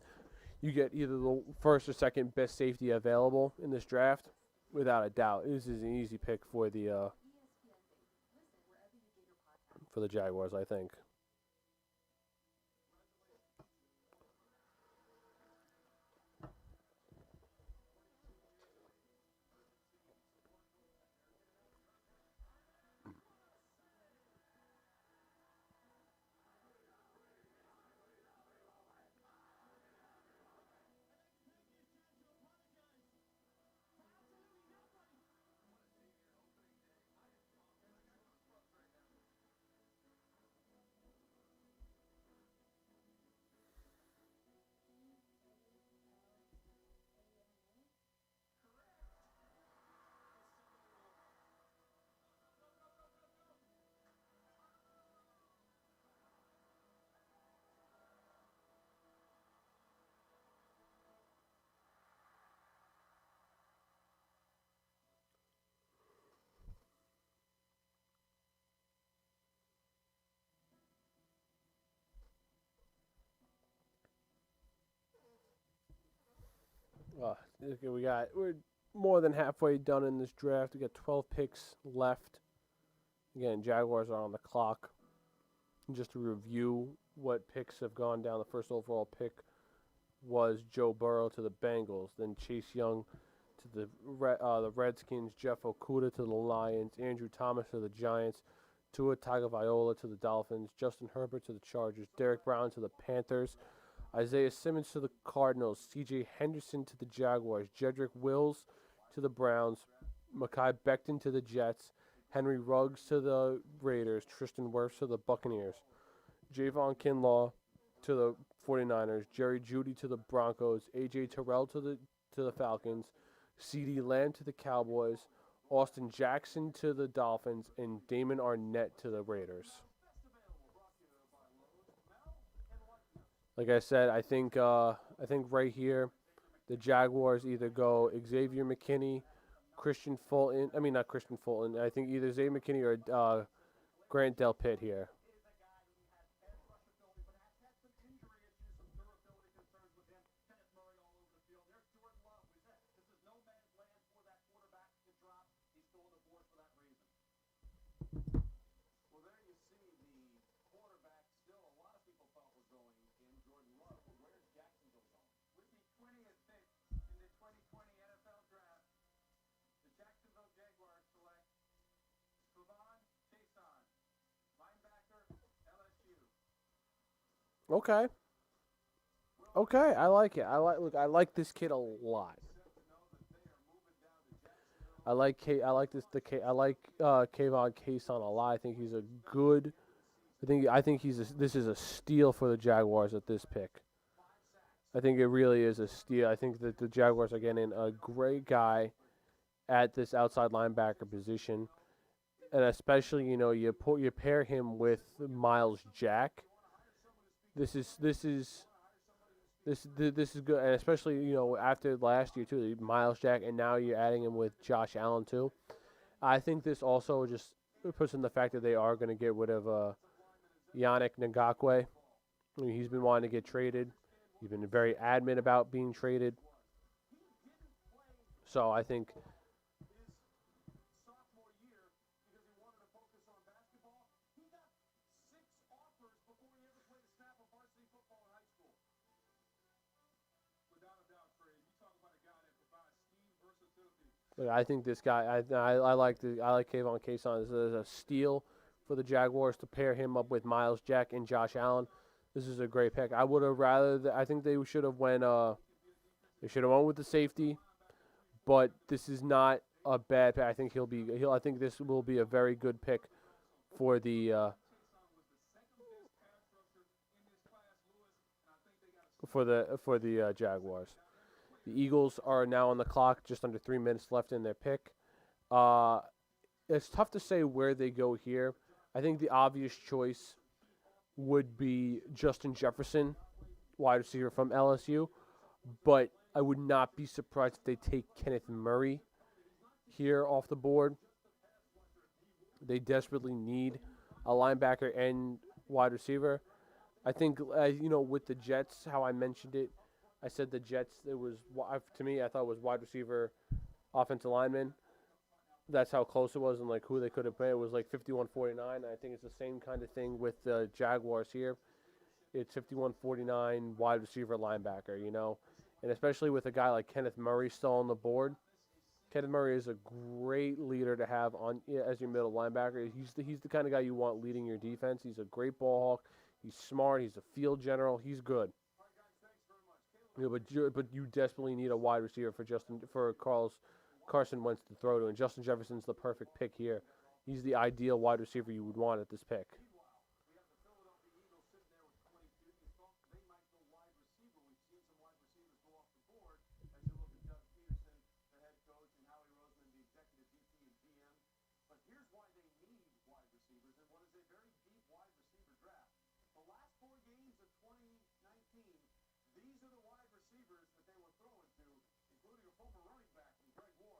either the first or second best safety available in this draft, without a doubt. This is an easy pick for the Jaguars, I think. Okay, we're more than halfway done in this draft. We got 12 picks left. Again, Jaguars are on the clock. Just to review what picks have gone down, the first overall pick was Joe Burrow to the Bengals, then Chase Young to the Redskins, Jeff Okudah to the Lions, Andrew Thomas to the Giants, Tua Tagovailoa to the Dolphins, Justin Herbert to the Chargers, Derek Brown to the Panthers, Isaiah Simmons to the Cardinals, C.J. Henderson to the Jaguars, Jedrick Wills to the Browns, Mekhi Becton to the Jets, Henry Ruggs to the Raiders, Tristan Wirfs to the Buccaneers, Javon Kinlaw to the 49ers, Jerry Jeudy to the Broncos, A.J. Terrell to the Falcons, C.D. Lamb to the Cowboys, Austin Jackson to the Dolphins, and Damon Arnett to the Raiders. Like I said, I think right here, the Jaguars either go Xavier McKinney, Christian Fulton. I mean, not Christian Fulton. I think either Xavier McKinney or Grant Del Pitt here. Okay. Okay, I like it. I like this kid a lot. I like Kayvon Kason a lot. I think he's a good. This is a steal for the Jaguars at this pick. I think it really is a steal. I think that the Jaguars are getting a great guy at this outside linebacker position, and especially you pair him with Miles Jack. This is good, and especially after last year too, Miles Jack, and now you're adding him with Josh Allen too. I think this also just puts in the fact that they are going to get rid of Yannick Ngakoue. I mean, he's been wanting to get traded. He's been very adamant about being traded. So I think Look, I think this guy. I like Kayvon Kason as a steal for the Jaguars to pair him up with Miles Jack and Josh Allen. This is a great pick. I would have rather. I think they should have went. They should have went with the safety, but this is not a bad pick. I think he'll be. I think this will be a very good pick for the Jaguars. The Eagles are now on the clock, just under 3 minutes left in their pick. Uh, it's tough to say where they go here. I think the obvious choice would be Justin Jefferson, wide receiver from LSU, but I would not be surprised if they take Kenneth Murray here off the board. They desperately need a linebacker and wide receiver. I think, with the Jets, how I mentioned it, I said the Jets, to me, I thought it was wide receiver, offensive lineman. That's how close it was and, who they could have played. It was 51-49. I think it's the same kind of thing with the Jaguars here. It's 51-49 wide receiver linebacker, And especially with a guy like Kenneth Murray still on the board. Kenneth Murray is a great leader to have as your middle linebacker. He's the kind of guy you want leading your defense. He's a great ball hawk. He's smart. He's a field general. He's good. But you desperately need a wide receiver for Carson Wentz to throw to, and Justin Jefferson's the perfect pick here. He's the ideal wide receiver you would want at this pick.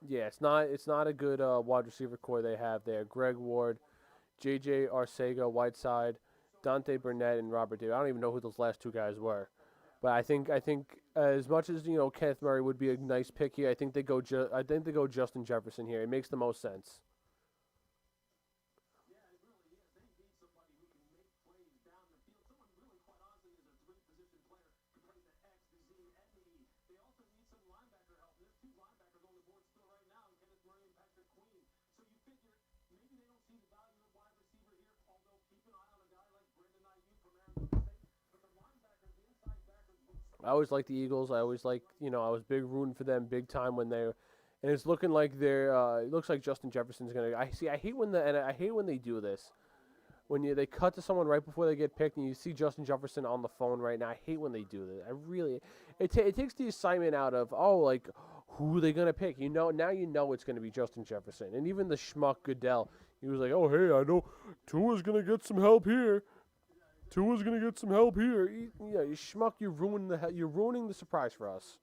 Yeah, it's not a good wide receiver core they have there. Greg Ward, J.J. Arcega, Whiteside, Dante Burnett, and Robert Davis. I don't even know who those last two guys were, but I think as much as Kenneth Murray would be a nice pick here, I think they go Justin Jefferson here. It makes the most sense. I always liked the Eagles. I always liked, I was big rooting for them big time when and it's looking like it looks like Justin Jefferson's gonna. I hate when they do this. When they cut to someone right before they get picked, and you see Justin Jefferson on the phone right now. I hate when they do this. It takes the excitement out of who are they gonna pick? Now it's gonna be Justin Jefferson, and even the schmuck Goodell. He was like, oh hey, I know Tua's gonna get some help here. You schmuck, you're ruining the surprise for us.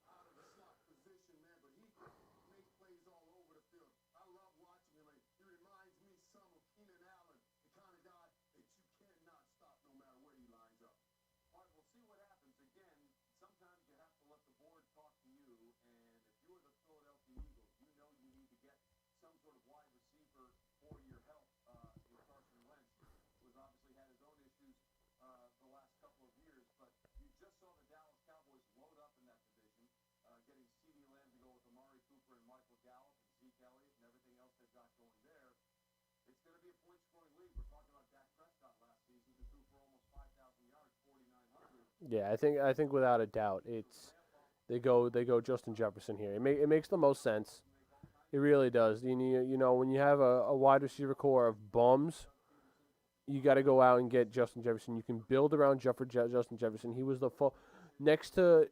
Yeah, I think without a doubt, they go Justin Jefferson here. It makes the most sense. It really does. When you have a wide receiver core of bums, you got to go out and get Justin Jefferson. You can build around Justin Jefferson. He was next to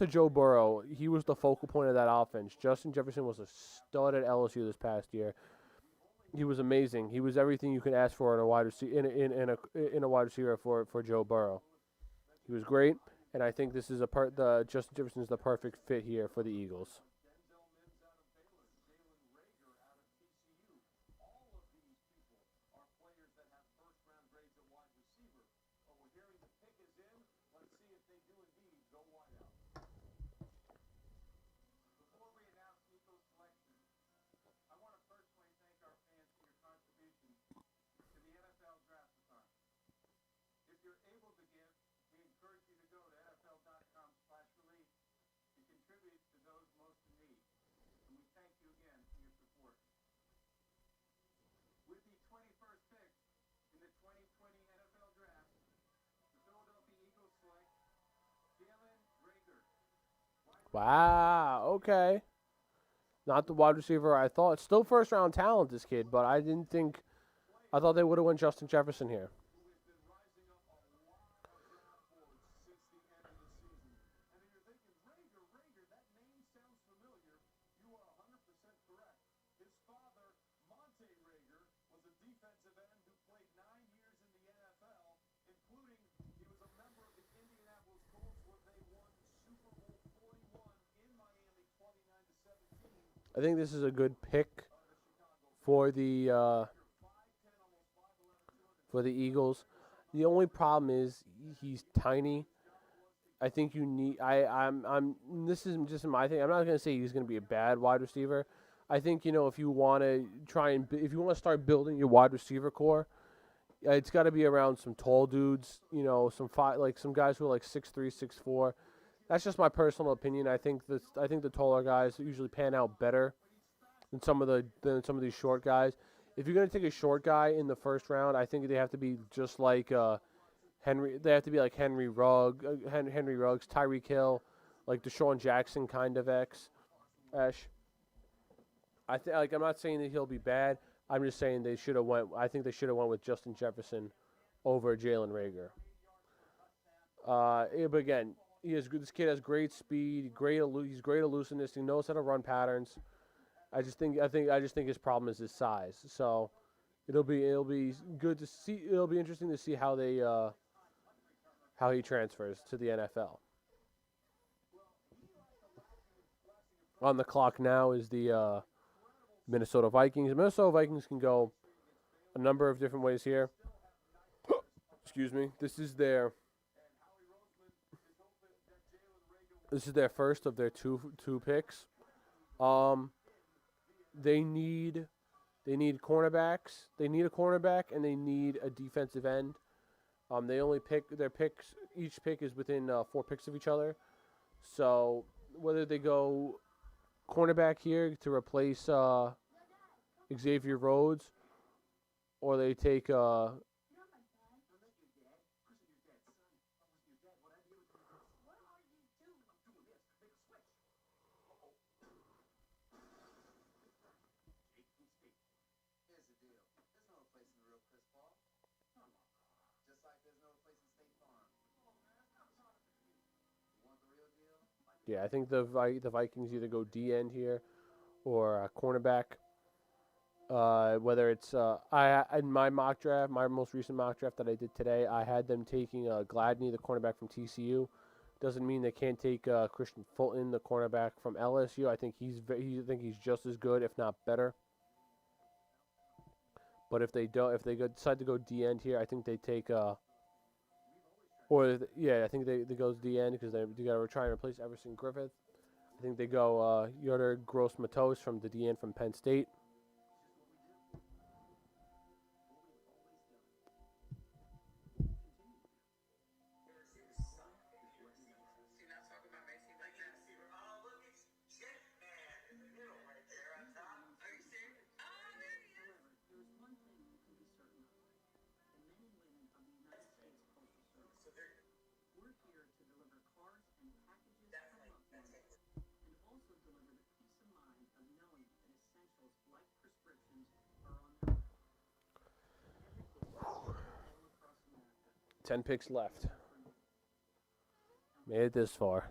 Joe Burrow. He was the focal point of that offense. Justin Jefferson was a stud at LSU this past year. He was amazing. He was everything you could ask for in a wide receiver in a wide receiver for Joe Burrow. He was great, and I think this is Justin Jefferson is the perfect fit here for the Eagles. Wow. Okay. Not the wide receiver I thought. Still first round talent, this kid, but I didn't think. I thought they would have went Justin Jefferson here. I think this is a good pick for the Eagles. The only problem is he's tiny. I think you need. I'm. This is just my thing. I'm not gonna say he's gonna be a bad wide receiver. I think if you want to if you want to start building your wide receiver core, it's got to be around some tall dudes. Some guys who are like 6'3", 6'4". That's just my personal opinion. I think the taller guys usually pan out better than some of these short guys. If you're gonna take a short guy in the first round, I think they have to be just like Henry. They have to be like Henry Ruggs, Tyreek Hill, like Deshaun Jackson kind of Ash. I'm not saying that he'll be bad. I'm just saying they should have went. I think they should have went with Justin Jefferson over Jalen Rager. But again, this kid has great speed, he's great elusiveness. He knows how to run patterns. I just think his problem is his size. So it'll be good to see. It'll be interesting to see how he transfers to the NFL. On the clock now is the Minnesota Vikings. The Minnesota Vikings can go a number of different ways here. Excuse me. This is their first of their two picks. Um, they need cornerbacks. They need a cornerback and they need a defensive end. They only pick their picks. Each pick is within 4 picks of each other. So whether they go cornerback here to replace Xavier Rhodes, or they take I think the Vikings either go D end here or cornerback. Whether it's in my mock draft, my most recent mock draft that I did today, I had them taking Gladney, the cornerback from TCU. Doesn't mean they can't take Christian Fulton, the cornerback from LSU. I think he's just as good, if not better. But if they decide to go D end here, I think they take I think they go D end because they got to try and replace Everson Griffith. I think they go Yoder Gross Matos from the D end from Penn State. Ten picks left. Made it this far.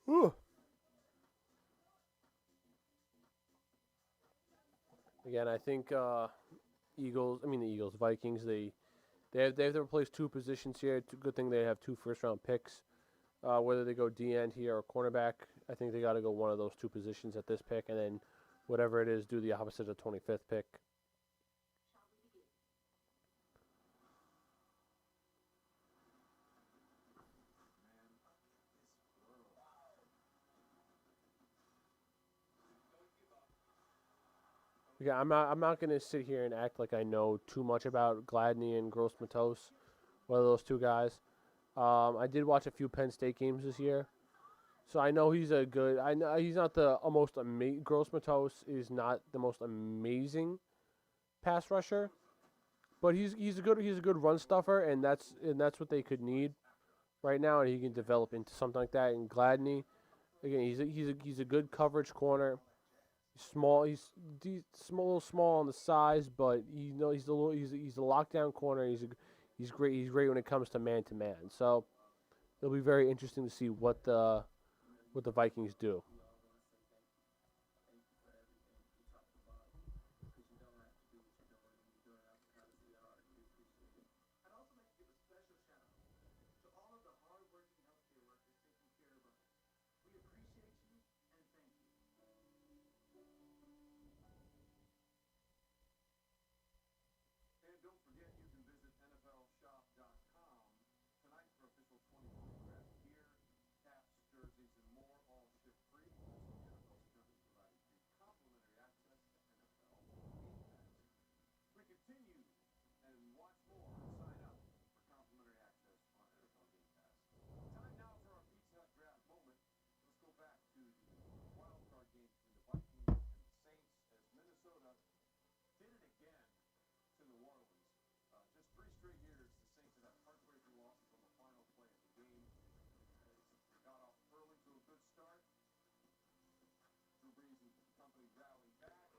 Whew. Again, I think the Vikings, they have to replace two positions here. It's a good thing they have 2 first-round picks. Whether they go D end here or cornerback, I think they got to go one of those 2 positions at this pick, and then whatever it is, do the opposite of 25th pick. Yeah, I'm not gonna sit here and act like I know too much about Gladney and Gross one of those 2 guys. I did watch a few Penn State games this year, So I know he's a good. I know he's not the most amazing. Gross Matos is not the most amazing pass rusher, but he's a good run stuffer, and that's what they could need right now, and he can develop into something like that. And Gladney, again, he's a good coverage corner. He's small. Small on the size, but he's a lockdown corner. He's great. He's great when it comes to man. So it'll be very interesting to see what the Vikings do. I'd also like to give a special shout out to all of the hardworking healthcare workers taking care of others. We appreciate you and thank you. And don't forget, you can visit NFLshop.com tonight for official 2020 draft gear, caps, jerseys, and more, all ship free. Also, the NFL is currently providing free complimentary access to NFL Game Pass. We continue and watch more. Sign up for complimentary access on NFL Game Pass. Time now for our Pizza Hut draft moment. Let's go back to the wild card game between the Vikings and the Saints as Minnesota did it again to New Orleans. Just 3 straight years, the Saints have had heartbreaking losses on the final play of the game. They got off early to a good start. Drew Brees and company rallied back.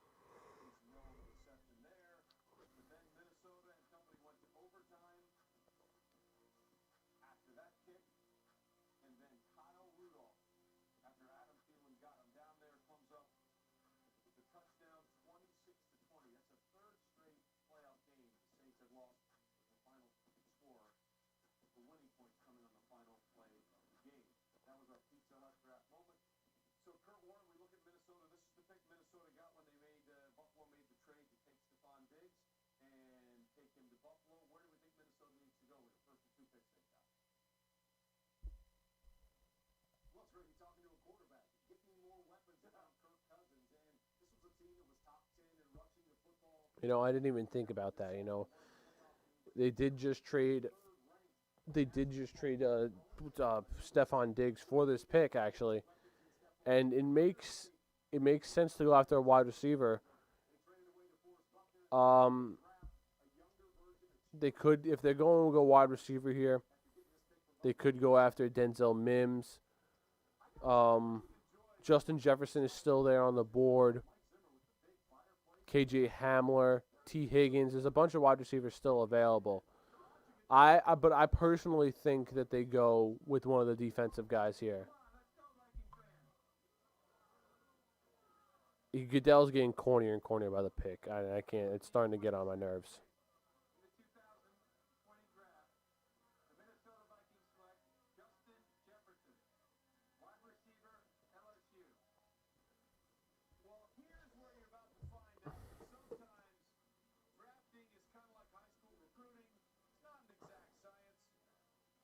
There's no interception there. But then Minnesota and company went to overtime after that kick. And then Kyle Rudolph, after Adam Thielen got him down there, comes up with the touchdown, 26-20. That's a third straight playoff game the Saints have lost the final score. The winning points coming on the final play of the game. That was our Pizza Hut draft moment. So, Kurt Warner, we look at Minnesota. This is the pick Minnesota got when Buffalo made the trade to take Stephon Diggs and take him to Buffalo. Where do we think Minnesota needs to go with the first 2 picks they got? Well, it's great to be talking to a quarterback. Get me more weapons around Kirk Cousins. And this was a team that was top 10 in rushing the football. I didn't even think about that. They did just trade. They did just trade Stephon Diggs for this pick, actually, and it makes sense to go after a wide receiver. They could, if they're going to go wide receiver here, they could go after Denzel Mims. Justin Jefferson is still there on the board. KJ Hamler, T. Higgins. There's a bunch of wide receivers still available. But I personally think that they go with one of the defensive guys here. Goodell's getting cornier and cornier by the pick. I can't. It's starting to get on my nerves. In the 2020 draft, the Minnesota Vikings select Justin Jefferson, wide receiver, LSU. Well, here's where you're about to find out that sometimes drafting is kind of like high school recruiting. It's not an exact science.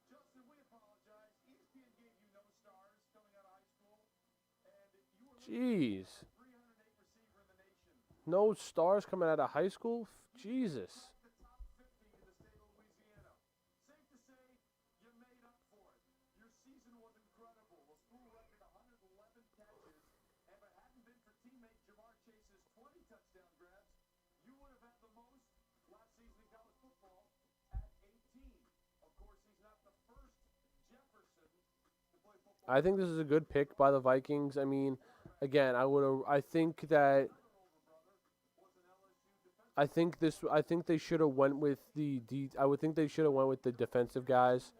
Justin, we apologize. ESPN gave you no stars coming out of high school, and you were Jeez. 308 receiver in the nation. No stars coming out of high school? Jesus. The top 50 in the state of Louisiana. Safe to say, you made up for it. Your season was incredible. A school record 111 catches. And if it hadn't been for teammate Jamar Chase's 20 touchdown grabs, you would have had the most last season in college football at 18. Of course, he's not the first Jefferson to play football. I think this is a good pick by the Vikings. I mean, again, I think that I think they should have went with I would think they should have went with the defensive guys,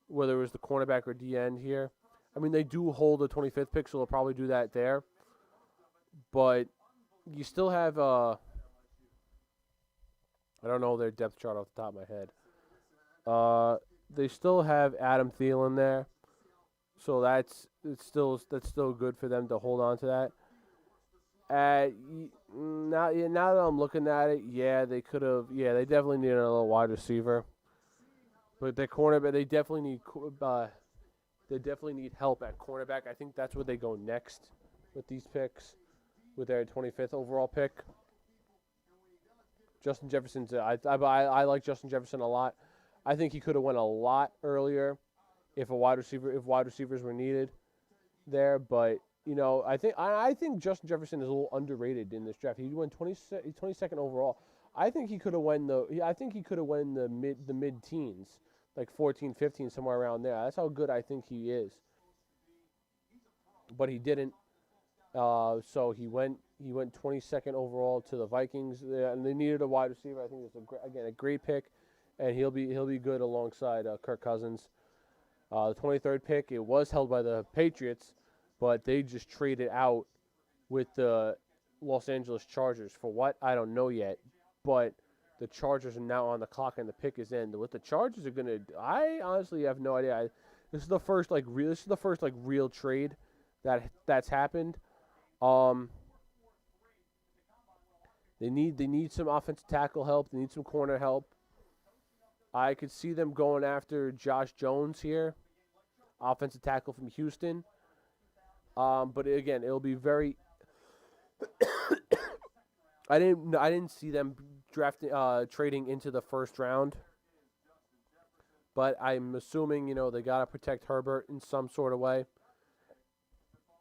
whether it was the cornerback or D end here. I mean, they do hold the 25th pick, so they'll probably do that there. But you still have I don't know their depth chart off the top of my head. They still have Adam Thielen there, so that's still good for them to hold on to that. Now that I'm looking at it, they could have. Yeah, they definitely need another wide receiver. But their cornerback, they definitely need help at cornerback. I think that's where they go next with these picks, with their 25th overall pick. Justin Jefferson's. I like Justin Jefferson a lot. I think he could have went a lot earlier if wide receivers were needed. there, but I think Justin Jefferson is a little underrated in this draft. He went 22nd overall. I think he could have won the mid teens, like 14, 15, somewhere around there. That's how good I think he is. But he didn't. So he went 22nd overall to the Vikings, and they needed a wide receiver. I think it's a great pick, and he'll be good alongside Kirk Cousins. The 23rd pick, it was held by the Patriots, but they just traded out with the Los Angeles Chargers for what? I don't know yet, but the Chargers are now on the clock and the pick is in. What the Chargers are gonna? I honestly have no idea. This is the first real trade that's happened. Um, they need some offensive tackle help. They need some corner help. I could see them going after Josh Jones here, offensive tackle from Houston. But again, it'll be very. I didn't see them trading into the first round, but I'm assuming they gotta protect Herbert in some sort of way,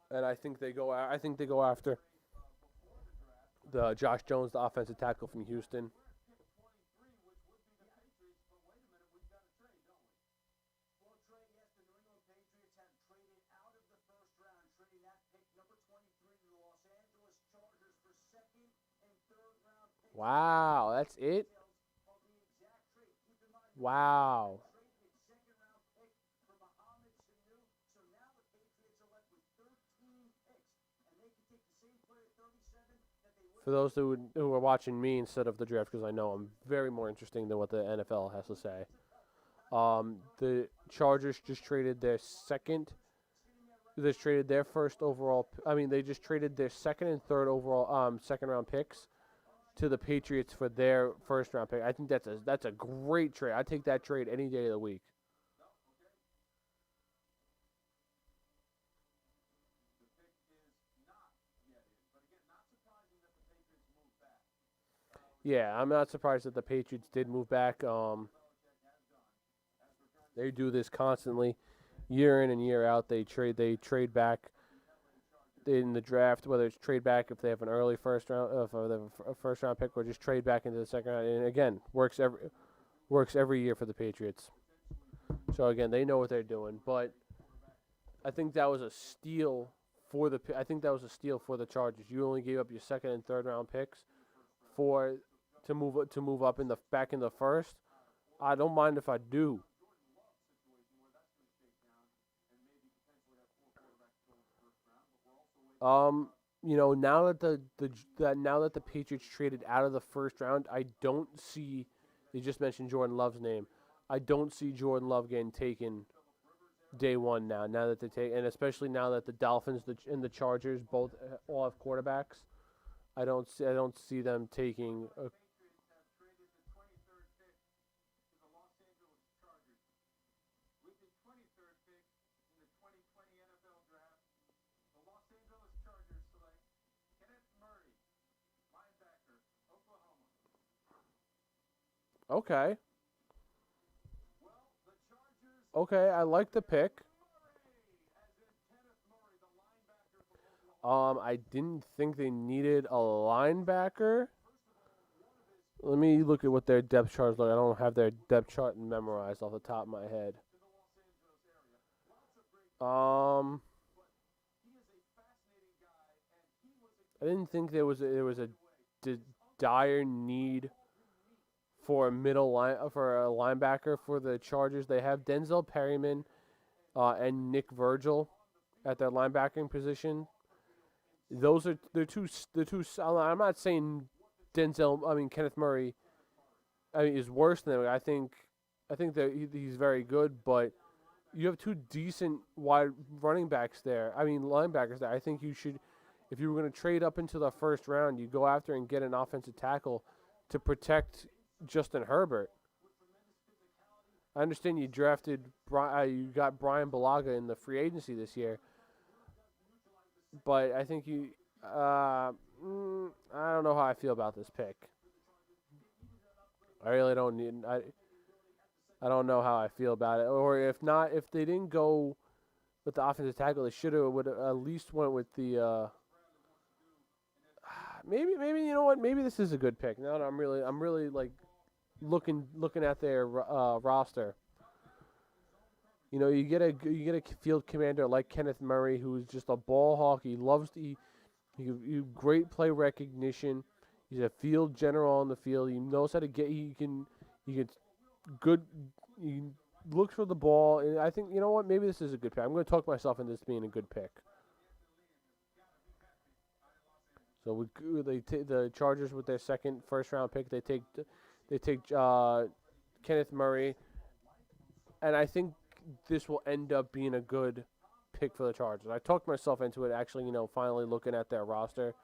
and I think they go. I think they go after the Josh Jones, the offensive tackle from Houston. Wow, that's it. Wow. For those who are watching me instead of the draft, because I know I'm very more interesting than what the NFL has to say. The Chargers just traded their second. They just traded their first overall. They just traded their second and third overall second round picks to the Patriots for their first round pick. I think that's a great trade. I take that trade any day of the week. Yeah, I'm not surprised that the Patriots did move back. They do this constantly, year in and year out. They trade back in the draft, whether it's trade back if they have an early first round, if they have a first round pick, or just trade back into the second round. And again, works every year for the Patriots. So again, they know what they're doing. But I think that was a steal I think that was a steal for the Chargers. You only gave up your second and third round picks for to move up back in the first. I don't mind if I do. Now that the Patriots traded out of the first round, I don't see. They just mentioned Jordan Love's name. I don't see Jordan Love getting taken day one now. Now that they take, and especially now that the Dolphins and the Chargers both all have quarterbacks, I don't see them taking. Okay, okay, I like the pick. I didn't think they needed a linebacker. Let me look at what their depth charts look. I don't have their depth chart memorized off the top of my head. Um, I didn't think there was a dire need for a linebacker for the Chargers. They have Denzel Perryman and Nick Virgil at their linebacking position. Those are the two. I'm not saying Kenneth Murray. Is worse than them. I think that he's very good, but you have two decent wide running backs there. Linebackers there. I think you should, if you were going to trade up into the first round, you go after and get an offensive tackle to protect Justin Herbert. I understand you got Brian Balaga in the free agency this year, but I think I don't know how I feel about this pick. I really don't I don't know how I feel about it. Or if not, if they didn't go with the offensive tackle. They should have would at least went with the. Maybe you know what? Maybe this is a good pick. No, I'm really like looking at their roster. You know, you get a field commander like Kenneth Murray, who's just a ball hawk. He loves to he great play recognition. He's a field general on the field. He knows how to get. He can good. He looks for the ball, and I think you know what? Maybe this is a good pick. I'm going to talk myself into this being a good pick. So the Chargers with their second first round pick. They take Kenneth Murray, and I think this will end up being a good pick for the Chargers. I talked myself into it. Actually, you know, finally looking at their roster,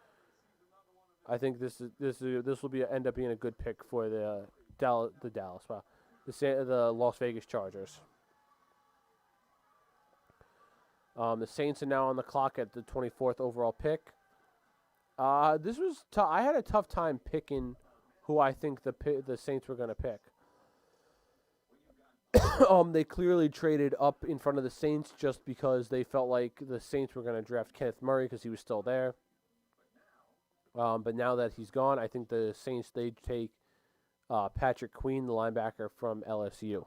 I think this will be end up being a good pick for the Las Vegas Chargers. The Saints are now on the clock at the 24th overall pick. This was I had a tough time picking who I think the Saints were going to pick. They clearly traded up in front of the Saints just because they felt like the Saints were going to draft Kenneth Murray because he was still there. But now that he's gone, I think the Saints, they take Patrick Queen, the linebacker from LSU.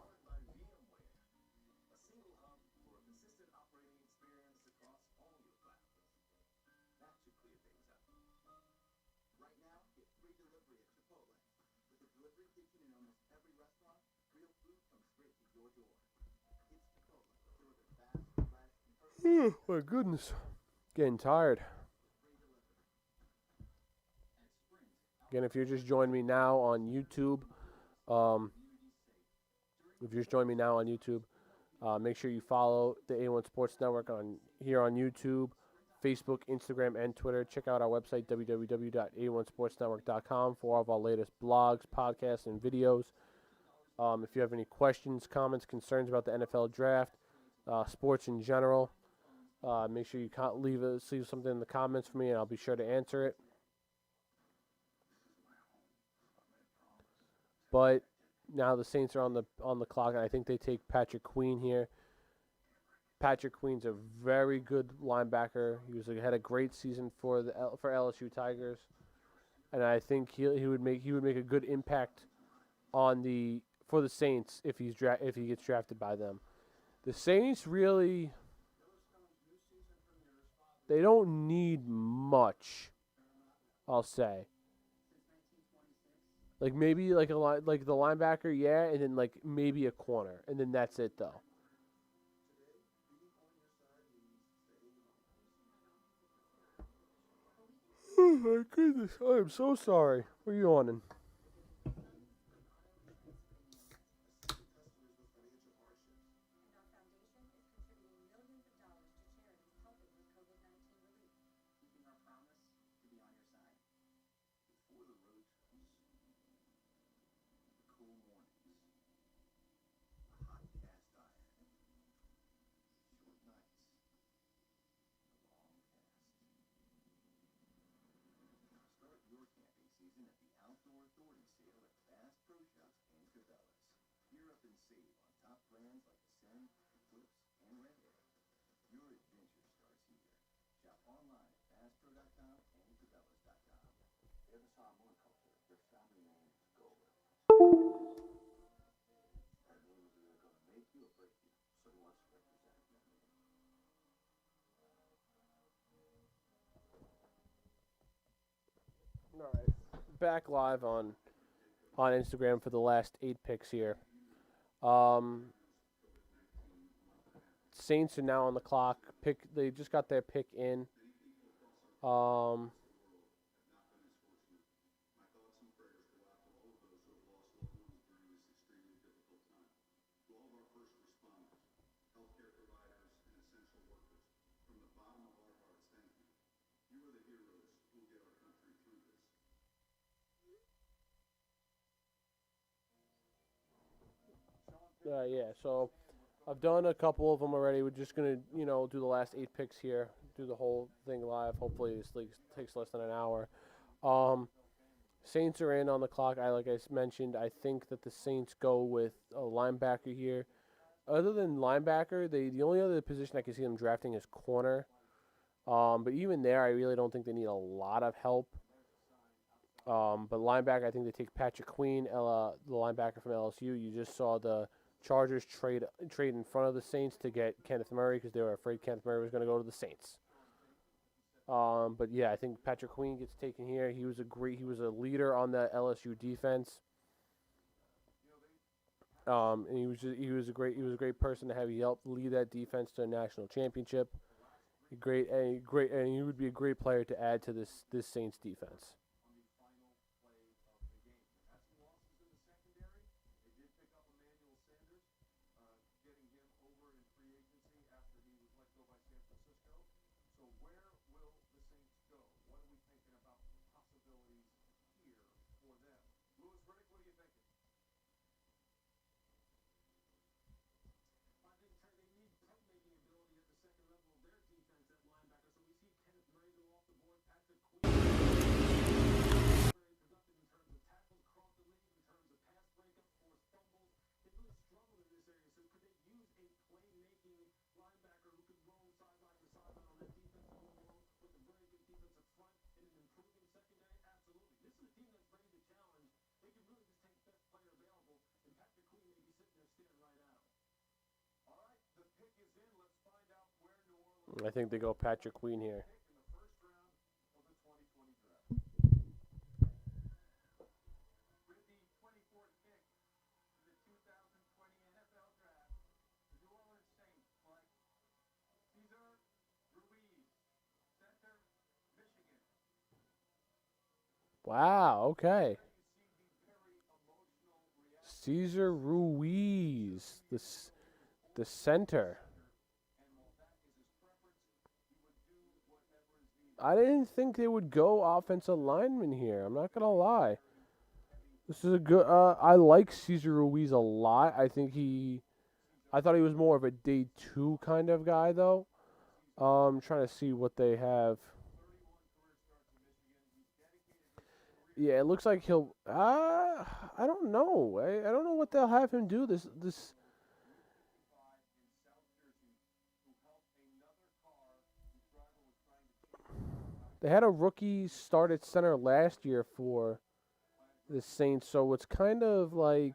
My goodness. Getting tired. Again, if you're just joining me now on YouTube, make sure you follow the A1 Sports Network on YouTube, Facebook, Instagram, and Twitter. Check out our website, www.a1sportsnetwork.com, for all of our latest blogs, podcasts, and videos. If you have any questions, comments, concerns about the NFL draft, sports in general, make sure you leave something in the comments for me, and I'll be sure to answer it. But now the Saints are on the clock, and I think they take Patrick Queen here. Patrick Queen's a very good linebacker. Had a great season for LSU Tigers, and I think he would make a good impact for the Saints if he gets drafted by them. The Saints really, they don't need much, I'll say. Like maybe like the linebacker, yeah, and then like maybe a corner, and then that's it though. Oh my goodness, I am so sorry. What are you yawning? All right, back live on Instagram for the last 8 picks here. Saints are now on the clock. They just got their pick in. Yeah, so I've done a couple of them already. We're just gonna, do the last 8 picks here. Do the whole thing live. Hopefully, this league takes less than an hour. Saints are in on the clock. Like I mentioned, I think that the Saints go with a linebacker here. other than linebacker, the only other position I can see them drafting is corner. But even there, I really don't think they need a lot of help. But linebacker, I think they take Patrick Queen, the linebacker from LSU. You just saw the Chargers trade in front of the Saints to get Kenneth Murray because they were afraid Kenneth Murray was going to go to the Saints. But yeah, I think Patrick Queen gets taken here. He was a leader on the LSU defense. And he was a great person to have. He helped lead that defense to a national championship. And he would be a great player to add to this Saints defense. I think they go Patrick Queen here. Wow, okay. Cesar Ruiz, the center. I didn't think they would go offensive lineman here. I'm not gonna lie. This is a good. I like Cesar Ruiz a lot. I thought he was more of a day 2 kind of guy though. I'm trying to see what they have. Yeah, it looks like he'll. I don't know. I don't know what they'll have him do. This. They had a rookie start at center last year for the Saints, so it's kind of like,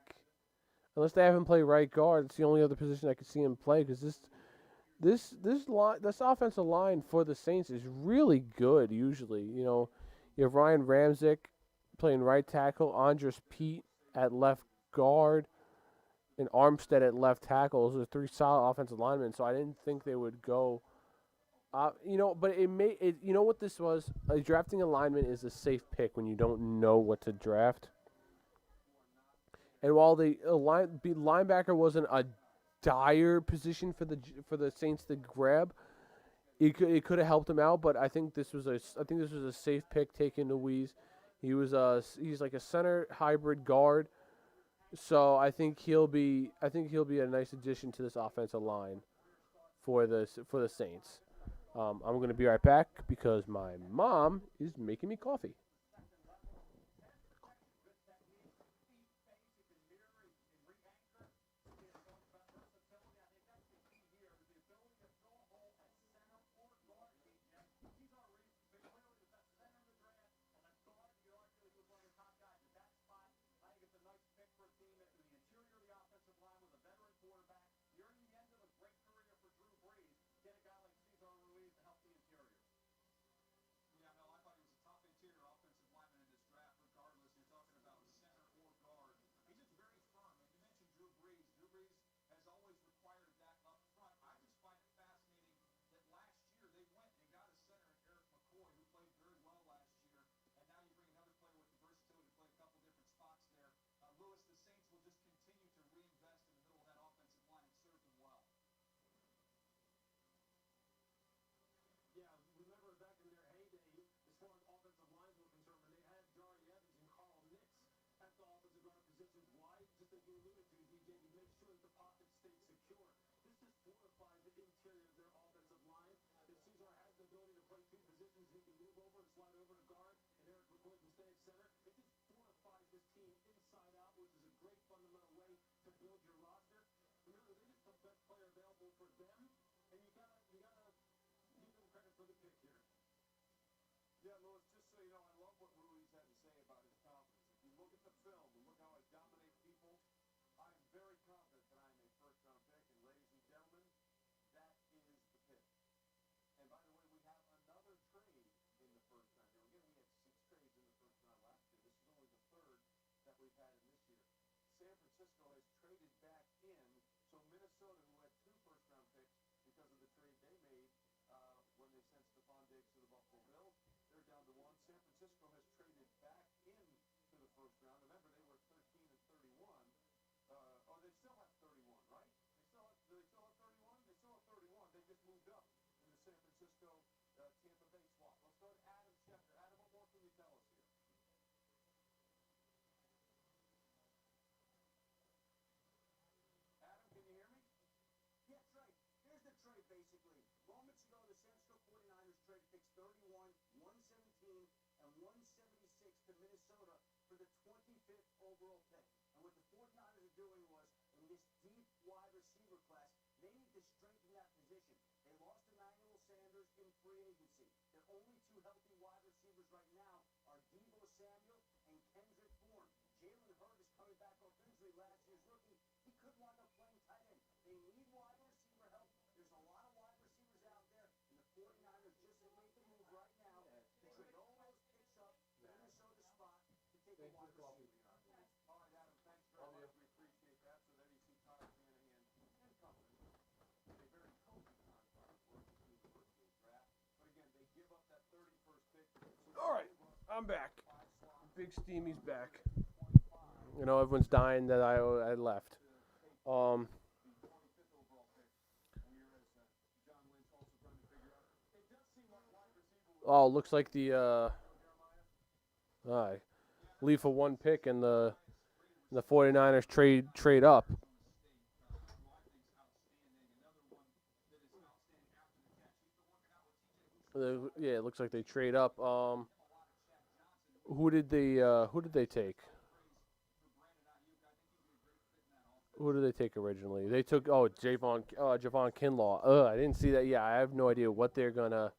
unless they have him play right guard, it's the only other position I could see him play because this offensive line for the Saints is really good. Usually, you have Ryan Ramczyk playing right tackle, Andres Pete at left guard, and Armstead at left tackle. Those are 3 solid offensive linemen. So I didn't think they would go. But you know what this was? Drafting a lineman is a safe pick when you don't know what to draft. And while the linebacker wasn't a dire position for the Saints to grab, it could have helped him out. But I think this was a safe pick taking Louise. He's like a center hybrid guard, so I think he'll be a nice addition to this offensive line for the Saints. I'm going to be right back because my mom is making me coffee. it is the best player available for them, and you gotta give them credit for the pick here. Yeah, Louis, just so you know, I love what Ruiz had to say about his confidence. If you look at the film and look how I dominate people, I'm very confident that I'm a first-round pick, and ladies and gentlemen, that is the pick. And by the way, we have another trade in the first round here. Again, we had 6 trades in the first round last year. This is only the 3rd that we've had in this year. San Francisco has traded back in, so Minnesota, who had 2 first-round picks because of the trade they made when they sent Stephon Diggs to the Buffalo Bills, they're down to 1. San Francisco has traded back in to the first round. Remember, they were 13 and 31. They still have 31, right? Do they still have 31? They still have 31. They just moved up in the San Francisco Tampa Bay swap. Let's go to Adam Schefter. Adam, what more can you tell us here? Adam, can you hear me? Yeah, that's right. Here's the trade, basically. Moments ago, the San Francisco 49ers traded picks 31, 117, and 176 to Minnesota for the 25th overall pick. And what the 49ers are doing was, in this deep wide receiver class, they need to strengthen that position. They lost Emmanuel Sanders in free agency. Their only 2 healthy wide receivers right now are Deebo Samuel and Kendrick Bourne. Jalen Hurd is coming back off injury, last year's rookie. He could wind up playing tight end. They need wide receiver help. There's a lot of wide receivers out there, and the 49ers just made the move right now to trade all those picks up to Minnesota's spot to take a wide receiver. All right, Adam, thanks very much. We appreciate that. So there you see Kyle Shanahan and company in a very cozy confines working through the virtual draft. But again, they give up that 31st pick. All right, I'm back. 5 slots. Big Steamy's back. You know, everyone's dying that I left. Oh, looks like the leave for 1 pick and the 49ers trade up. Yeah, it looks like they trade up. Who did they take? Who did they take originally? They took Javon Kinlaw. I didn't see that. Yeah, I have no idea what they're gonna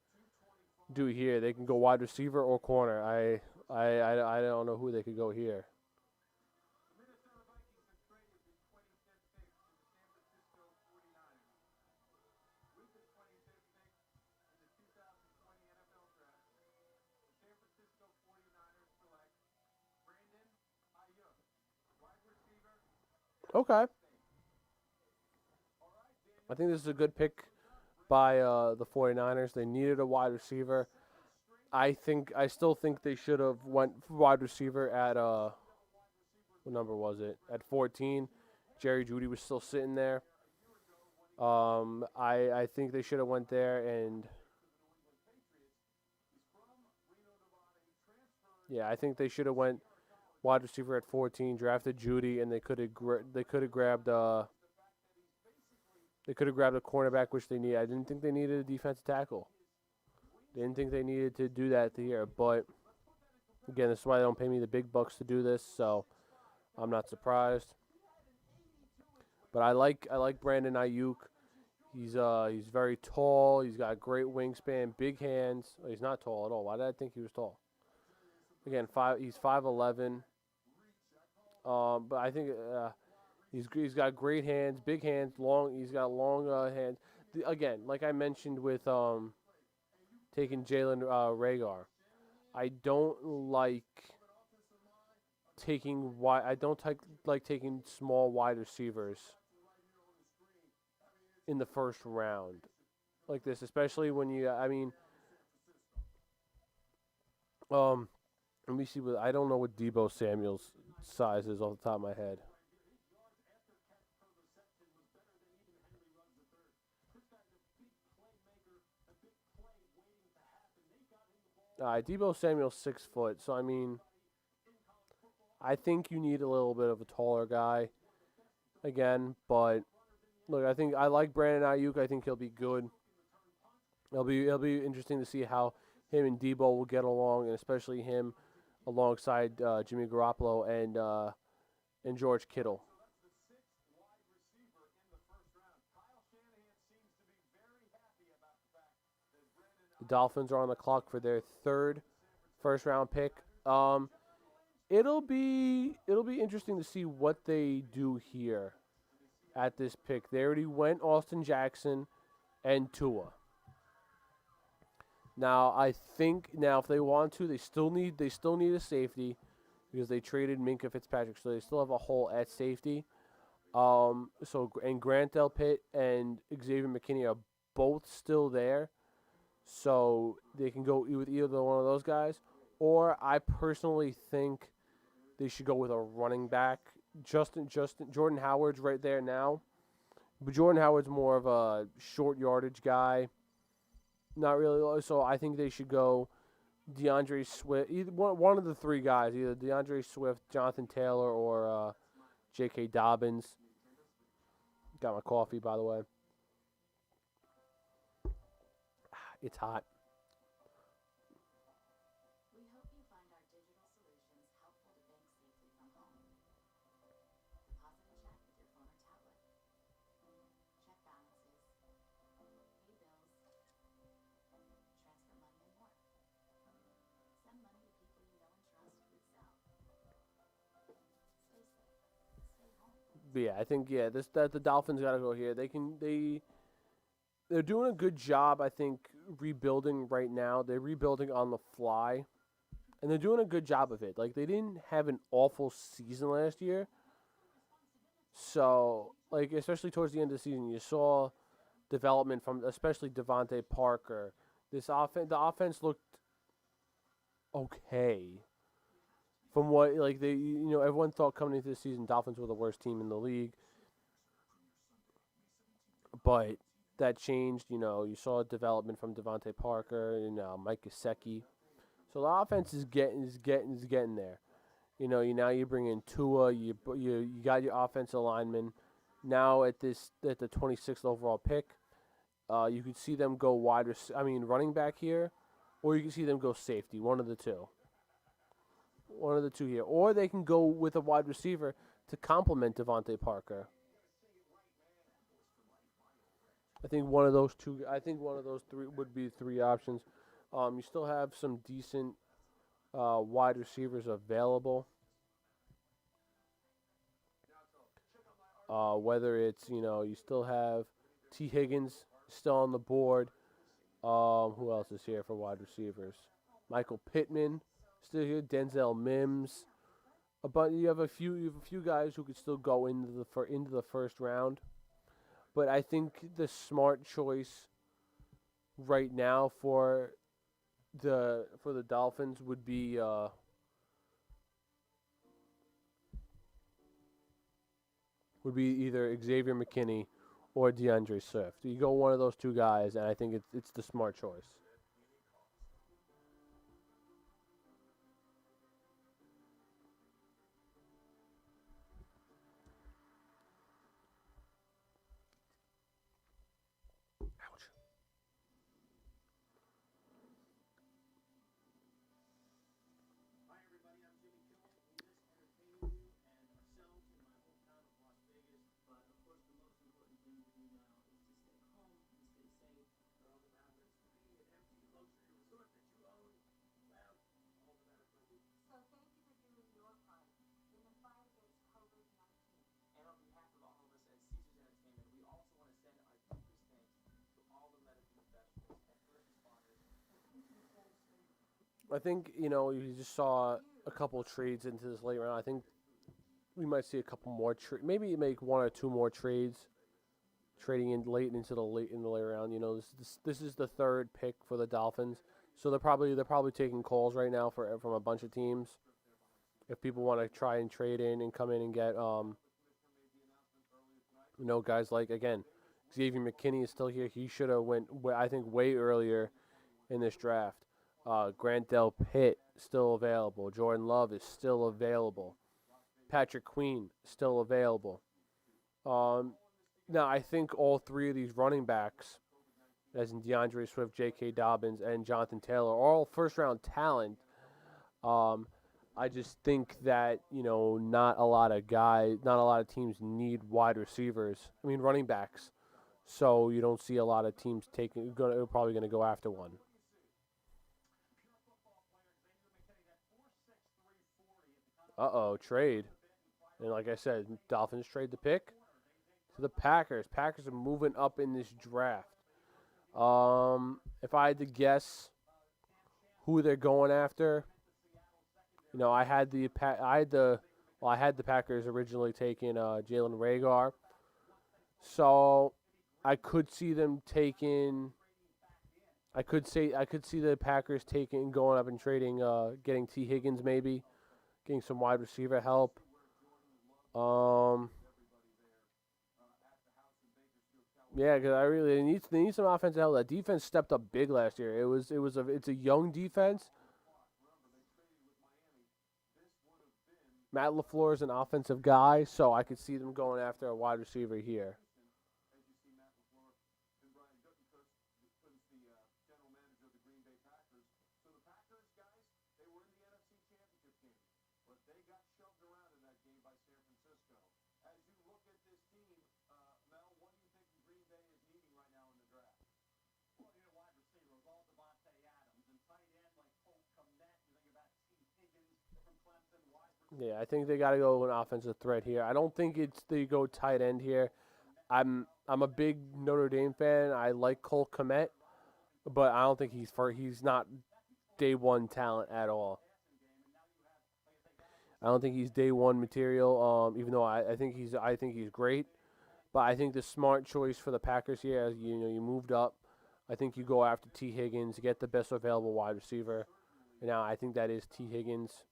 do here. They can go wide receiver or corner. I don't know who they could go here. Okay. I think this is a good pick by the 49ers. They needed a wide receiver. I still think they should have went wide receiver at what number was it? At 14. Jerry Jeudy was still sitting there. I think they should have went there, and yeah, I think they should have went wide receiver at 14, drafted Jeudy, and they could have grabbed a cornerback, which they need. I didn't think they needed a defensive tackle. Didn't think they needed to do that here, but again, this is why they don't pay me the big bucks to do this, so I'm not surprised. But I like Brandon Ayuk. He's very tall. He's got a great wingspan, big hands. Oh, he's not tall at all. Why did I think he was tall? Again, he's 5'11". But I think he's got great hands, big hands, long. He's got long hands. Again, like I mentioned with taking Jalen Reagor, I don't like taking like taking small wide receivers in the first round like this, especially when let me see what I don't know what Deebo Samuel's size is off the top of my head. Deebo Samuel's 6 foot, so I think you need a little bit of a taller guy again. But look, I like Brandon Ayuk. I think he'll be good. It'll be interesting to see how him and Deebo will get along, and especially him alongside Jimmy Garoppolo and George Kittle. The Dolphins are on the clock for their third first round pick. Um, it'll be interesting to see what they do here at this pick. They already went Austin Jackson and Tua. Now I think now if they want to, they still need a safety because they traded Minka Fitzpatrick, so they still have a hole at safety. And Grant Delpit and Xavier McKinney are both still there, so they can go with either one of those guys. Or I personally think they should go with a running back. Justin Jordan Howard's right there now, but Jordan Howard's more of a short yardage guy. Not really. So I think they should go DeAndre Swift. Either one of the three guys, either DeAndre Swift, Jonathan Taylor, or J.K. Dobbins. Got my coffee, by the way. It's hot. We hope you find our digital solutions helpful to bank safely from home. Deposit a check with your phone or tablet. Check balances. Pay bills. Transfer money and more. Send money to people you know and trust with Zelle. Stay safe. Stay home. But yeah, I think that the Dolphins got to go here. They're doing a good job, I think, rebuilding right now. They're rebuilding on the fly, and they're doing a good job of it. Like, they didn't have an awful season last year. So, like, especially towards the end of the season, you saw development from especially Devontae Parker. The offense looked okay. From what, like, everyone thought coming into the season, Dolphins were the worst team in the league. But that changed. You saw development from Devontae Parker and Mike Gesicki. So the offense is getting there. Now you bring in Tua. You got your offensive lineman. Now at the 26th overall pick, you could see them go running back here, or you can see them go safety. One of the two. One of the two here, or they can go with a wide receiver to complement Devontae Parker. I think one of those three would be three options. You still have some decent wide receivers available. Whether it's you still have T. Higgins still on the board. Who else is here for wide receivers? Michael Pittman still here. Denzel Mims. But you have a few guys who could still go into the first round. But I think the smart choice right now for the Dolphins would be either Xavier McKinney or DeAndre Swift. You go one of those two guys, and I think it's the smart choice. Hi, everybody. I'm Jimmy Kimmel. We miss entertaining you and ourselves in my hometown of Las Vegas. But, of course, the most important thing to do now is to stay home and stay safe. For all the benefits to be an empty luxury resort that you own, well, all the better for you. So thank you for doing your part in the fight against COVID-19. And on behalf of all of us at Caesars Entertainment, we also want to send our deepest thanks to all the medical professionals and first responders who keep us all safe. I think you just saw a couple trades into this late round. I think we might see a couple more maybe make one or two more trades, trading in late into the late round. This is the third pick for the Dolphins, so they're probably taking calls right now from a bunch of teams. If people want to try and trade in and come in and get guys like, again, Xavier McKinney is still here. He should have went I think way earlier in this draft. Grant Delpit still available. Jordan Love is still available. Patrick Queen still available. Now I think all three of these running backs, as in DeAndre Swift, J.K. Dobbins, and Jonathan Taylor, are all first round talent. I just think that not a lot of teams need wide receivers. Running backs. So you don't see a lot of teams probably going to go after one. Trade. And like I said, Dolphins trade the pick to the Packers. Packers are moving up in this draft. If I had to guess who they're going after, I had I had the Packers originally taking Jalen Rager, so I could see them taking. I could see the Packers taking going up and trading, getting T Higgins maybe, getting some wide receiver help. Um, yeah, because they need some offensive help. That defense stepped up big last year. It's a young defense. Matt LaFleur is an offensive guy, so I could see them going after a wide receiver here. Yeah, I think they got to go with an offensive threat here. I don't think it's they go tight end here. I'm a big Notre Dame fan. I like Cole Kmet, but I don't think he's not day one talent at all. I don't think he's day one material. Even though I think he's great, but I think the smart choice for the Packers here, as you moved up, I think you go after T Higgins, get the best available wide receiver. And now I think that is T Higgins.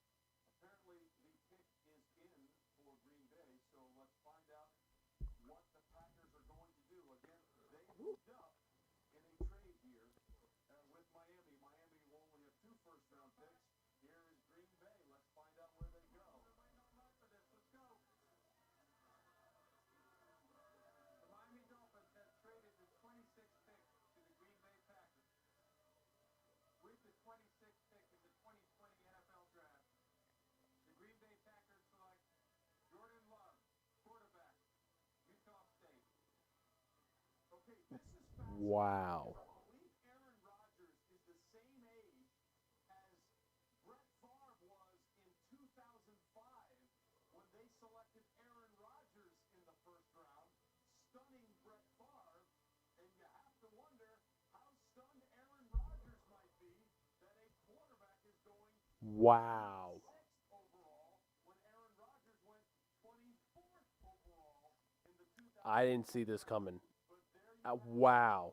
Wow. Wow. I didn't see this coming. Wow.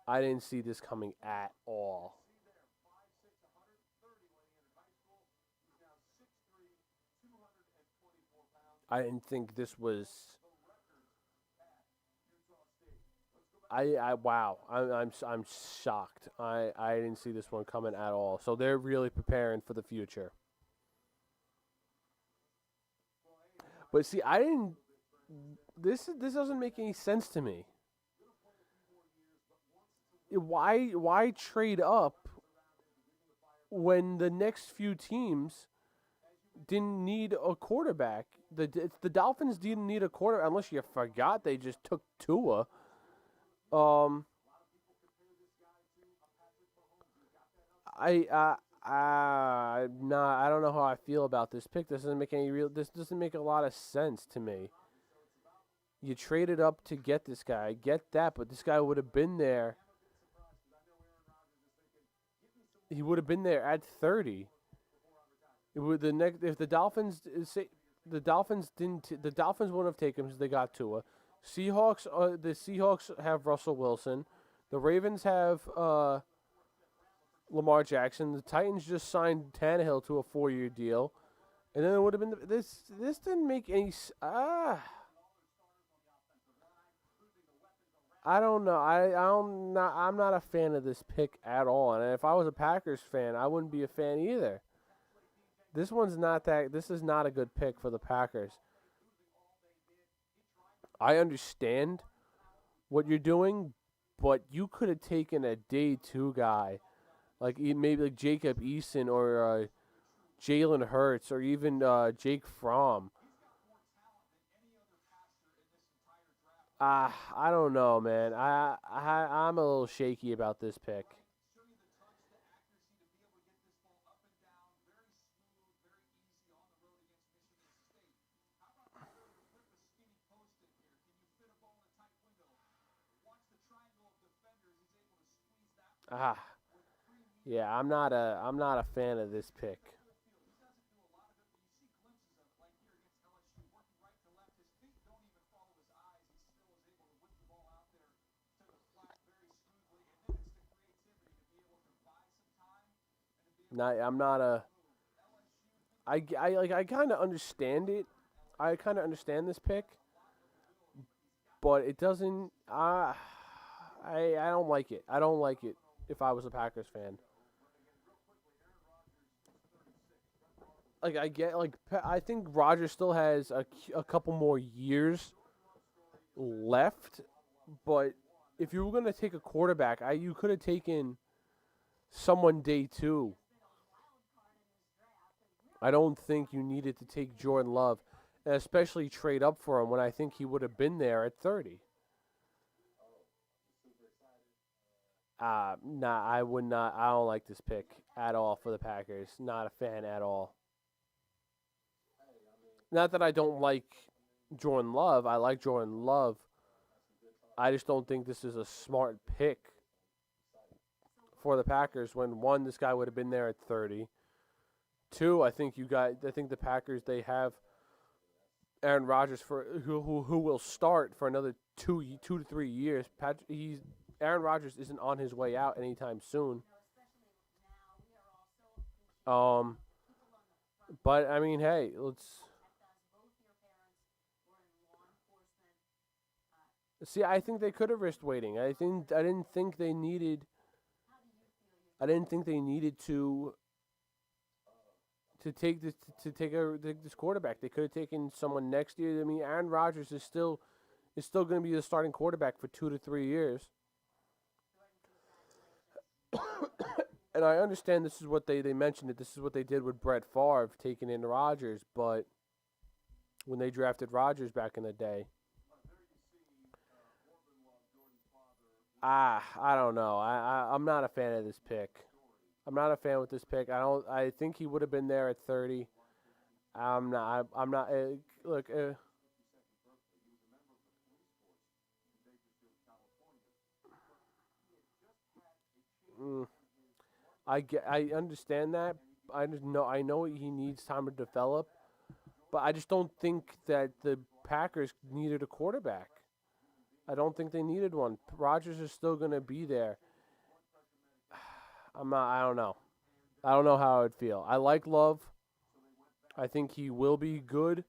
I didn't see this coming at all. I didn't think this was. Wow. I'm shocked. I didn't see this one coming at all. So they're really preparing for the future. But see, I didn't. This doesn't make any sense to me. Why trade up when the next few teams didn't need a quarterback? The Dolphins didn't need a quarter unless you forgot they just took Tua. Um, I don't know how I feel about this pick. This doesn't make a lot of sense to me. You traded up to get this guy. I get that, but this guy would have been there. He would have been there at 30. It would the next if the Dolphins say the Dolphins didn't the Dolphins wouldn't have taken him because they got Tua. The Seahawks have Russell Wilson. The Ravens have Lamar Jackson. The Titans just signed Tannehill to a 4-year deal, and then it would have been this. This didn't make any. I don't know. I'm not a fan of this pick at all. And if I was a Packers fan, I wouldn't be a fan either. This one's not that. This is not a good pick for the Packers. I understand what you're doing, but you could have taken a day two guy, like maybe like Jacob Eason or Jalen Hurts or even Jake Fromm. I don't know, man. I'm a little shaky about this pick. Ah, yeah, I'm not a fan of this pick. Not, I'm not a. I kind of understand it. I kind of understand this pick, but it doesn't. I don't like it. I don't like it. If I was a Packers fan, like I get like I think Rodgers still has a couple more years left, but if you were gonna take a quarterback, you could have taken someone day two. I don't think you needed to take Jordan Love, and especially trade up for him when I think he would have been there at 30. Nah, I would not. I don't like this pick at all for the Packers. Not a fan at all. Not that I don't like Jordan Love. I like Jordan Love. I just don't think this is a smart pick for the Packers when one, this guy would have been there at 30. Two, I think the Packers they have Aaron Rodgers for who will start for another 2 to 3 years. Aaron Rodgers isn't on his way out anytime soon. Um, but I mean, hey, let's see. I think they could have risked waiting. I didn't think they needed. I didn't think they needed to take this quarterback. They could have taken someone next year. I mean, Aaron Rodgers is still going to be the starting quarterback for 2 to 3 years. And I understand this is what they mentioned it. This is what they did with Brett Favre, taking in Rodgers. But when they drafted Rodgers back in the day, I don't know. I'm not a fan of this pick. I'm not a fan with this pick. I don't. I think he would have been there at 30. I'm not. I'm not. Look. Mm, I understand that. I just know. I know he needs time to develop, but I just don't think that the Packers needed a quarterback. I don't think they needed one. Rodgers is still going to be there. I'm not. I don't know. I don't know how I would feel. I like Love. I think he will be good,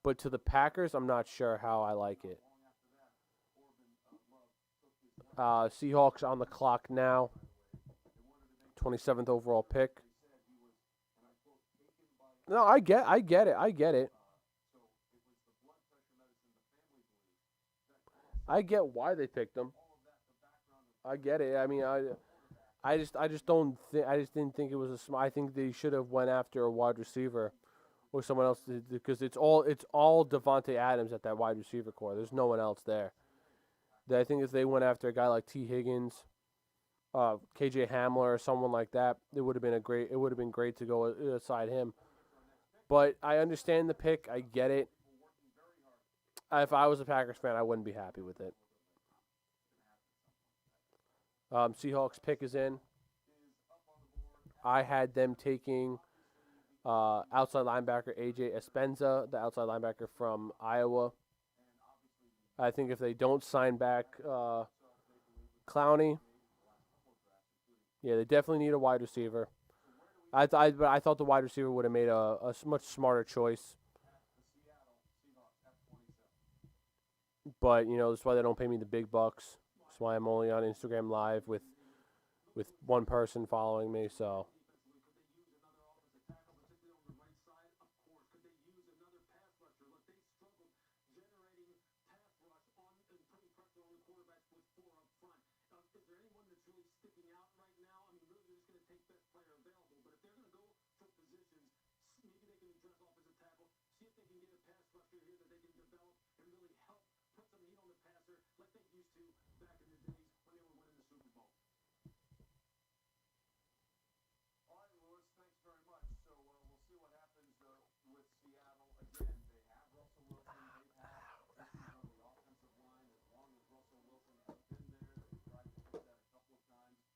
but to the Packers, I'm not sure how I like it. Seahawks on the clock now. 27th overall pick. No, I get it. I get it. I get why they picked him. I get it. I mean, I just don't think, I just didn't think it was a smart. I think they should have went after a wide receiver or someone else because it's all Devonte Adams at that wide receiver core. There's no one else there. I think if they went after a guy like T Higgins, KJ Hamler or someone like that, it would have been a great. It would have been great to go aside him. But I understand the pick. I get it. If I was a Packers fan, I wouldn't be happy with it. Seahawks pick is in. I had them taking outside linebacker AJ Espenza, the outside linebacker from Iowa. I think if they don't sign back Clowney, yeah, they definitely need a wide receiver. But I thought the wide receiver would have made a much smarter choice. But that's why they don't pay me the big bucks. That's why I'm only on Instagram Live with one person following me. So All right, Lewis, thanks very much. So we'll see what happens with Seattle. Again, they have Russell Wilson. They've had issues on the offensive line as long as Russell Wilson has been there. They've tried to fix that a couple of times.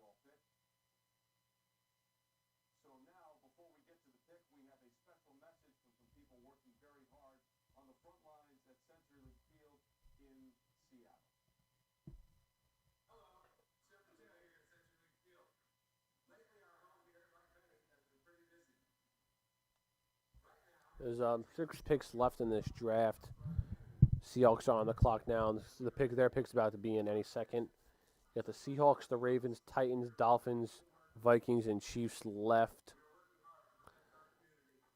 overall pick. So now, before we get to the pick, we have a special message from some people working very hard on the front lines at CenturyLink Field in Seattle. Hello, Chip Potato here at CenturyLink Field. Lately, our home here at Las Vegas has been pretty busy. Right now, There's 6 picks left in this draft. Seahawks are on the clock now. And their pick's about to be in any second. You got the Seahawks, the Ravens, Titans, Dolphins, Vikings, and Chiefs left.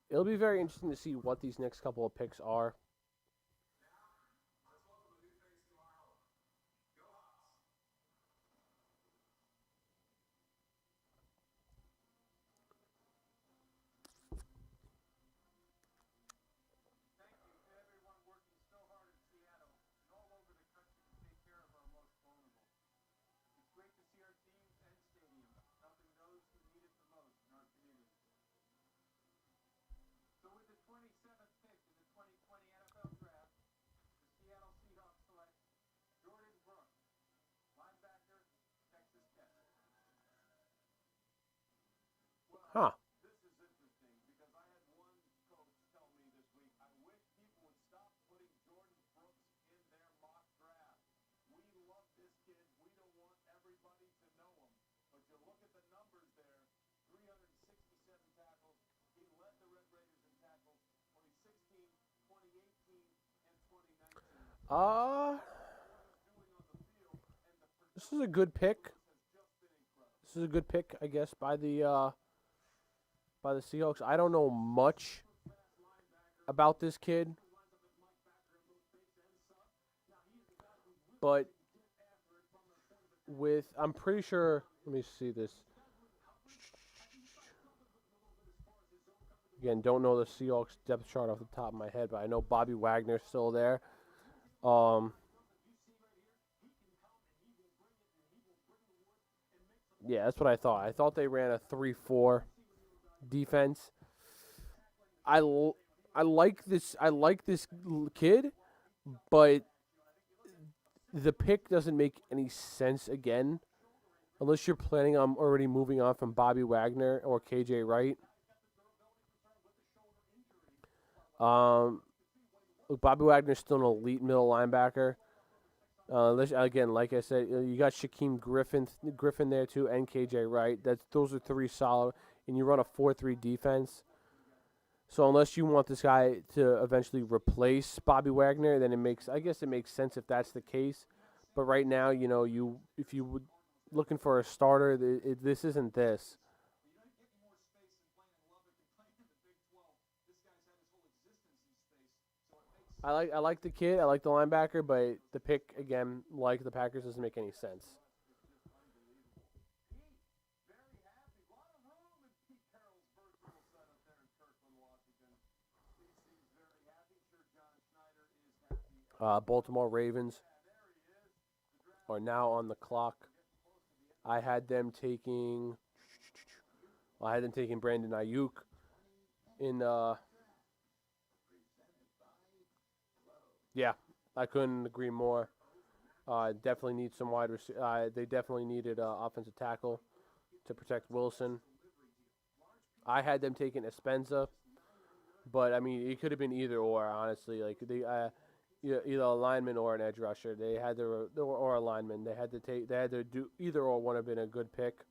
It'll be very interesting to see what these next couple of picks are. Thank you to everyone working so hard in Seattle and all over the country to take care of our most vulnerable. It's great to see our teams and stadiums helping those who need it the most in our community. So with the 27th pick in the 2020 NFL Draft, the Seattle Seahawks select Jordan Brooks, linebacker, Texas Tech. Well, Huh. this is interesting because I had one coach tell me this week, I wish people would stop putting Jordan Brooks in their mock draft. We love this kid. We don't want everybody to know him. But you look at the numbers there, 367 tackles. He led the Red Raiders in tackles 2016, 2018, and 2019. This is a good pick. This is a good pick, I guess, by the Seahawks. I don't know much about this kid, but I'm pretty sure. Let me see this. Again, don't know the Seahawks depth chart off the top of my head, but I know Bobby Wagner's still there. Yeah, that's what I thought. I thought they ran a 3-4 defense. I like this. I like this kid, but the pick doesn't make any sense again, unless you're planning on already moving on from Bobby Wagner or KJ Wright. Bobby Wagner's still an elite middle linebacker. Again, like I said, you got Shaquem Griffin there too, and KJ Wright. Those are 3 solid, and you run a 4-3 defense. So unless you want this guy to eventually replace Bobby Wagner, then it makes sense if that's the case. But right now, if you would looking for a starter, this isn't this. I like the kid. I like the linebacker, but the pick again, like the Packers, doesn't make any sense. Baltimore Ravens are now on the clock. I had them taking Brandon Ayuk in. Yeah, I couldn't agree more. Definitely need some wide receiver. They definitely needed offensive tackle to protect Wilson. I had them taking Espenza, but I mean it could have been either or. Honestly, like either a lineman or an edge rusher. They had or a lineman. They had to do either or. Would have been a good pick.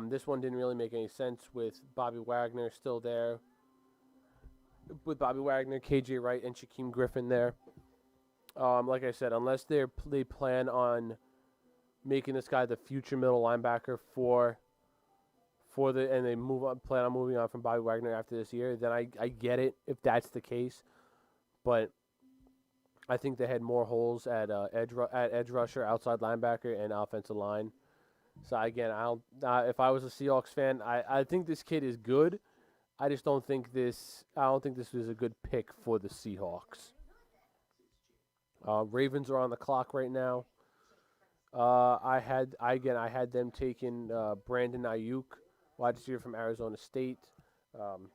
This one didn't really make any sense with Bobby Wagner still there. With Bobby Wagner, KJ Wright, and Shaquem Griffin there. Like I said, unless they plan on making this guy the future middle linebacker and they plan on moving on from Bobby Wagner after this year, then I get it if that's the case. But I think they had more holes at edge rusher, outside linebacker, and offensive line. So again, if I was a Seahawks fan, I think this kid is good. I don't think this was a good pick for the Seahawks. Ravens are on the clock right now. I had them taking Brandon Ayuk, wide receiver from Arizona State.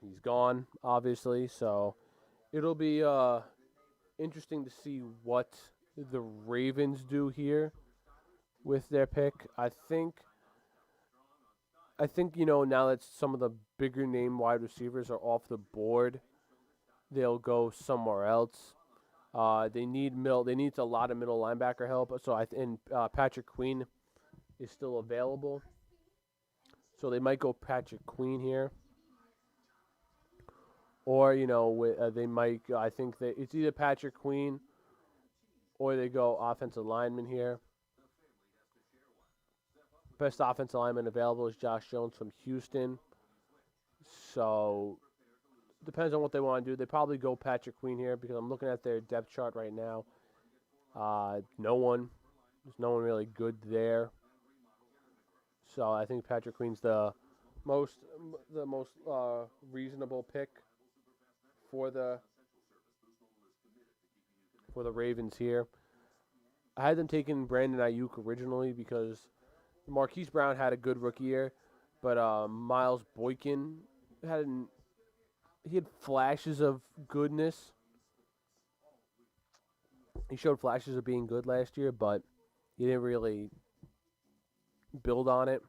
He's gone, obviously, so it'll be interesting to see what the Ravens do here with their pick. I think I think now that some of the bigger name wide receivers are off the board, they'll go somewhere else. They need middle. They need a lot of middle linebacker help. So and Patrick Queen is still available. So they might go Patrick Queen here, or they might. I think that it's either Patrick Queen or they go offensive lineman here. Best offensive lineman available is Josh Jones from Houston. So depends on what they want to do. They probably go Patrick Queen here because I'm looking at their depth chart right now. There's no one really good there. So I think Patrick Queen's the most reasonable pick for the Ravens here. I had them taking Brandon Ayuk originally because Marquise Brown had a good rookie year, but Miles Boykin he had flashes of goodness. He showed flashes of being good last year, but he didn't really build on it.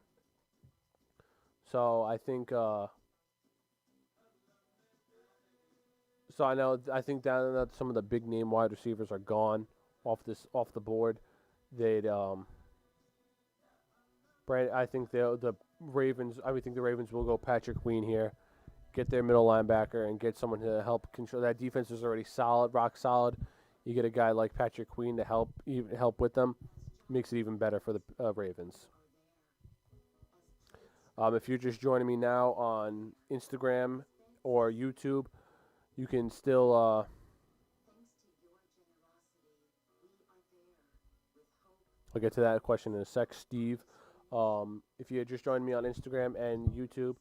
So I think I think that some of the big name wide receivers are gone off the board. I think the Ravens will go Patrick Queen here, get their middle linebacker and get someone to help control that defense is already solid, rock solid. You get a guy like Patrick Queen to help with them, makes it even better for the Ravens. If you're just joining me now on Instagram or YouTube, you can still I'll get to that question in a sec, Steve. If you just joined me on Instagram and YouTube,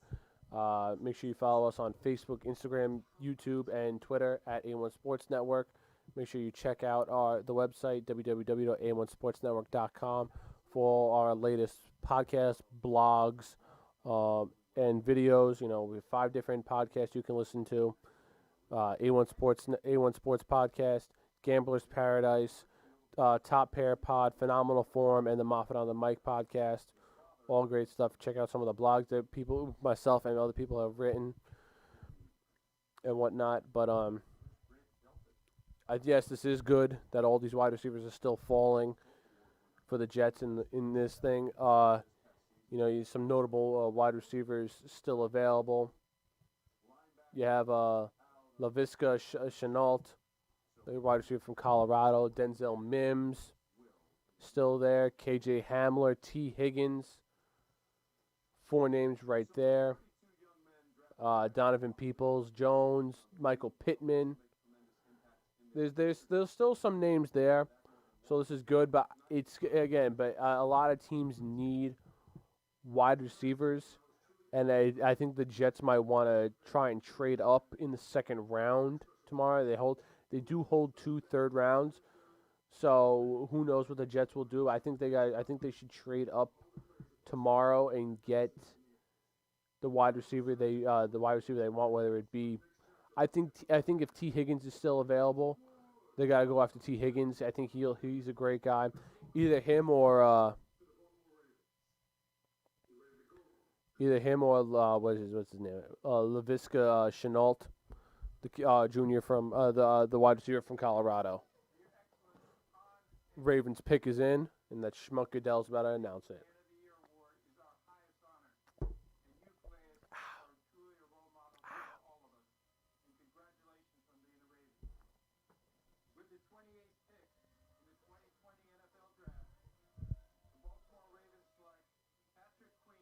make sure you follow us on Facebook, Instagram, YouTube, and Twitter at A1 Sports Network. Make sure you check out the website, www.a1sportsnetwork.com, for all our latest podcasts, blogs, and videos. We have 5 different podcasts you can listen to. A1 Sports Podcast, Gambler's Paradise, Top Pair Pod, Phenomenal Form, and the Moffat on the Mic podcast. All great stuff. Check out some of the blogs that myself and other people have written and whatnot. But yes, this is good that all these wide receivers are still falling for the Jets in this thing. Some notable wide receivers still available. You have Laviska Shenault, the wide receiver from Colorado. Denzel Mims, still there. KJ Hamler, T. Higgins. 4 names right there. Donovan Peoples-Jones, Michael Pittman. There's still some names there, so this is good. But a lot of teams need wide receivers, and I think the Jets might want to try and trade up in the second round tomorrow. They do hold 2 third rounds, so who knows what the Jets will do. I think they should trade up tomorrow and get the wide receiver they want, whether it be I think if T. Higgins is still available, they gotta go after T. Higgins. I think he's a great guy. Either him or what's his name? Laviska Shenault, the junior from the wide receiver from Colorado. Ravens pick is in, and that Schmuck Goodell's about to announce it.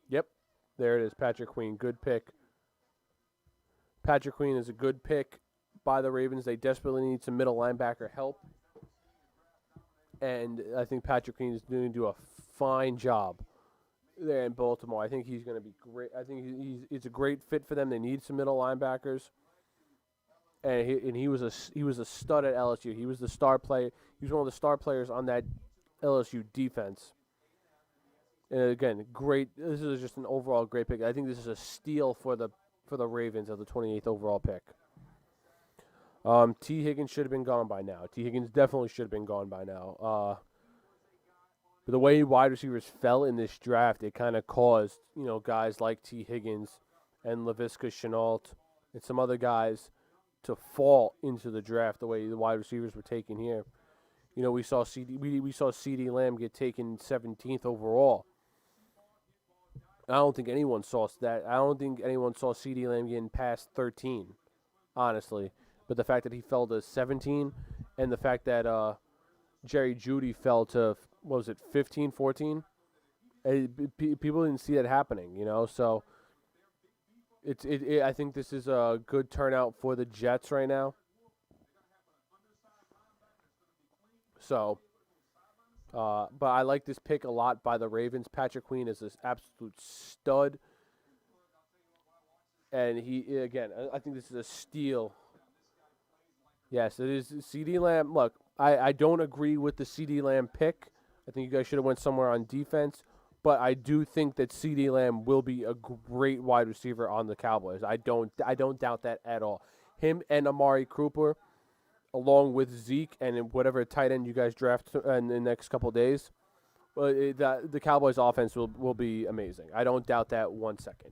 Yep, there it is, Patrick Queen. Good pick. Patrick Queen is a good pick by the Ravens. They desperately need some middle linebacker help. And I think Patrick Queen is going to do a fine job there in Baltimore. I think he's going to be great. I think it's a great fit for them. They need some middle linebackers. And he was a stud at LSU. He was the star player. He was one of the star players on that LSU defense. And again, great. This is just an overall great pick. I think this is a steal for the Ravens of the 28th overall pick. T. Higgins should have been gone by now. T. Higgins definitely should have been gone by now. But the way wide receivers fell in this draft, it kind of caused, guys like T. Higgins and Laviska Shenault and some other guys to fall into the draft the way the wide receivers were taken here. We saw CD Lamb get taken 17th overall. I don't think anyone saw that. I don't think anyone saw CD Lamb getting past 13, honestly. But the fact that he fell to 17 and the fact that Jerry Jeudy fell to, 15, 14? People didn't see that happening, So I think this is a good turnout for the Jets right now. So, but I like this pick a lot by the Ravens. Patrick Queen is this absolute stud. And I think this is a steal. Yes, it is CD Lamb. Look, I don't agree with the CD Lamb pick. I think you guys should have went somewhere on defense. But I do think that CD Lamb will be a great wide receiver on the Cowboys. I don't doubt that at all. Him and Amari Cooper, along with Zeke and whatever tight end you guys draft in the next couple of days, the Cowboys' offense will be amazing. I don't doubt that 1 second.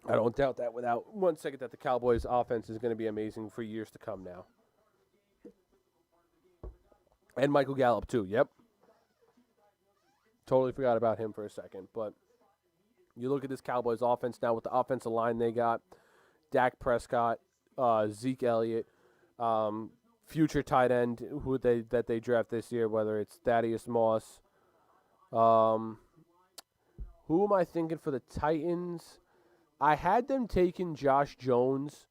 I don't doubt that without 1 second that the Cowboys' offense is going to be amazing for years to come now. And Michael Gallup, too. Yep. Totally forgot about him for a second. But you look at this Cowboys' offense now with the offensive line they got, Dak Prescott, Zeke Elliott, future tight end that they draft this year, whether it's Thaddeus Moss. Who am I thinking for the Titans? I had them taking Josh Jones,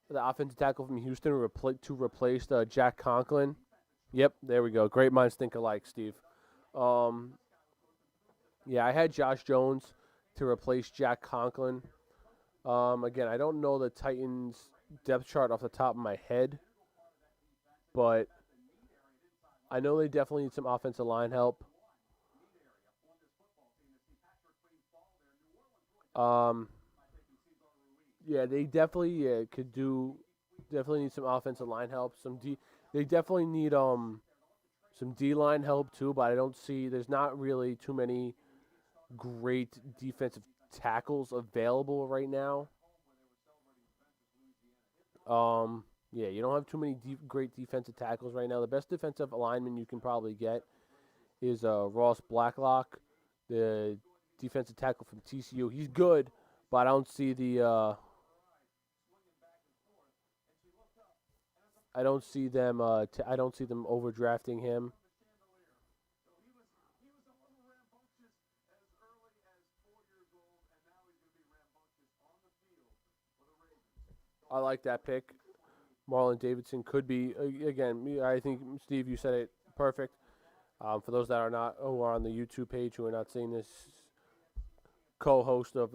the offensive tackle from Houston, to replace Jack Conklin. Yep, there we go. Great minds think alike, Steve. Yeah, I had Josh Jones to replace Jack Conklin. Again, I don't know the Titans' depth chart off the top of my head, but I know they definitely need some offensive line help. Yeah, they definitely could do. Definitely need some offensive line help. They definitely need some D-line help too. But I don't see. There's not really too many great defensive tackles available right now. Yeah, you don't have too many great defensive tackles right now. The best defensive lineman you can probably get is Ross Blacklock, the defensive tackle from TCU. He's good, but I don't see the. I don't see them. I don't see them overdrafting him. I like that pick. Marlon Davidson could be again. I think Steve, you said it perfect. For those that are not who are on the YouTube page who are not seeing this, co-host of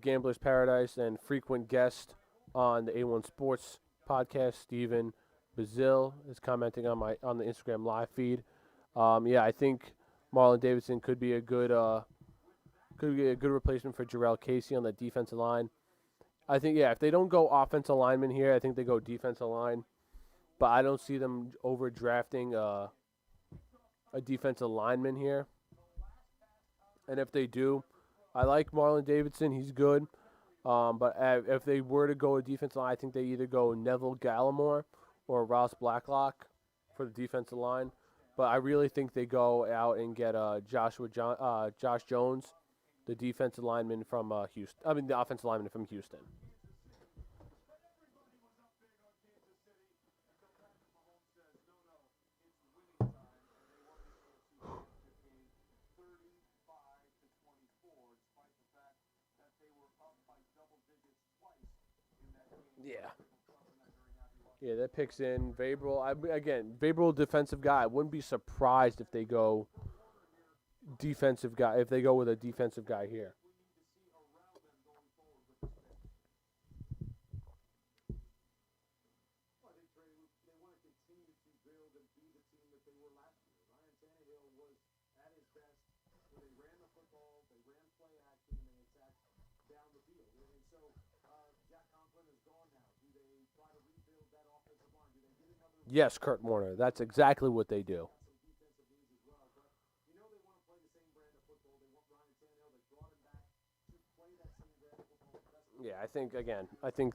Gamblers Paradise and frequent guest on the A1 Sports podcast, Steven Bazil, is commenting on the Instagram live feed. Yeah, I think Marlon Davidson could be a good replacement for Jarrell Casey on the defensive line. I think if they don't go offensive lineman here, I think they go defensive line. But I don't see them overdrafting a defensive lineman here. And if they do, I like Marlon Davidson. He's good. But if they were to go a defensive line, I think they either go Neville Gallimore or Ross Blacklock for the defensive line. But I really think they go out and get Josh Jones, the defensive lineman from Houston. I mean, the offensive lineman from Houston. Yeah, that picks in Vrabel. Vrabel, defensive guy. I wouldn't be surprised if they go defensive guy. If they go with a defensive guy here. Yes, Kurt Warner. That's exactly what they do. Yeah, I think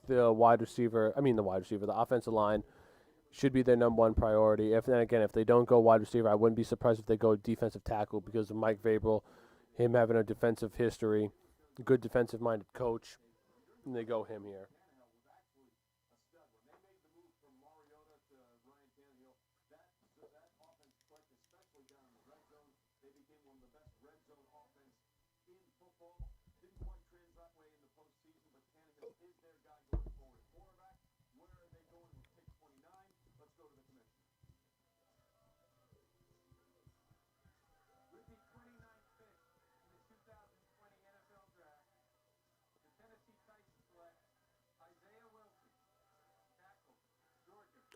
the offensive line should be their number one priority. If then again, if they don't go wide receiver, I wouldn't be surprised if they go defensive tackle because of Mike Vrabel, him having a defensive history, good defensive-minded coach, and they go him here.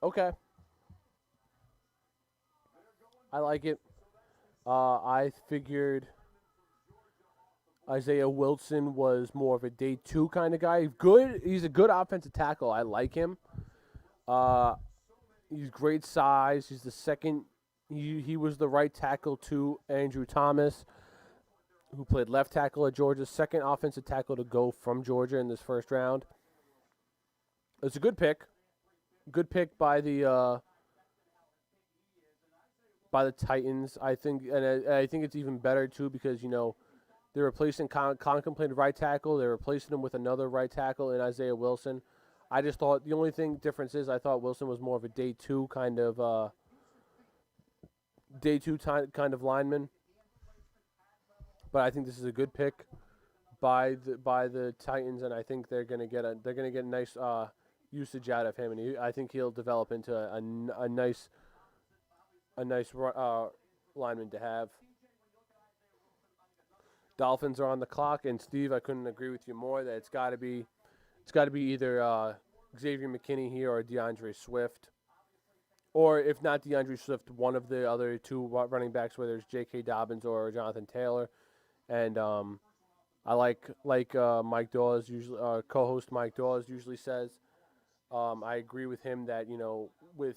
Okay, I like it. I figured Isaiah Wilson was more of a day two kind of guy. Good, he's a good offensive tackle. I like him. Uh, he's great size. He's the second. He was the right tackle to Andrew Thomas, who played left tackle at Georgia. Second offensive tackle to go from Georgia in this first round. It's a good pick. Good pick by the Titans. I think, and I think it's even better too because they're replacing contemplated right tackle. They're replacing him with another right tackle in Isaiah Wilson. I just thought the only difference is I thought Wilson was more of a day two kind of lineman. But I think this is a good pick by the Titans, and I think they're gonna get a nice usage out of him, and I think he'll develop into a nice lineman to have. Dolphins are on the clock, and Steve, I couldn't agree with you more that it's got to be either Xavier McKinney here or DeAndre Swift, or if not DeAndre Swift, one of the other two running backs, whether it's J.K. Dobbins or Jonathan Taylor, and I like Mike Dawes usually co-host Mike Dawes usually says. I agree with him that with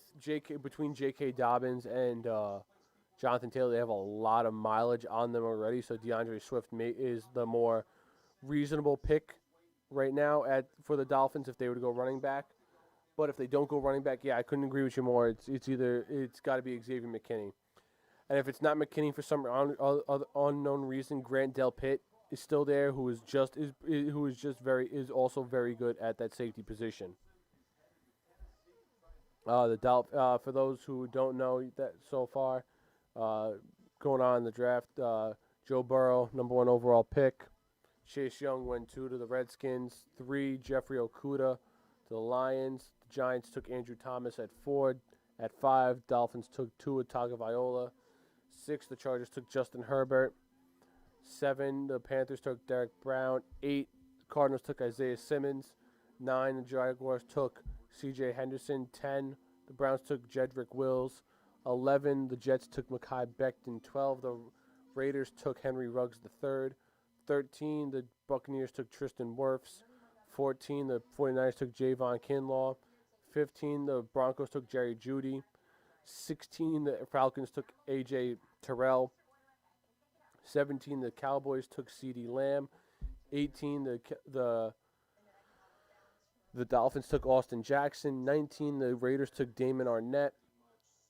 between J.K. Dobbins and Jonathan Taylor, they have a lot of mileage on them already. So DeAndre Swift is the more reasonable pick right now for the Dolphins if they were to go running back. But if they don't go running back, yeah, I couldn't agree with you more. It's got to be Xavier McKinney, and if it's not McKinney for some unknown reason, Grant Delpit is still there, who is also very good at that safety position. For those who don't know that so far, going on in the draft, Joe Burrow, number one overall pick. Chase Young went 2 to the Redskins. 3, Jeffrey Okudah to the Lions. The Giants took Andrew Thomas at 4. At 5, Dolphins took Tua Tagovailoa. 6, the Chargers took Justin Herbert. 7, the Panthers took Derek Brown. 8, the Cardinals took Isaiah Simmons. 9, the Jaguars took C.J. Henderson. 10, the Browns took Jedrick Wills. 11, the Jets took Mekhi Becton. 12, the Raiders took Henry Ruggs III. 13, the Buccaneers took Tristan Wirfs. 14, the 49ers took Javon Kinlaw. 15, the Broncos took Jerry Jeudy. 16, the Falcons took A.J. Terrell. 17, the Cowboys took C.D. Lamb. 18, the Dolphins took Austin Jackson. 19, the Raiders took Damon Arnett.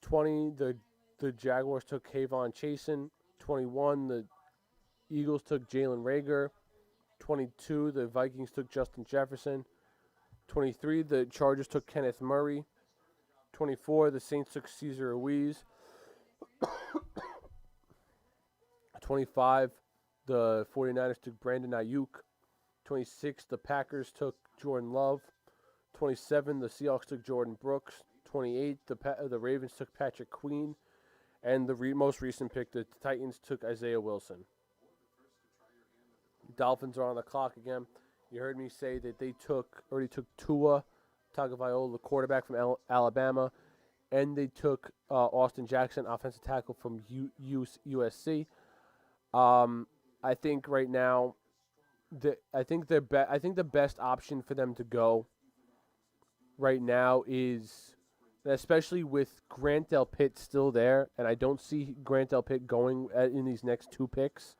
20, the Jaguars took Kayvon Chasen. 21, the Eagles took Jalen Reagor. 22, the Vikings took Justin Jefferson. 23, the Chargers took Kenneth Murray. 24, the Saints took Cesar Ruiz. 25, the 49ers took Brandon Ayuk. 26, the Packers took Jordan Love. 27, the Seahawks took Jordan Brooks. 28, the Ravens took Patrick Queen. And the most recent pick, the Titans took Isaiah Wilson. Dolphins are on the clock again. You heard me say that they already took Tua Tagovailoa, the quarterback from Alabama, and they took Austin Jackson, offensive tackle from USC. I think right now, I think the best option for them to go right now is especially with Grant Delpit still there, and I don't see Grant Delpit going in these next two picks.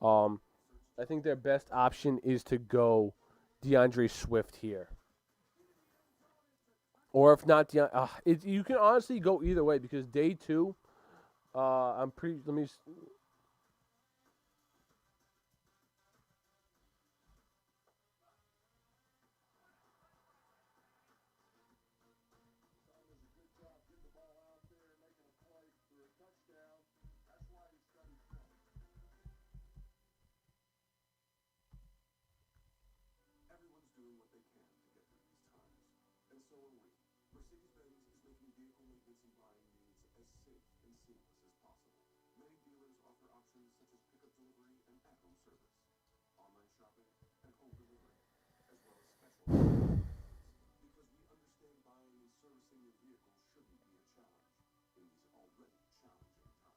Um, I think their best option is to go DeAndre Swift here. Or if not, you can honestly go either way because day two, I'm pretty. Let me. Everyone's doing what they can to get through these times, and so are we. Mercedes-Benz is making vehicle maintenance and buying needs as safe and seamless as possible. Many dealers offer options such as pickup delivery and at-home service, online shopping, and home delivery, as well as special because we understand buying and servicing your vehicle shouldn't be a challenge in these already challenging times.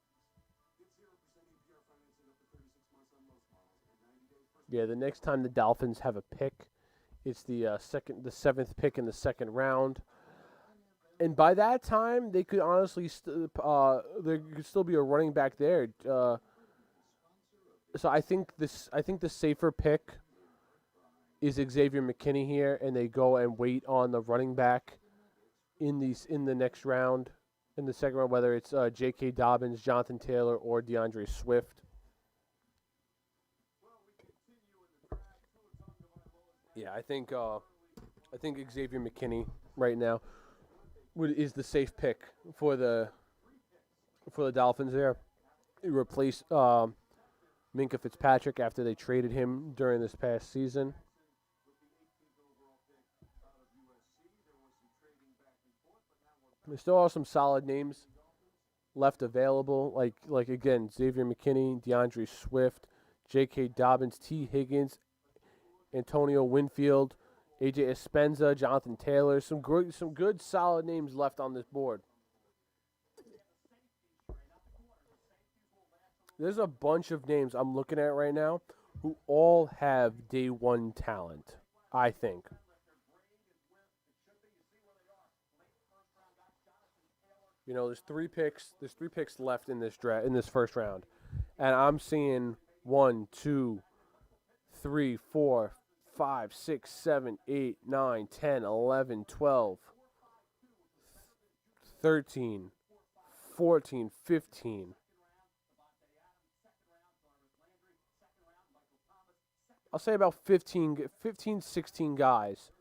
Get 0% APR financing up to 36 months on most models and 90-day first. Yeah, the next time the Dolphins have a pick, it's the seventh pick in the second round, and by that time they could honestly there could still be a running back there. So I think the safer pick is Xavier McKinney here, and they go and wait on the running back in the next round, in the second round, whether it's J.K. Dobbins, Jonathan Taylor, or DeAndre Swift. Yeah, I think Xavier McKinney right now is the safe pick for the Dolphins there. You replace Minka Fitzpatrick after they traded him during this past season. There still are some solid names left available, like again Xavier McKinney, DeAndre Swift, J.K. Dobbins, T. Higgins, Antonio Winfield, A.J. Espenza, Jonathan Taylor. Some good solid names left on this board. There's a bunch of names I'm looking at right now who all have day one talent, I think. You know, there's three picks left in this first round. And I'm seeing 1, 2, 3, 4, 5, 6, 7, 8, 9, 10, 11, 12, 13, 14, 15. I'll say about 15, 16 guys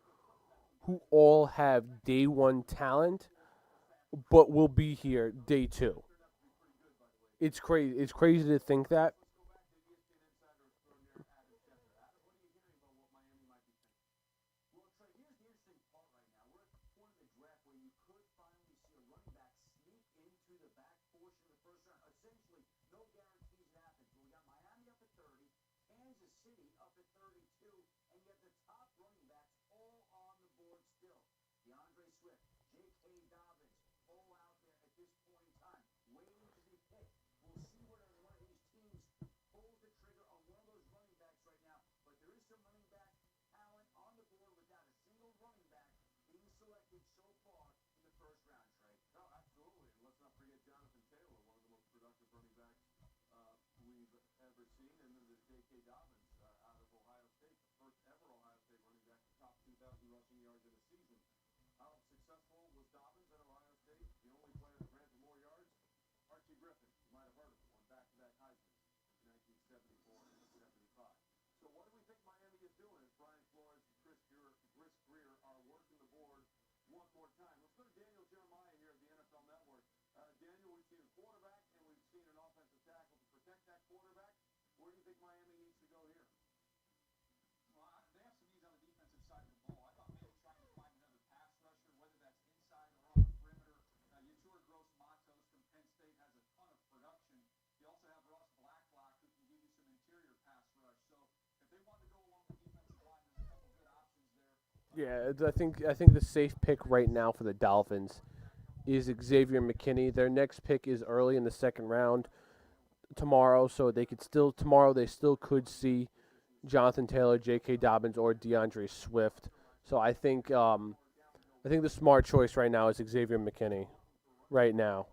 who all have day one talent, but will be here day two. It's crazy. It's crazy to think that. DeAndre Swift, J.K. Dobbins, all out there at this point in time, waiting to be picked. We'll see whether one of these teams pulls the trigger on one of those running backs right now. But there is some running back talent on the board without a single running back being selected so far in the first round, Trey. No, absolutely. And let's not forget Jonathan Taylor, one of the most productive running backs we've ever seen. And then there's J.K. Dobbins out of Ohio State, the first ever Ohio State running back to top 2,000 rushing yards in a season. How successful was Dobbins at Ohio State? The only player that ran for more yards? Archie Griffin. You might have heard of him. Won back-to-back Heisman in 1974 and 75. So what do we think Miami is doing as Brian Flores and Chris Greer are working the board one more time? Let's go to Daniel Jeremiah here at the NFL Network. Daniel, we've seen a quarterback and we've seen an offensive tackle to protect that quarterback. Where do you think Miami needs to go here? Well, they have some needs on the defensive side of the ball. I thought maybe trying to find another pass rusher, whether that's inside or on the perimeter. Yetur Gross-Matos from Penn State has a ton of production. You also have Ross Blacklock, who can give you some interior pass rush. So if they want to go along the defensive line, there's a couple good options there. Yeah, I think the safe pick right now for the Dolphins is Xavier McKinney. Their next pick is early in the second round tomorrow, so they still could see Jonathan Taylor, J.K. Dobbins, or DeAndre Swift. So I think I think the smart choice right now is Xavier McKinney. Right now.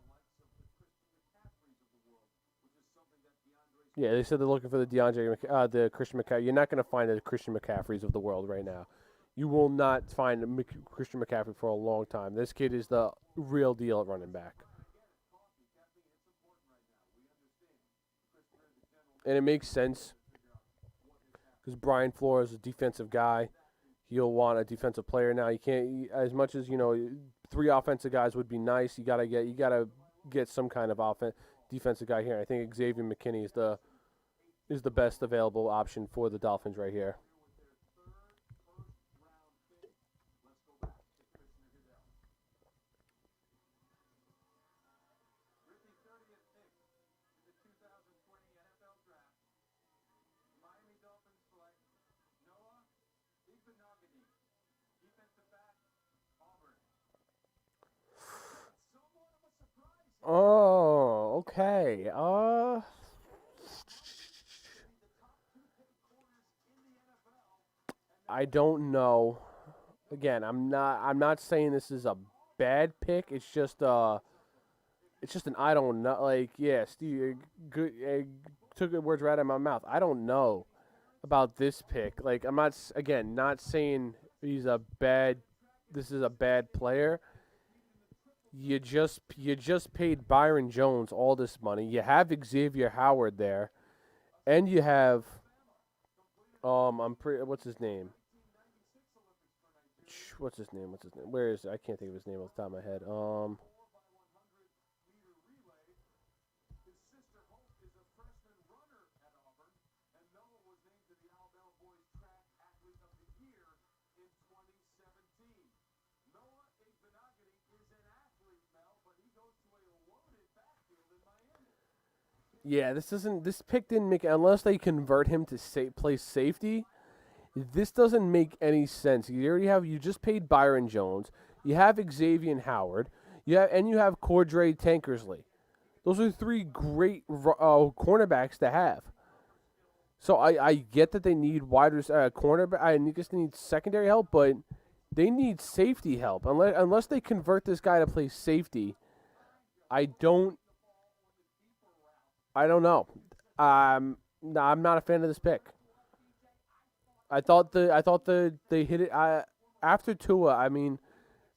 Yeah, they said they're looking for the Christian McCaffrey. You're not going to find the Christian McCaffreys of the world right now. You will not find Christian McCaffrey for a long time. This kid is the real deal at running back. And it makes sense because Brian Flores is a defensive guy. He'll want a defensive player now. You can't, as much as 3 offensive guys would be nice. You gotta get some kind of defensive guy here. I think Xavier McKinney is the best available option for the Dolphins right here. Oh, okay. I don't know. Again, I'm not saying this is a bad pick. It's just an I don't know. Like, yeah, Steve, good. Took the words right out of my mouth. I don't know about this pick. Like, I'm not saying this is a bad player. You just paid Byron Jones all this money. You have Xavier Howard there, and you have what's his name? What's his name? Where is it? I can't think of his name off the top of my head. Yeah, this pick didn't make, unless they convert him to play safety. This doesn't make any sense. You just paid Byron Jones. You have Xavier Howard. You have Cordray Tankersley. Those are 3 great cornerbacks to have. So I get that they need cornerback. I guess they need secondary help, but they need safety help. Unless they convert this guy to play safety, I don't know. I'm not a fan of this pick. I thought they hit it after Tua. I mean,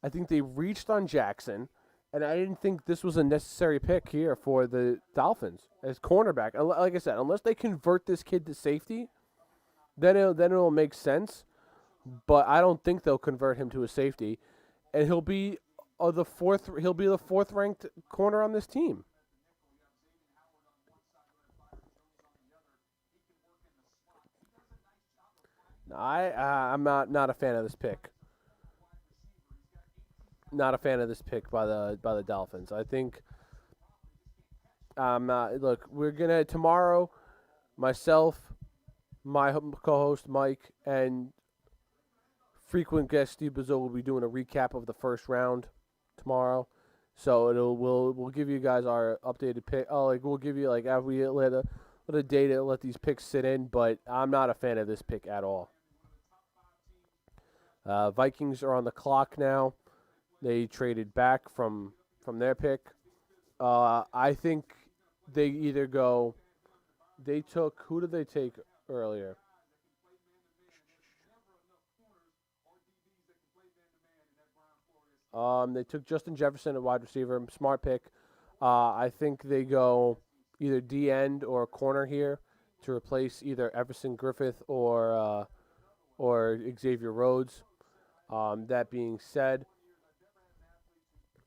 I think they reached on Jackson, and I didn't think this was a necessary pick here for the Dolphins as cornerback. Like I said, unless they convert this kid to safety, then it'll make sense. But I don't think they'll convert him to a safety, and he'll be the 4th ranked corner on this team. I'm not a fan of this pick. Not a fan of this pick by the Dolphins. I think I'm not. Look, we're gonna tomorrow. Myself, my co-host Mike, and frequent guest Steve Bizot will be doing a recap of the first round tomorrow. So we'll give you guys our updated pick. We'll give you after we let a day to let these picks sit in. But I'm not a fan of this pick at all. Vikings are on the clock now. They traded back from their pick. I think they either go. They took, who did they take earlier? They took Justin Jefferson, a wide receiver, smart pick. I think they go either D end or corner here to replace either Everson Griffith or Xavier Rhodes. That being said,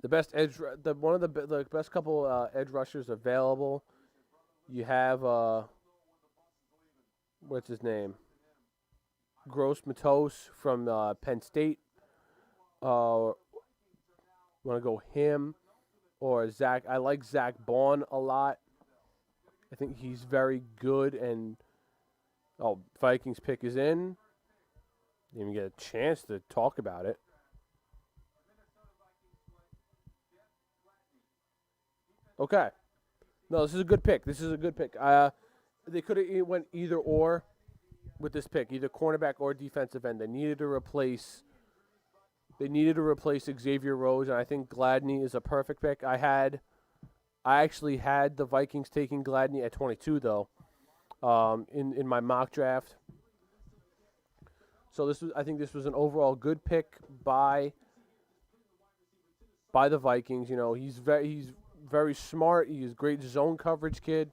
the best the best couple edge rushers available. You have what's his name? Gross Matos from Penn State. Want to go him or Zach? I like Zach Bond a lot. I think he's very good. And Vikings pick is in. Didn't even get a chance to talk about it. Okay. No, this is a good pick. They could have went either or with this pick, either cornerback or defensive end. They needed to replace They needed to replace Xavier Rose, and I think Gladney is a perfect pick. I actually had the Vikings taking Gladney at 22 though, in my mock draft. So I think this was an overall good pick by the Vikings. You know, he's very smart. He's a great zone coverage kid.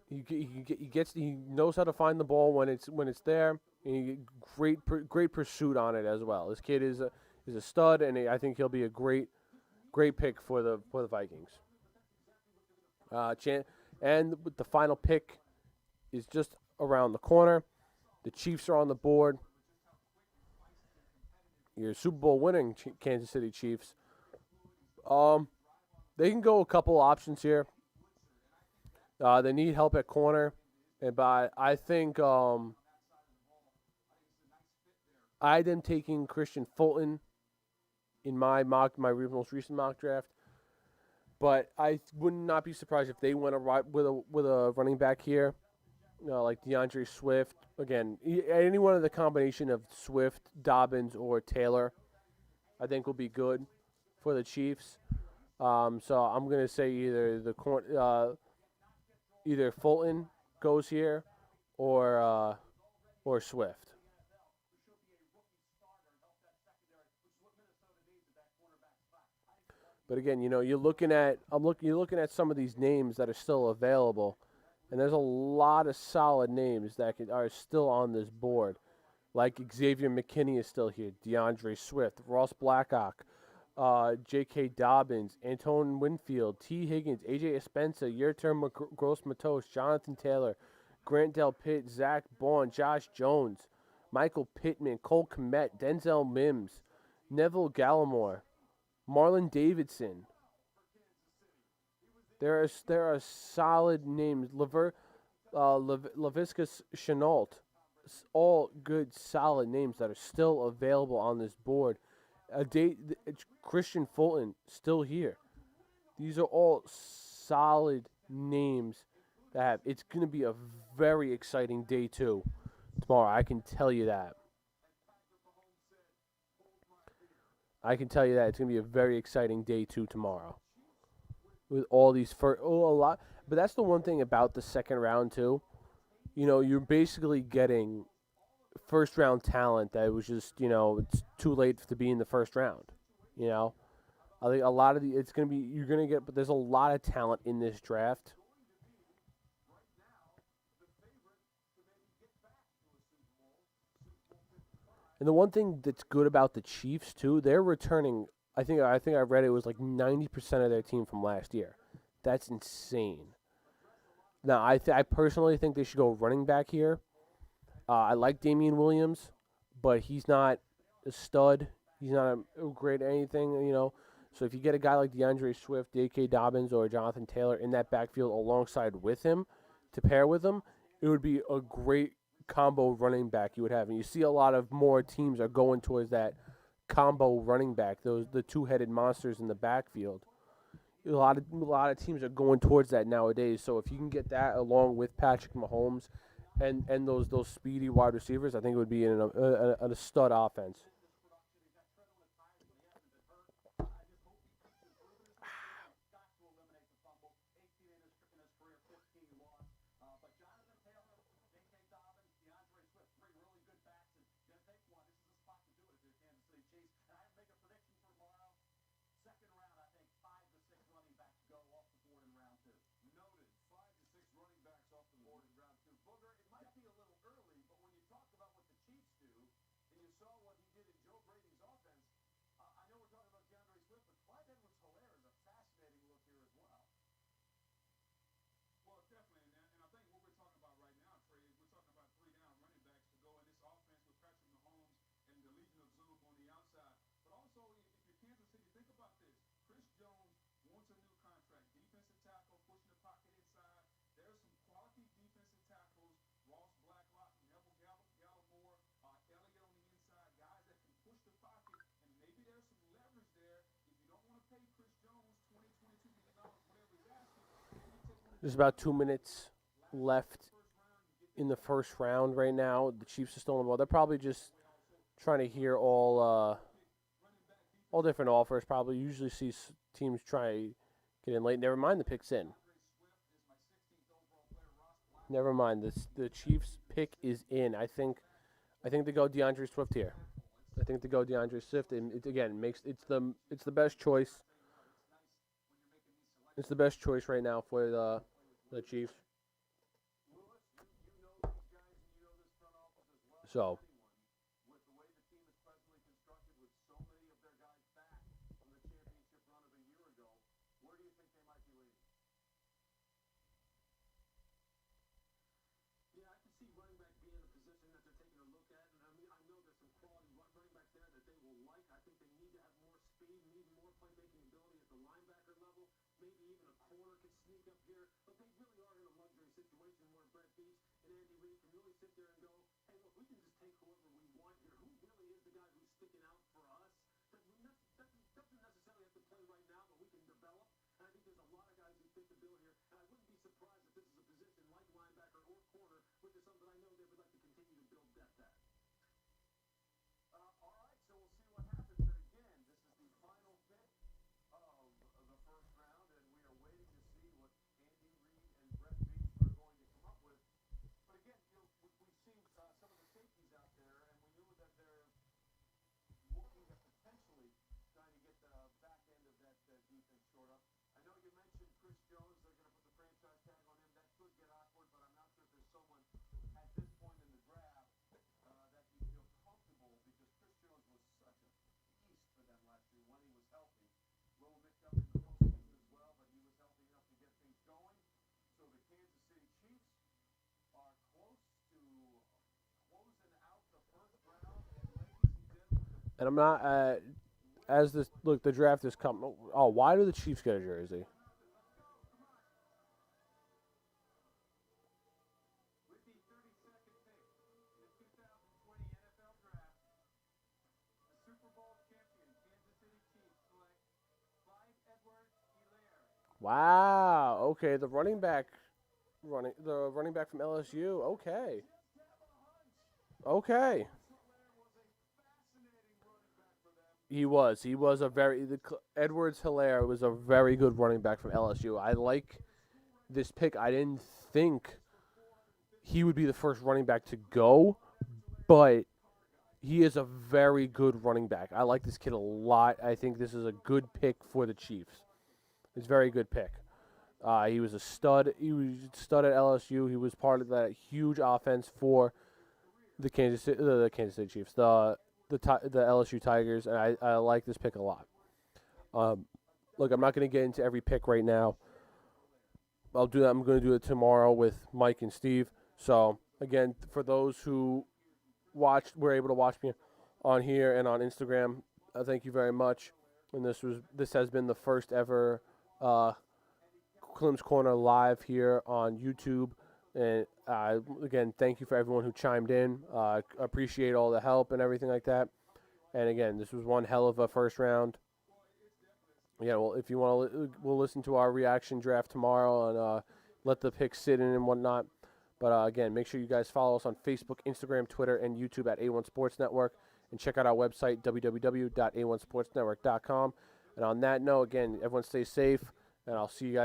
He knows how to find the ball when it's there. And great pursuit on it as well. This kid is a stud, and I think he'll be a great pick for the Vikings. And with the final pick is just around the corner. The Chiefs are on the board. Your Super Bowl winning Kansas City Chiefs. They can go a couple options here. They need help at corner, but I think I had them taking Christian Fulton in my most recent mock draft. But I would not be surprised if they went with a running back here, like DeAndre Swift. Again, any one of the combination of Swift, Dobbins, or Taylor, I think will be good for the Chiefs. So I'm gonna say either Fulton goes here, or Swift. But again, you're looking at some of these names that are still available, and there's a lot of solid names that are still on this board. Like Xavier McKinney is still here, DeAndre Swift, Ross Blackhawk, J.K. Dobbins, Antoine Winfield, T. Higgins, A.J. Espensa, Yerter Gross-Matos, Jonathan Taylor, Grant Delpit, Zach Bond, Josh Jones, Michael Pittman, Cole Kmet, Denzel Mims, Neville Gallimore, Marlon Davidson. There are solid names. Laviscus Chenault. All good, solid names that are still available on this board. Christian Fulton still here. These are all solid names that have. It's going to be a very exciting day 2 tomorrow. I can tell you that. It's going to be a very exciting day 2 tomorrow. With all these a lot, but that's the one thing about the second round too. You're basically getting first round talent that was just it's too late to be in the first round. I think a lot of you're gonna get, but there's a lot of talent in this draft. And the one thing that's good about the Chiefs too, they're returning. I think I read it was like 90% of their team from last year. That's insane. Now I personally think they should go running back here. I like Damian Williams, but he's not a stud. He's not a great anything, So if you get a guy like DeAndre Swift, J.K. Dobbins, or Jonathan Taylor in that backfield alongside with him to pair with him, it would be a great combo running back you would have. And you see a lot of more teams are going towards that combo running back, the two-headed monsters in the backfield. A lot of teams are going towards that nowadays. So if you can get that along with Patrick Mahomes and those speedy wide receivers, I think it would be a stud offense. There's about 2 minutes left in the first round right now. The Chiefs are still on the ball. They're probably just trying to hear all all different offers. Probably usually see teams try get in late. Never mind, the pick's in. Never mind, the Chiefs pick is in. I think they go DeAndre Swift here. I think they go DeAndre Swift, and again makes it's the best choice. It's the best choice right now for the Chiefs. So. With the way the team is presently constructed, with so many of their guys back from the championship run of a year ago, where do you think they might be leading? Yeah, I can see running back being a position that they're taking a look at, and I mean, I know there's some quality running back there that they will like. I think they need to have more speed, need more playmaking ability at the linebacker level. Maybe even a corner could sneak up here, but they really are in a luxury situation where Brett Beach and Andy Reid can really sit there and go, hey, look, we can just take whoever we want here. Who really is the guy who's sticking out for us? That doesn't necessarily have to play right now, but we can develop. And I think there's a lot of guys who fit the bill here. And I wouldn't be surprised if this is a position like linebacker or corner, which is something I know they would like to continue to build depth at. All right, so we'll see what happens. And again, this is the final pick of the first round, and we are waiting to see what Andy Reid and Brett Beach are going to come up with. But again, we've seen some of the safeties out there, and we knew that they're looking at potentially trying to get the back end of that defense short up. I know you mentioned Chris Jones. They're going to put the franchise tag on him. That could get awkward, but I'm not sure if there's someone at this point in the draft that you feel comfortable, because Chris Jones was such a beast for them last year when he was healthy. A little nicked up in the postseason as well, but he was healthy enough to get things going. So the Kansas City Chiefs are close to closing out the first round, and ladies and gentlemen, And I'm not as this look the draft is coming. Oh, why do the Chiefs get a jersey? With the 32nd pick in the 2020 NFL Draft, the Super Bowl champion Kansas City Chiefs select Clyde Edwards-Helaire. Wow. Okay, the running back from LSU. Okay. Okay. He was a very Edwards-Helaire was a very good running back from LSU. I like this pick. I didn't think he would be the first running back to go, but he is a very good running back. I like this kid a lot. I think this is a good pick for the Chiefs. It's a very good pick. He was a stud. He was a stud at LSU. He was part of that huge offense for the Kansas City Chiefs, the LSU Tigers, and I like this pick a lot. Look, I'm not going to get into every pick right now. I'll do that. I'm going to do it tomorrow with Mike and Steve. So again, for those who were able to watch me on here and on Instagram, thank you very much. And this has been the first ever Klim's Corner live here on YouTube. And again, thank you for everyone who chimed in. Appreciate all the help and everything like that. And again, this was one hell of a first round. Yeah, well, if you want to, we'll listen to our reaction draft tomorrow and let the picks sit in and whatnot. But again, make sure you guys follow us on Facebook, Instagram, Twitter, and YouTube at A1 Sports Network. And check out our website, www.a1sportsnetwork.com. And on that note, again, everyone stay safe, and I'll see you guys.